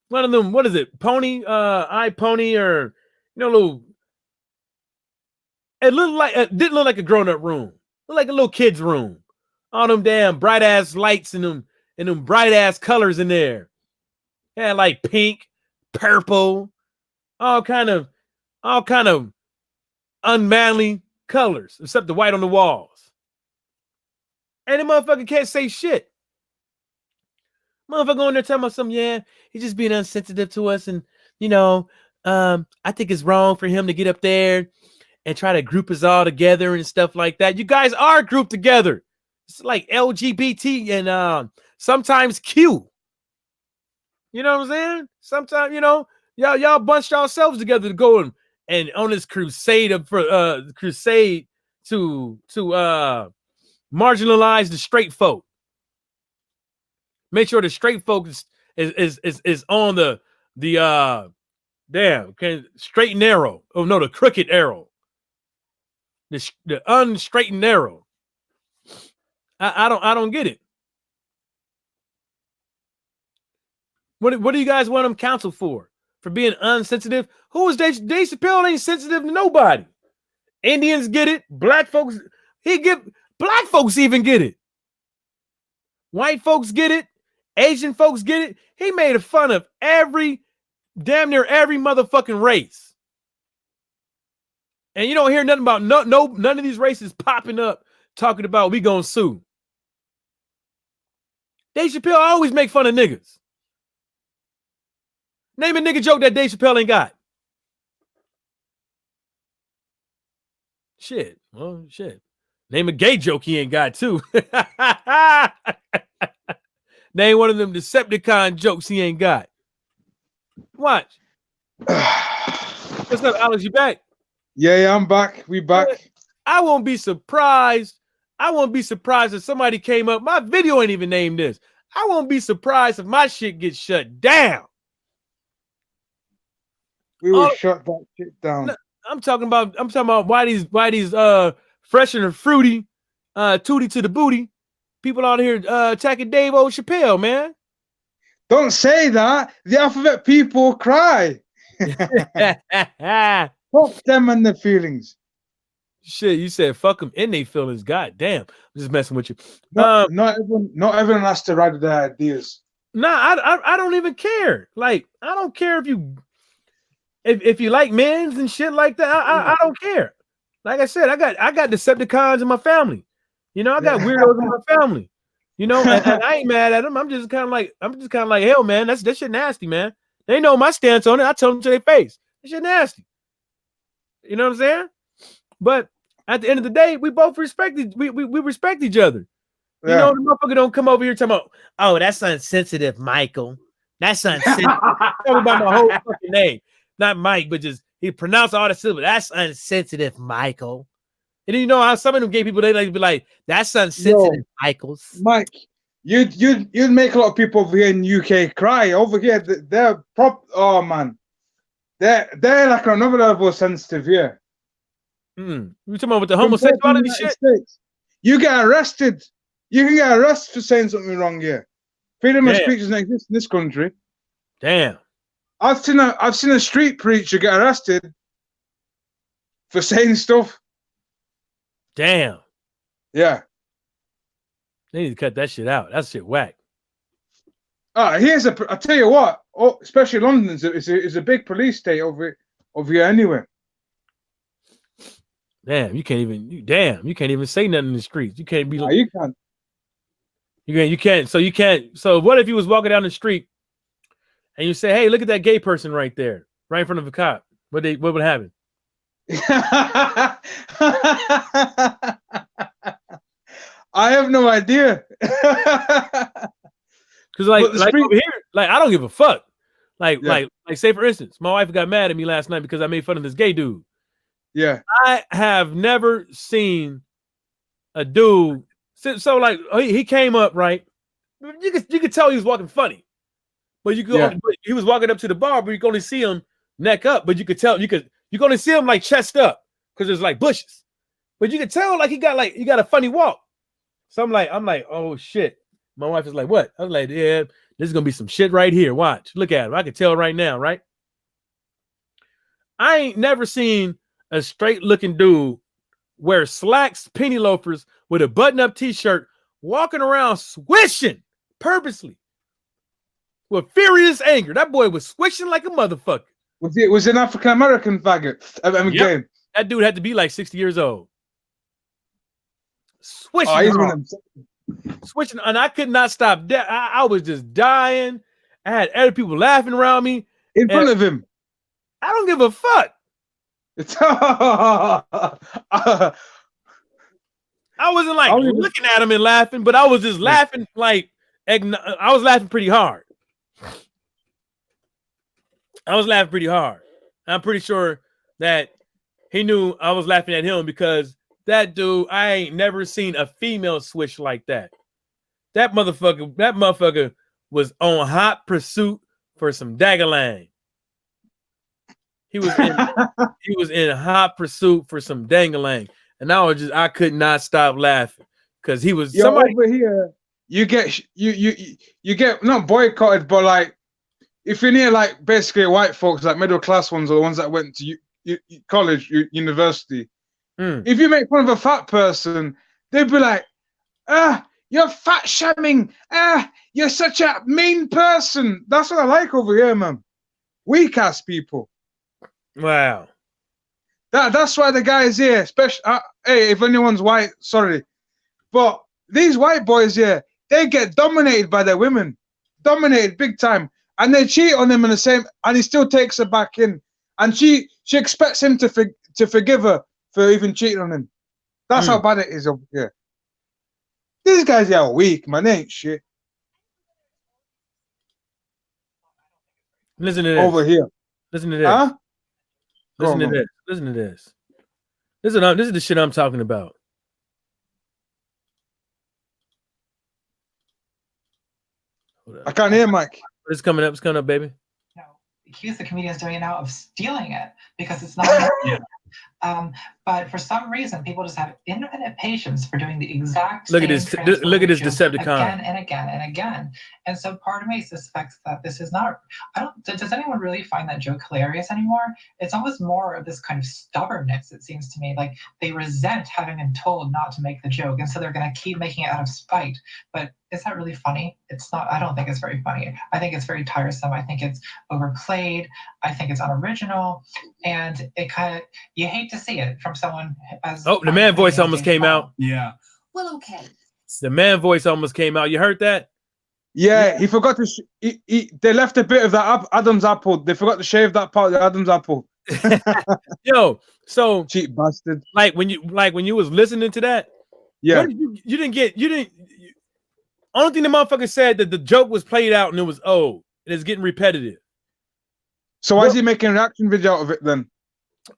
one of them. What is it? Pony, iPony, or little. It looked like it didn't look like a grown up room. It looked like a little kid's room. All them damn bright ass lights and them bright ass colors in there. Had like pink, purple, all kind of unmanly colors, except the white on the walls. And the motherfucker can't say shit. Motherfucker on there talking about something, yeah, he's just being unsensitive to us. And, I think it's wrong for him to get up there and try to group us all together and stuff like that. You guys are grouped together. It's like LGBT and sometimes Q. You know what I'm saying? Sometimes, y'all bunch yourselves together to go and on this crusade to marginalize the straight folk. Make sure the straight folk is on the straight and narrow. Oh no, the crooked arrow. The unstraight and narrow. I don't get it. What do you guys want him counseled for? For being unsensitive? Who is Dave Chappelle? Ain't sensitive to nobody. Indians get it. Black folks, black folks even get it. White folks get it. Asian folks get it. He made fun of damn near every motherfucking race. And you don't hear nothing about none of these races popping up talking about we gonna sue. Dave Chappelle always make fun of niggas. Name a nigga joke that Dave Chappelle ain't got. Shit. Well, shit. Name a gay joke he ain't got too. Name one of them Decepticon jokes he ain't got. Watch. What's up, Alex? You back? Yeah, I'm back. We back. I won't be surprised. If somebody came up. My video ain't even named this. I won't be surprised if my shit gets shut down. We will shut that shit down. I'm talking about why these fresh and fruity tootie to the booty people out here attacking Dave O. Chappelle, man. Don't say that. The alphabet people cry. Fuck them and their feelings. Shit, you said fuck them in their feelings. God damn. I'm just messing with you. Not everyone has to write their ideas. Nah, I don't even care. Like, I don't care if you like men's and shit like that. I don't care. Like I said, I got Decepticons in my family. I got weirdos in my family. And I ain't mad at them. I'm just kind of like hell, man. That shit nasty, man. They know my stance on it. I tell them to their face. That shit nasty. You know what I'm saying? But at the end of the day, we both respect we respect each other. Yeah. The motherfucker don't come over here talking about, oh, that's unsensitive, Michael. That's unsensitive. Tell me about my whole fucking name. Not Mike, but just he pronounced all the syllables. That's unsensitive, Michael. And then how some of them gay people, they like to be like, that's unsensitive, Michaels. Mike, you'd make a lot of people over here in UK cry. Over here, they're oh man. They're like on another level of sensitive here. You talking about with the homosexuality shit? States, you get arrested. You can get arrested for saying something wrong here. Freedom of speech doesn't exist in this country. Damn. I've seen a street preacher get arrested for saying stuff. Damn. Yeah. They need to cut that shit out. That shit whack. I tell you what, especially London is a big police state over here anyway. Damn, you can't even say nothing in the streets. You can't be you can't. You can't. So you can't. So what if you was walking down the street and you say, "Hey, look at that gay person right there, right in front of a cop"? What would happen? I have no idea. Because like But the like street, over here, like I don't give a fuck. Like yeah, say for instance, my wife got mad at me last night because I made fun of this gay dude. yeah, I have never seen a dude. So like he came up right. You could tell he was walking funny, but yeah. but he was walking up to the bar, but you can only see him neck up. But you could tell you can only see him like chest up because there's like bushes. But you could tell like he got a funny walk. So I'm like, oh shit. My wife is like, what? I was like, yeah, this is gonna be some shit right here. Watch, look at him. I can tell right now, right? I ain't never seen a straight looking dude wear slacks, penny loafers with a button up t-shirt, walking around swishing purposely with furious anger. That boy was swishing like a motherfucker. Was an African American faggot? Yep. That dude had to be like 60 years old. Swishing, switching, and I could not stop. I was just dying. I had other people laughing around me in front of him. I don't give a fuck. I wasn't like looking at him and laughing, but I was just laughing like I was laughing pretty hard. I'm pretty sure that he knew I was laughing at him because that dude, I ain't never seen a female swish like that. That motherfucker was on hot pursuit for some dagalang. He was in hot pursuit for some dangalang. And I could not stop laughing because he was somebody over here. You get not boycotted, but like if you're near like basically white folks, like middle class ones or the ones that went to college, university. If you make fun of a fat person, they'd be like, you're fat shaming. You're such a mean person. That's what I like over here, man. Weak ass people. Wow. That's why the guys here, especially hey, if anyone's white, sorry, but these white boys here, they get dominated by their women, dominated big time, and they cheat on him in the same, and he still takes her back in, and she expects him to forgive her for even cheating on him. That's how bad it is over here. These guys are weak, man. They ain't shit. Listen to this. Over here. Listen to this. Huh? Listen to this. Listen to this. This is the shit I'm talking about. I can't hear, Mike. It's coming up. It's coming up, baby. No, accuse the comedians doing it now of stealing it because it's not. But for some reason, people just have infinite patience for doing the exact look same at this. Look at this Decepticon again and again and again. And so part of me suspects that this is not. Does anyone really find that joke hilarious anymore? It's almost more of this kind of stubbornness. It seems to me like they resent having been told not to make the joke, and so they're going to keep making it out of spite. But is that really funny? It's not. I don't think it's very funny. I think it's very tiresome. I think it's overplayed. I think it's unoriginal, and it kind of you hate to see it from someone as. Oh, the man voice almost came out. Yeah. Well, okay. The man voice almost came out. You heard that? Yeah, he forgot to. They left a bit of that Adam's apple. They forgot to shave that part of the Adam's apple. Yo, so cheap bastard. Like when you was listening to that. Yeah. You didn't. Only thing the motherfucker said that the joke was played out and it was old and it's getting repetitive. So why is he making a reaction video out of it then?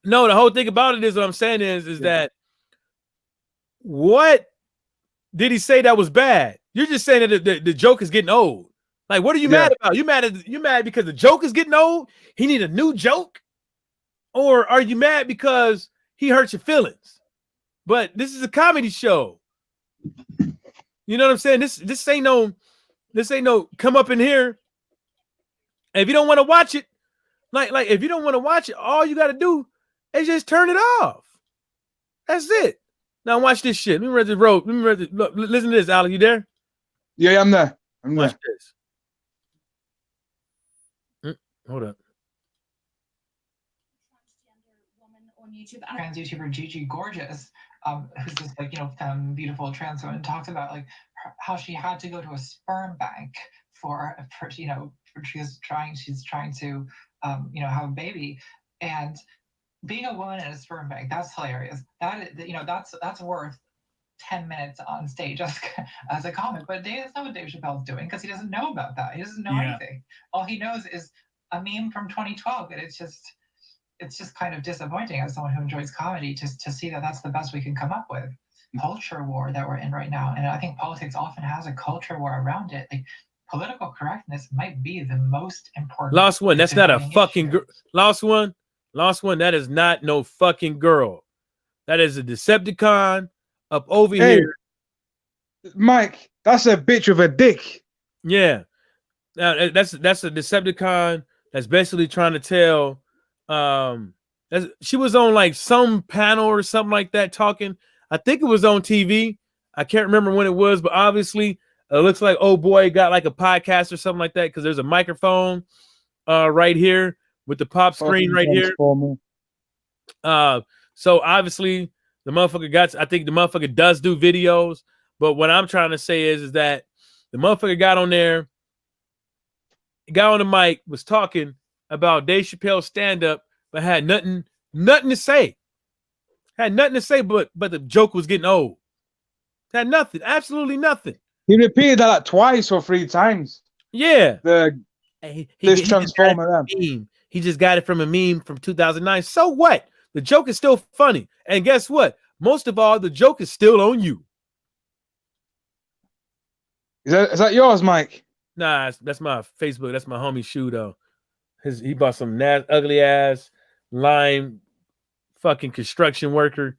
No, the whole thing about it is what I'm saying is that what did he say that was bad? You're just saying that the joke is getting old. Like, what are you mad about? You mad because the joke is getting old? He need a new joke? Or are you mad because he hurt your feelings? But this is a comedy show. You know what I'm saying? This ain't no come up in here. And if you don't want to watch it, like if you don't want to watch it, all you got to do is just turn it off. That's it. Now watch this shit. Let me read the road. Look, listen to this, Alec. You there? Yeah, I'm there. Watch this. Hold up. Trans YouTuber Gigi Gorgeous, who's this beautiful trans woman, talks about like how she had to go to a sperm bank for she's trying to have a baby, and being a woman in a sperm bank, that's hilarious. That's worth 10 minutes on stage as a comic. But that's not what Dave Chappelle's doing, because he doesn't know about that. He doesn't know anything. All he knows is a meme from 2012, and it's just kind of disappointing as someone who enjoys comedy to see that that's the best we can come up with. Culture war that we're in right now, and I think politics often has a culture war around it. Like, political correctness might be the most important. Lost one. That's not a fucking lost one. Lost one. That is not no fucking girl. That is a Decepticon up over here. Mike, that's a bitch with a dick. Yeah. Now, that's a Decepticon that's basically trying to tell. She was on like some panel or something like that talking. I think it was on TV. I can't remember when it was, but obviously it looks like oh boy got like a podcast or something like that, because there's a microphone right here with the pop screen right here. So obviously the motherfucker I think the motherfucker does do videos, but what I'm trying to say is that the motherfucker got on there, got on the mic, was talking about Dave Chappelle's stand-up, but had nothing to say. Had nothing to say, but the joke was getting old. Had nothing, absolutely nothing. He repeated that like twice or 3 times. Yeah. This Transformer. He just got it from a meme from 2009. So what? The joke is still funny. And guess what? Most of all, the joke is still on you. Is that yours, Mike? Nah, that's my Facebook. That's my homie Shoe, though. He bought some ugly ass lime fucking construction worker.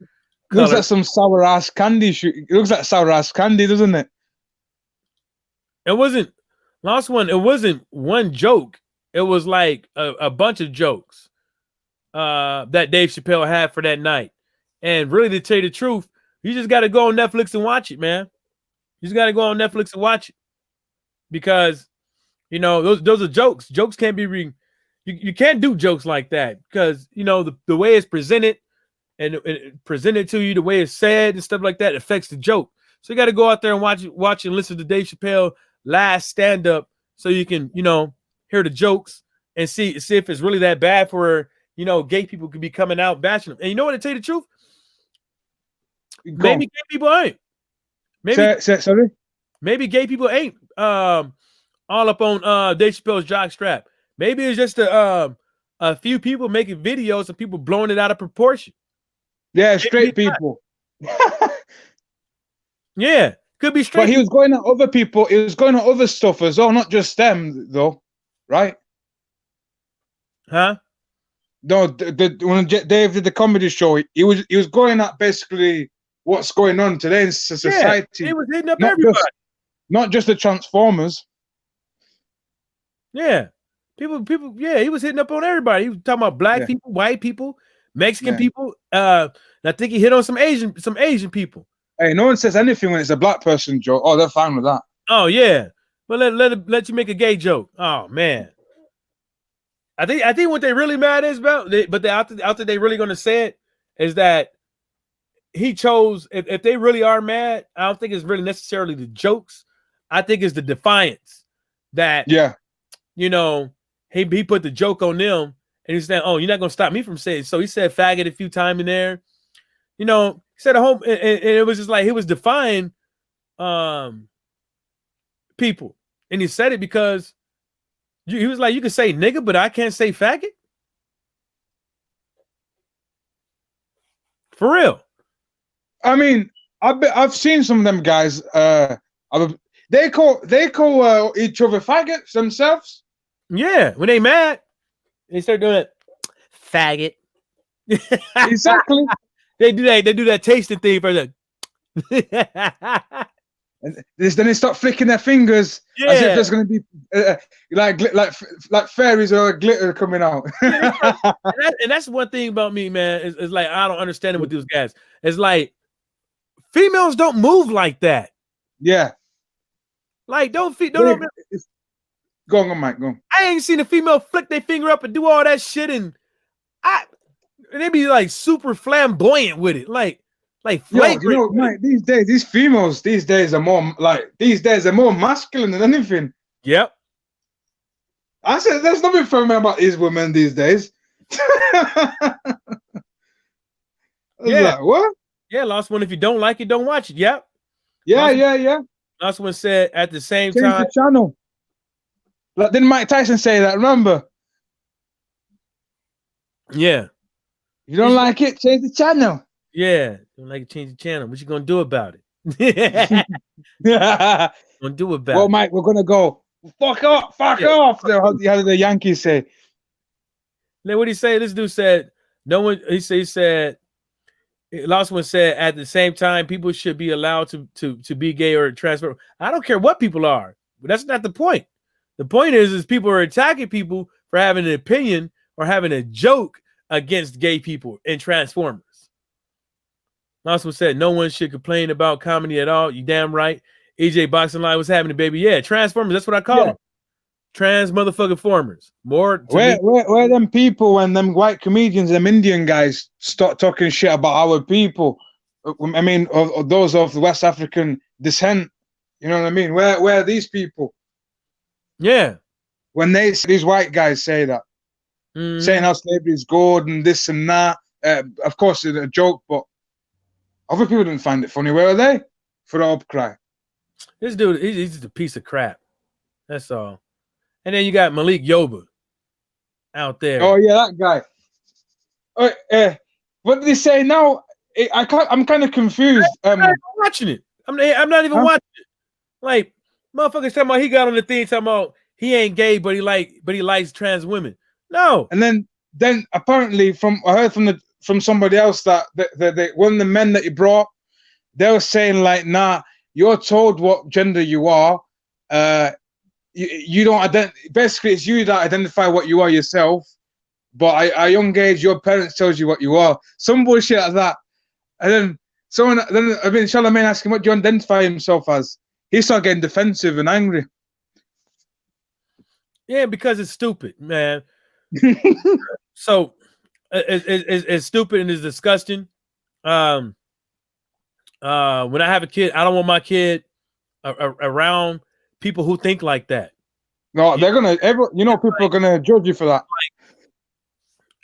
Looks like some sour ass candy. It looks like sour ass candy, doesn't it? It wasn't last one. It wasn't one joke. It was like a bunch of jokes that Dave Chappelle had for that night. And really, to tell you the truth, you just got to go on Netflix and watch it, man. You just got to go on Netflix and watch it, because those are jokes. Jokes can't be you can't do jokes like that, because the way it's presented and presented to you, the way it's said and stuff like that affects the joke. So you got to go out there and watch and listen to Dave Chappelle last stand up, so you can hear the jokes and see if it's really that bad for gay people could be coming out bashing them. And you know what, to tell you the truth, maybe gay people ain't. Sorry? Maybe gay people ain't all up on Dave Chappelle's jockstrap. Maybe it's just a few people making videos and people blowing it out of proportion. Yeah, straight people. Yeah, could be straight. But he was going at other people. He was going at other stuff as well, not just them, though, right? Huh? No, when Dave did the comedy show, he was going at basically what's going on today in society. Yeah, he was hitting up everybody. Not just the Transformers. Yeah. People, yeah, he was hitting up on everybody. He was talking about black people, white people, Mexican people. And I think he hit on some Asian people. Hey, no one says anything when it's a black person joke. Oh, they're fine with that. Oh yeah. But let you make a gay joke. Oh man. I think what they really mad is about, after they really gonna say it, is that he chose, if they really are mad, I don't think it's really necessarily the jokes. I think it's the defiance that he put the joke on them, and he's saying, oh, you're not gonna stop me from saying. So he said faggot a few times in there. He said a whole, and it was just like he was defying people. And he said it because he was like, you can say nigga, but I can't say faggot. For real. I mean, I've seen some of them guys. They call each other faggots themselves. Yeah, when they mad, they start doing it. Faggot. Exactly. They do that tasting thing for them. And then they start flicking their fingers as if there's going to be like fairies or glitter coming out. and that's one thing about me, man. Is like I don't understand it with these guys. It's like females don't move like that. Yeah. Like don't go on, Mike. Go on. I ain't seen a female flick their finger up and do all that shit, and they be like super flamboyant with it. Like Like Yo, flagrant. you know, Mike, these days are more masculine than anything. Yep. I said, there's nothing feminine about these women these days. I was Yeah. like, what? Yeah, Lost One. If you don't like it, don't watch it. Yep. Yeah. Lost One said at the same Change time. the channel. Like, didn't Mike Tyson say that? Remember? Yeah. You don't like it? Change the channel. Yeah. Don't like it, change the channel. What you gonna do about it? Gonna do about Well, it. Mike, we're gonna go. Fuck off. How did the Yankees say? Then what he say? This dude said, no one. He said. Lost One said at the same time, people should be allowed to be gay or transfer. I don't care what people are, but that's not the point. The point is people are attacking people for having an opinion or having a joke against gay people and Transformers. Lost One said no one should complain about comedy at all. You damn right. EJ Boxing Line was happening, baby. Yeah, Transformers. That's what I call them. Trans motherfucking formers. More where them people when them white comedians, them Indian guys start talking shit about our people? I mean, or those of the West African descent. You know what I mean? Where are these people? Yeah. When these white guys say that, saying how slavery is good and this and that. Of course, it's a joke, but other people didn't find it funny. Where are they for the upcry? This dude, he's just a piece of crap. That's all. And then you got Malik Yoba out there. Oh yeah, that guy. What did he say now? I'm kind of confused. I'm not watching it. I'm not even watching it. Like motherfuckers talking about he got on the thing talking about he ain't gay, but he likes trans women. No. And then apparently I heard from somebody else that one of the men that he brought, they were saying like, nah, you're told what gender you are. You don't basically it's you that identify what you are yourself, but at a young age your parents tells you what you are. Some bullshit like that. And then Charlemagne asked him what do you identify himself as. He started getting defensive and angry. Yeah, because it's stupid, man. So it's stupid and it's disgusting. When I have a kid, I don't want my kid around people who think like that. No, they're gonna people are gonna judge you for that.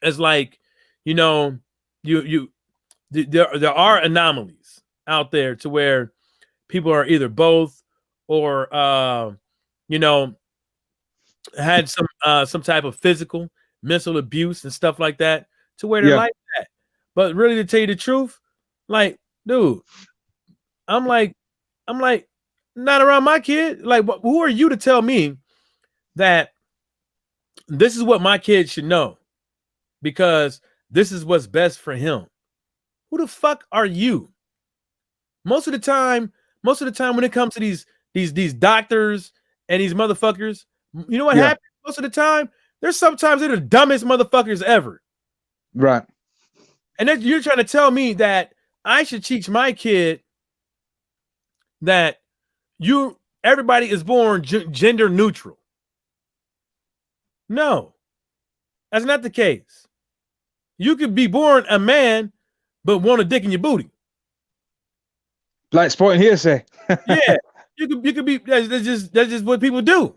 It's like, there are anomalies out there to where people are either both or had some type of physical, mental abuse and stuff like that to where they're like that. But really, to tell you the truth, like, dude, I'm like, not around my kid. Like, who are you to tell me that this is what my kid should know? Because this is what's best for him. Who the fuck are you? Most of the time when it comes to these doctors and these motherfuckers, you know what happens most of the time? Sometimes they're the dumbest motherfuckers ever. Right. And then you're trying to tell me that I should teach my kid that everybody is born gender neutral. No, that's not the case. You could be born a man, but want a dick in your booty. Like sporting hearsay. Yeah, you could be. That's just what people do.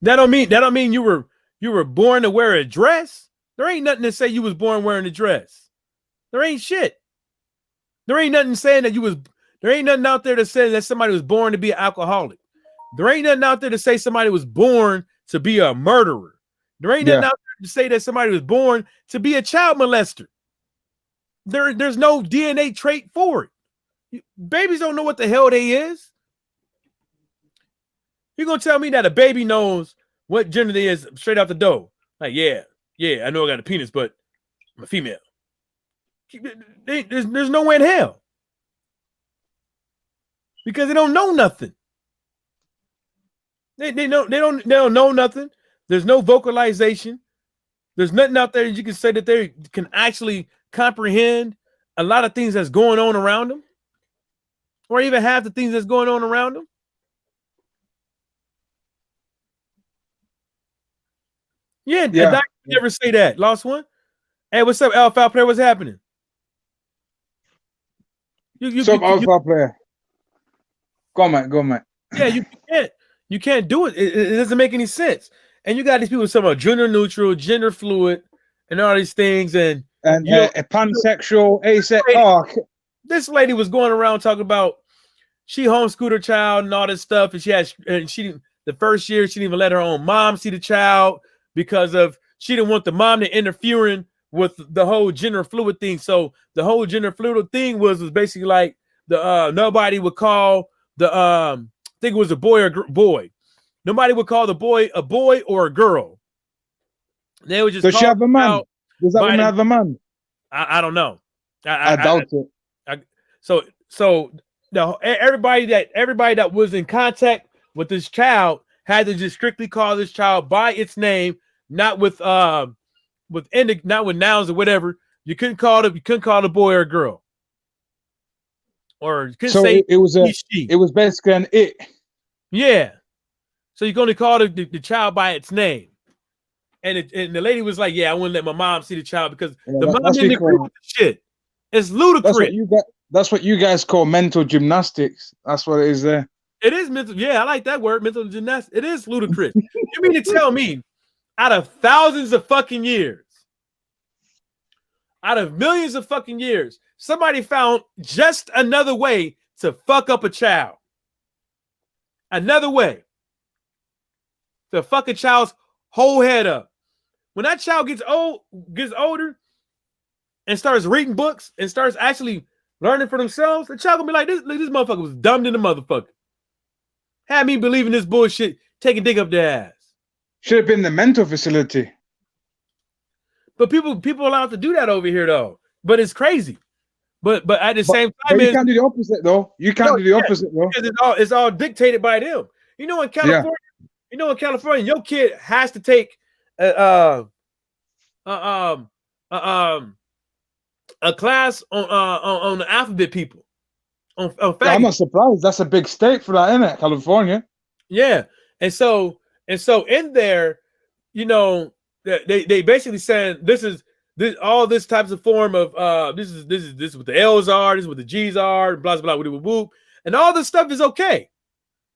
That don't mean you were born to wear a dress. There ain't nothing to say you was born wearing a dress. There ain't shit. There ain't nothing saying that you was. There ain't nothing out there to say that somebody was born to be an alcoholic. There ain't nothing out there to say somebody was born to be a murderer. There ain't nothing out there to say that somebody was born to be a child molester. There's no DNA trait for it. Babies don't know what the hell they is. You're gonna tell me that a baby knows what gender they is straight out the door? Like, yeah, I know I got a penis, but I'm a female. There's no way in hell. Because they don't know nothing. They don't know nothing. There's no vocalization. There's nothing out there that you can say that they can actually comprehend a lot of things that's going on around them, or even half the things that's going on around them. Yeah. Doc never say that. Lost one. Hey, what's up, Alpha player? What's happening? Sub alpha player. Go on, mate. Yeah, you can't do it. It doesn't make any sense. And you got these people talking about gender neutral, gender fluid, and all these things. And a pansexual, asexual. This lady was going around talking about she homeschooled her child and all this stuff, and the first year she didn't even let her own mom see the child because she didn't want the mom to interfering with the whole gender fluid thing. So the whole gender fluid thing was basically like nobody would call I think it was a boy or boy. Nobody would call the boy a boy or a girl. They would just. Does she have a man? Does that woman have a man? I don't know. I doubt it. So everybody that was in contact with this child had to just strictly call this child by its name, not with not with nouns or whatever. You couldn't call the boy or girl. Or you couldn't say it was basically an it. Yeah. So you're going to call the child by its name. And the lady was like, yeah, I wouldn't let my mom see the child because the mom didn't agree with the shit. It's ludicrous. That's what you guys call mental gymnastics. That's what it is there. It is mental. Yeah, I like that word, mental gymnastics. It is ludicrous. You mean to tell me out of thousands of fucking years, out of millions of fucking years, somebody found just another way to fuck up a child. Another way to fuck a child's whole head up. When that child gets older and starts reading books and starts actually learning for themselves, the child gonna be like, this motherfucker was dumb than a motherfucker. Had me believing this bullshit, taking dick up their ass. Should have been the mental facility. But people are allowed to do that over here though. But it's crazy. But at the same time, you can't do the opposite though. You can't do the opposite though. Because it's all dictated by them. You know, in California, your kid has to take a class on the alphabet people. I'm not surprised. That's a big state for that, isn't it? California. Yeah, and so in there, you know, they basically saying this all this types of form of this is what the L's are, this is what the G's are, blah blah blah, whoop, and all this stuff is okay.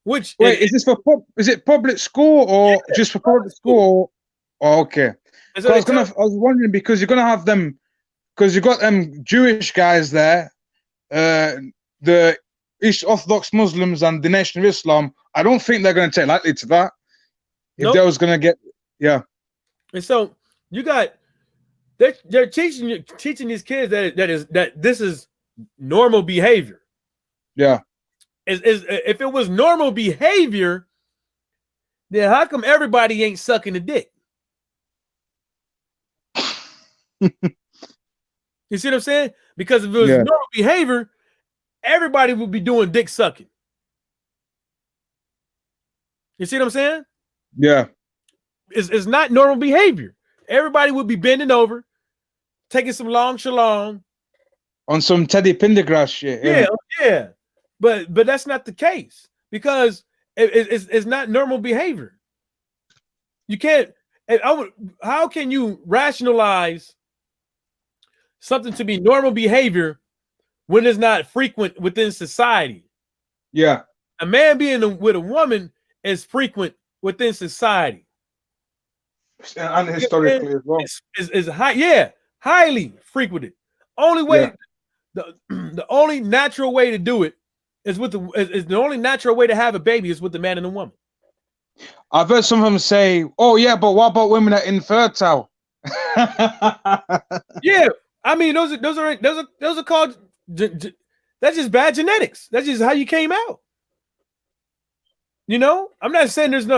Which is this for is it public school or just for public school? Oh, okay. So I was wondering because you're gonna have them because you got them Jewish guys there, the East Orthodox Muslims and the Nation of Islam. I don't think they're going to take lightly to that. If they was going to get, And so you got they're teaching these kids that this is normal behavior. Yeah. If it was normal behavior, then how come everybody ain't sucking the dick? You see what I'm saying? Because if it was normal behavior, everybody would be doing dick sucking. You see what I'm saying? Yeah. It's not normal behavior. Everybody would be bending over, taking some long shalom. On some Teddy Pendergrass shit. Yeah. But that's not the case because it's not normal behavior. You can't. How can you rationalize something to be normal behavior when it's not frequent within society? Yeah. A man being with a woman is frequent within society. And historically as well. Is highly frequented. Only way, the only natural way to do it is the only natural way to have a baby is with the man and the woman. I've heard some of them say, "Oh yeah, but what about women that are infertile?" Yeah, I mean those are called. That's just bad genetics. That's just how you came out. You know, I'm not saying there's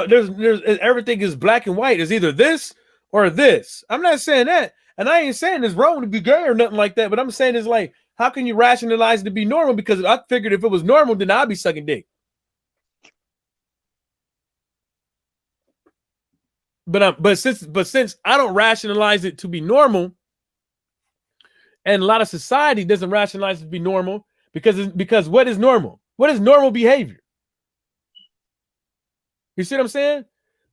everything is black and white. It's either this or this. I'm not saying that, and I ain't saying it's wrong to be gay or nothing like that. But I'm saying it's like, how can you rationalize it to be normal? Because I figured if it was normal, then I'd be sucking dick. But since I don't rationalize it to be normal, and a lot of society doesn't rationalize it to be normal, because what is normal? What is normal behavior? You see what I'm saying?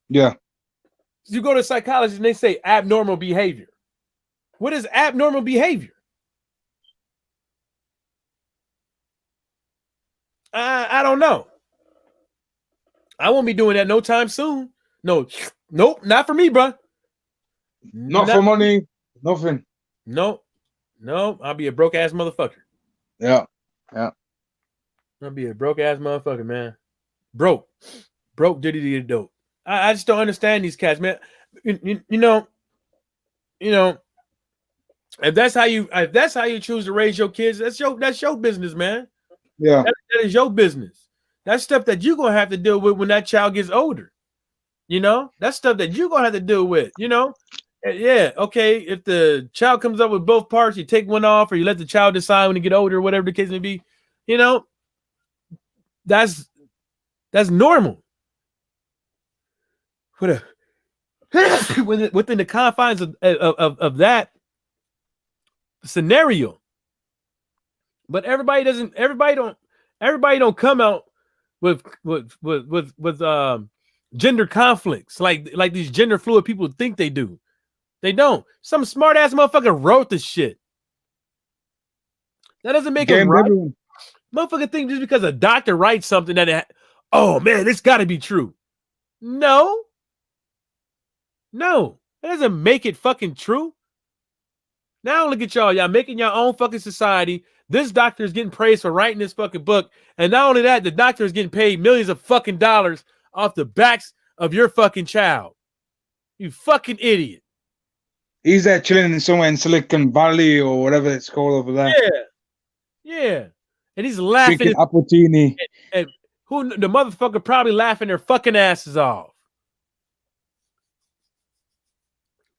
Yeah. You go to a psychologist and they say abnormal behavior. What is abnormal behavior? I don't know. I won't be doing that no time soon. No, nope, not for me, bro. Not for money, nothing. Nope, I'll be a broke ass motherfucker. Yeah. I'll be a broke ass motherfucker, man. Broke diddy dope. I just don't understand these cats, man. You know, if that's how you choose to raise your kids, that's your business, man. Yeah. That is your business. That's stuff that you're gonna have to deal with when that child gets older. That's stuff that you're gonna have to deal with. Yeah, okay. If the child comes up with both parts, you take one off, or you let the child decide when you get older, whatever the case may be. That's normal. Within the confines of that scenario. But everybody don't come out with gender conflicts like these gender fluid people think they do. They don't. Some smart ass motherfucker wrote this shit. That doesn't make it right. Everyone. Motherfucker think just because a doctor writes something oh man, it's got to be true. No, that doesn't make it fucking true. Now look at y'all making your own fucking society. This doctor is getting praised for writing this fucking book, and not only that, the doctor is getting paid millions of fucking dollars off the backs of your fucking child. You fucking idiot. He's there chilling somewhere in Silicon Valley or whatever it's called over there. Yeah. And he's laughing. Drinking appletini. And who the motherfucker probably laughing their fucking asses off.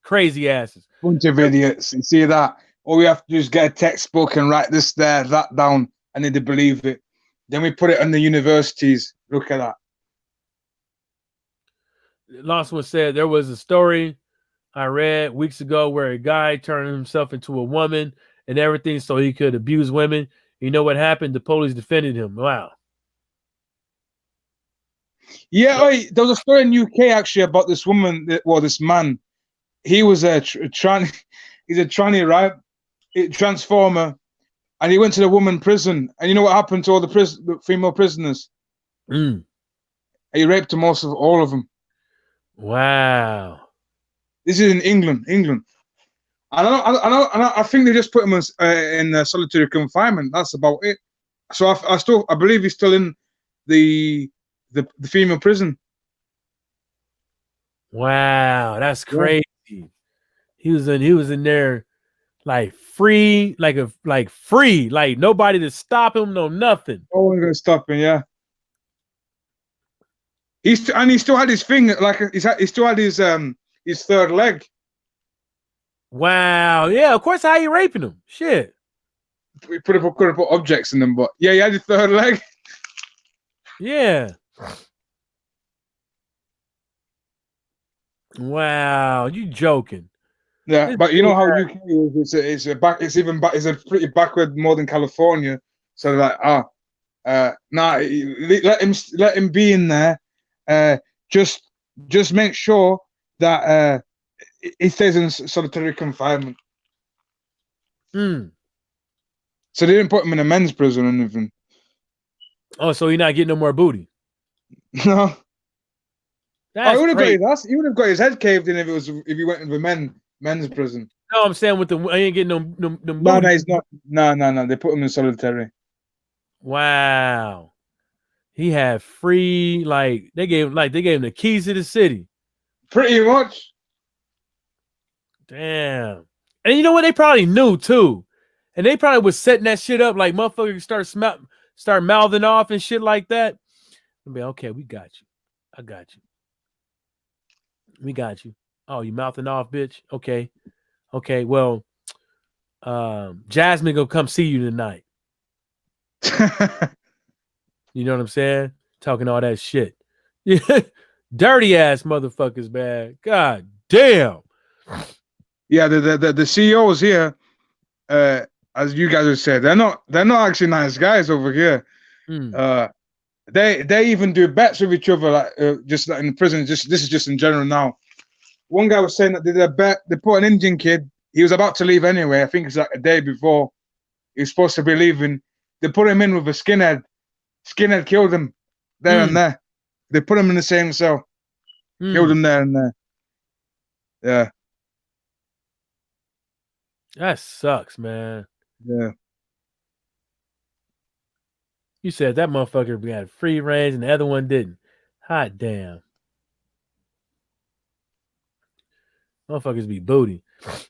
Crazy asses. Bunch of idiots. You see that? All we have to do is get a textbook and write this there, that down, and then they believe it. Then we put it on the universities. Look at that. Last one said there was a story I read weeks ago where a guy turned himself into a woman and everything so he could abuse women. You know what happened? The police defended him. Wow. Yeah, there was a story in UK actually about this woman, this man. He was he's a tranny, right? Transformer, and he went to the woman prison. And you know what happened to all the female prisoners? He raped most of all of them. Wow. This is in England. I think they just put him in solitary confinement. That's about it. So I believe he's still in the female prison. Wow, that's crazy. Yeah. He was in there like free, free, like nobody to stop him, no nothing. No one gonna stop him, yeah. He still had his thing, like he still had his third leg. Wow, yeah, of course. How you raping him? Shit. We could have put objects in them, but yeah, he had his third leg. Yeah. Wow, you joking? Yeah, but you know how UK is. It's a pretty backward more than California. So like, let him be in there. Just make sure that he stays in solitary confinement. So they didn't put him in a men's prison or anything. Oh, so he's not getting no more booty? No. He would have got his head caved in if he went to the men's prison. No, I'm saying I ain't getting no booty. No, he's not. No. They put him in solitary. Wow. He had free, they gave him the keys to the city. Pretty much. Damn. And you know what? They probably knew too. And they probably was setting that shit up like motherfuckers start mouthing off and shit like that. And be okay, we got you. I got you. We got you. Oh, you mouthing off, bitch? Okay. Well, Jasmine gonna come see you tonight. You know what I'm saying? Talking all that shit. Dirty ass motherfuckers, man. God damn. Yeah, the CEOs here, as you guys have said, they're not actually nice guys over here. They even do bets with each other, like just like in prison. This is just in general now. One guy was saying that they did a bet. They put an Indian kid. He was about to leave anyway. I think it's like a day before he was supposed to be leaving. They put him in with a skinhead, Skinhead killed him there and there. They put him in the same cell. Killed him there and there. Yeah. That sucks, man. Yeah. You said that motherfucker had free range and the other one didn't. Hot damn. Motherfuckers be booty.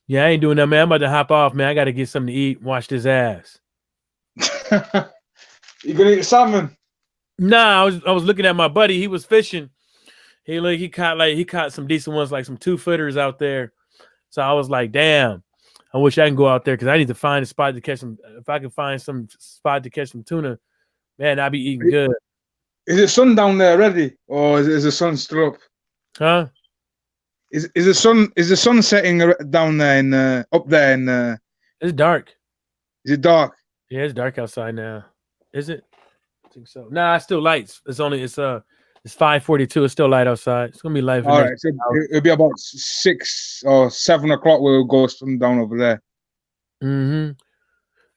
Yeah, I ain't doing that, man. I'm about to hop off, man. I got to get something to eat. Wash this ass. You gonna eat salmon? Nah, I was looking at my buddy. He was fishing. He caught some decent ones, like some 2-footers out there. So I was like, damn, I wish I can go out there because I need to find a spot to catch some. If I can find some spot to catch some tuna, man, I'd be eating good. Is it sun down there already, or is the sun still up? Huh? Is the sun setting down there in up there in? It's dark. Is it dark? Yeah, it's dark outside now. Is it? I think so. Nah, it's still light. It's 5:42. It's still light outside. It's gonna be light. All right, so it'll be about 6 or 7 o'clock. We'll go sundown over there. Mm-hmm.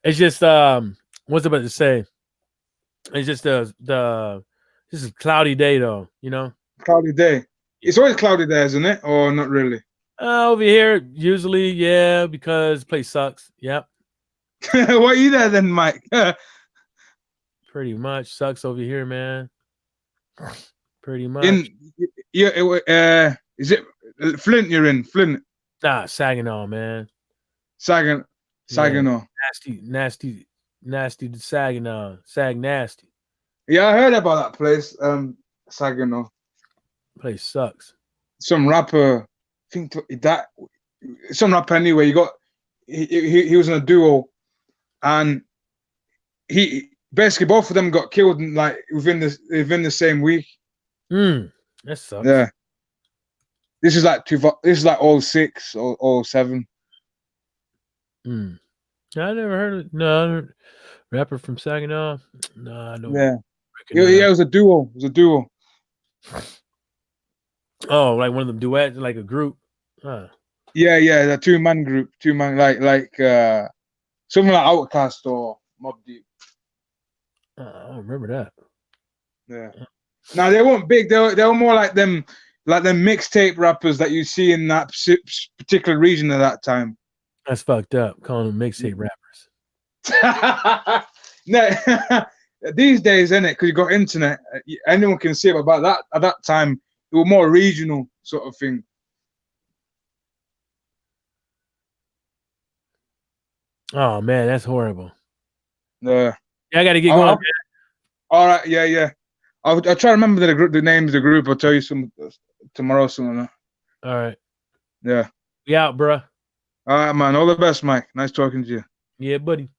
It's just what's I about to say? It's just this is a cloudy day though, you know. Cloudy day. It's always cloudy there, isn't it? Or not really? Over here, usually, yeah, because the place sucks. Yep. Why are you there then, Mike? Pretty much sucks over here, man. Pretty much. Is it Flint? You're in Flint? Nah, Saginaw, man. Saginaw. Nasty Saginaw. Sag nasty. Yeah, I heard about that place. Saginaw. Place sucks. Some rapper, some rapper anyway. He was in a duo, and he basically both of them got killed in, like within the same week. That sucks. Yeah. This is like 06 or 07. I never heard of no rapper from Saginaw. No, I don't. Yeah, it was a duo. Oh, like one of them duets, like a group. Huh. Yeah, the 2-man group, like something like Outkast or Mobb Deep. I don't remember that. Yeah. Now they weren't big. They were more like them mixtape rappers that you see in that particular region at that time. That's fucked up. Calling them mixtape rappers. No, these days, isn't it? Because you got internet, anyone can see it. About that at that time, it was more regional sort of thing. Oh man, that's horrible. Yeah, I got to get going. All right, yeah. I'll try to remember the names of the group. I'll tell you some tomorrow. All right. Yeah. We out, bruh. All right, man. All the best, Mike. Nice talking to you. Yeah, buddy.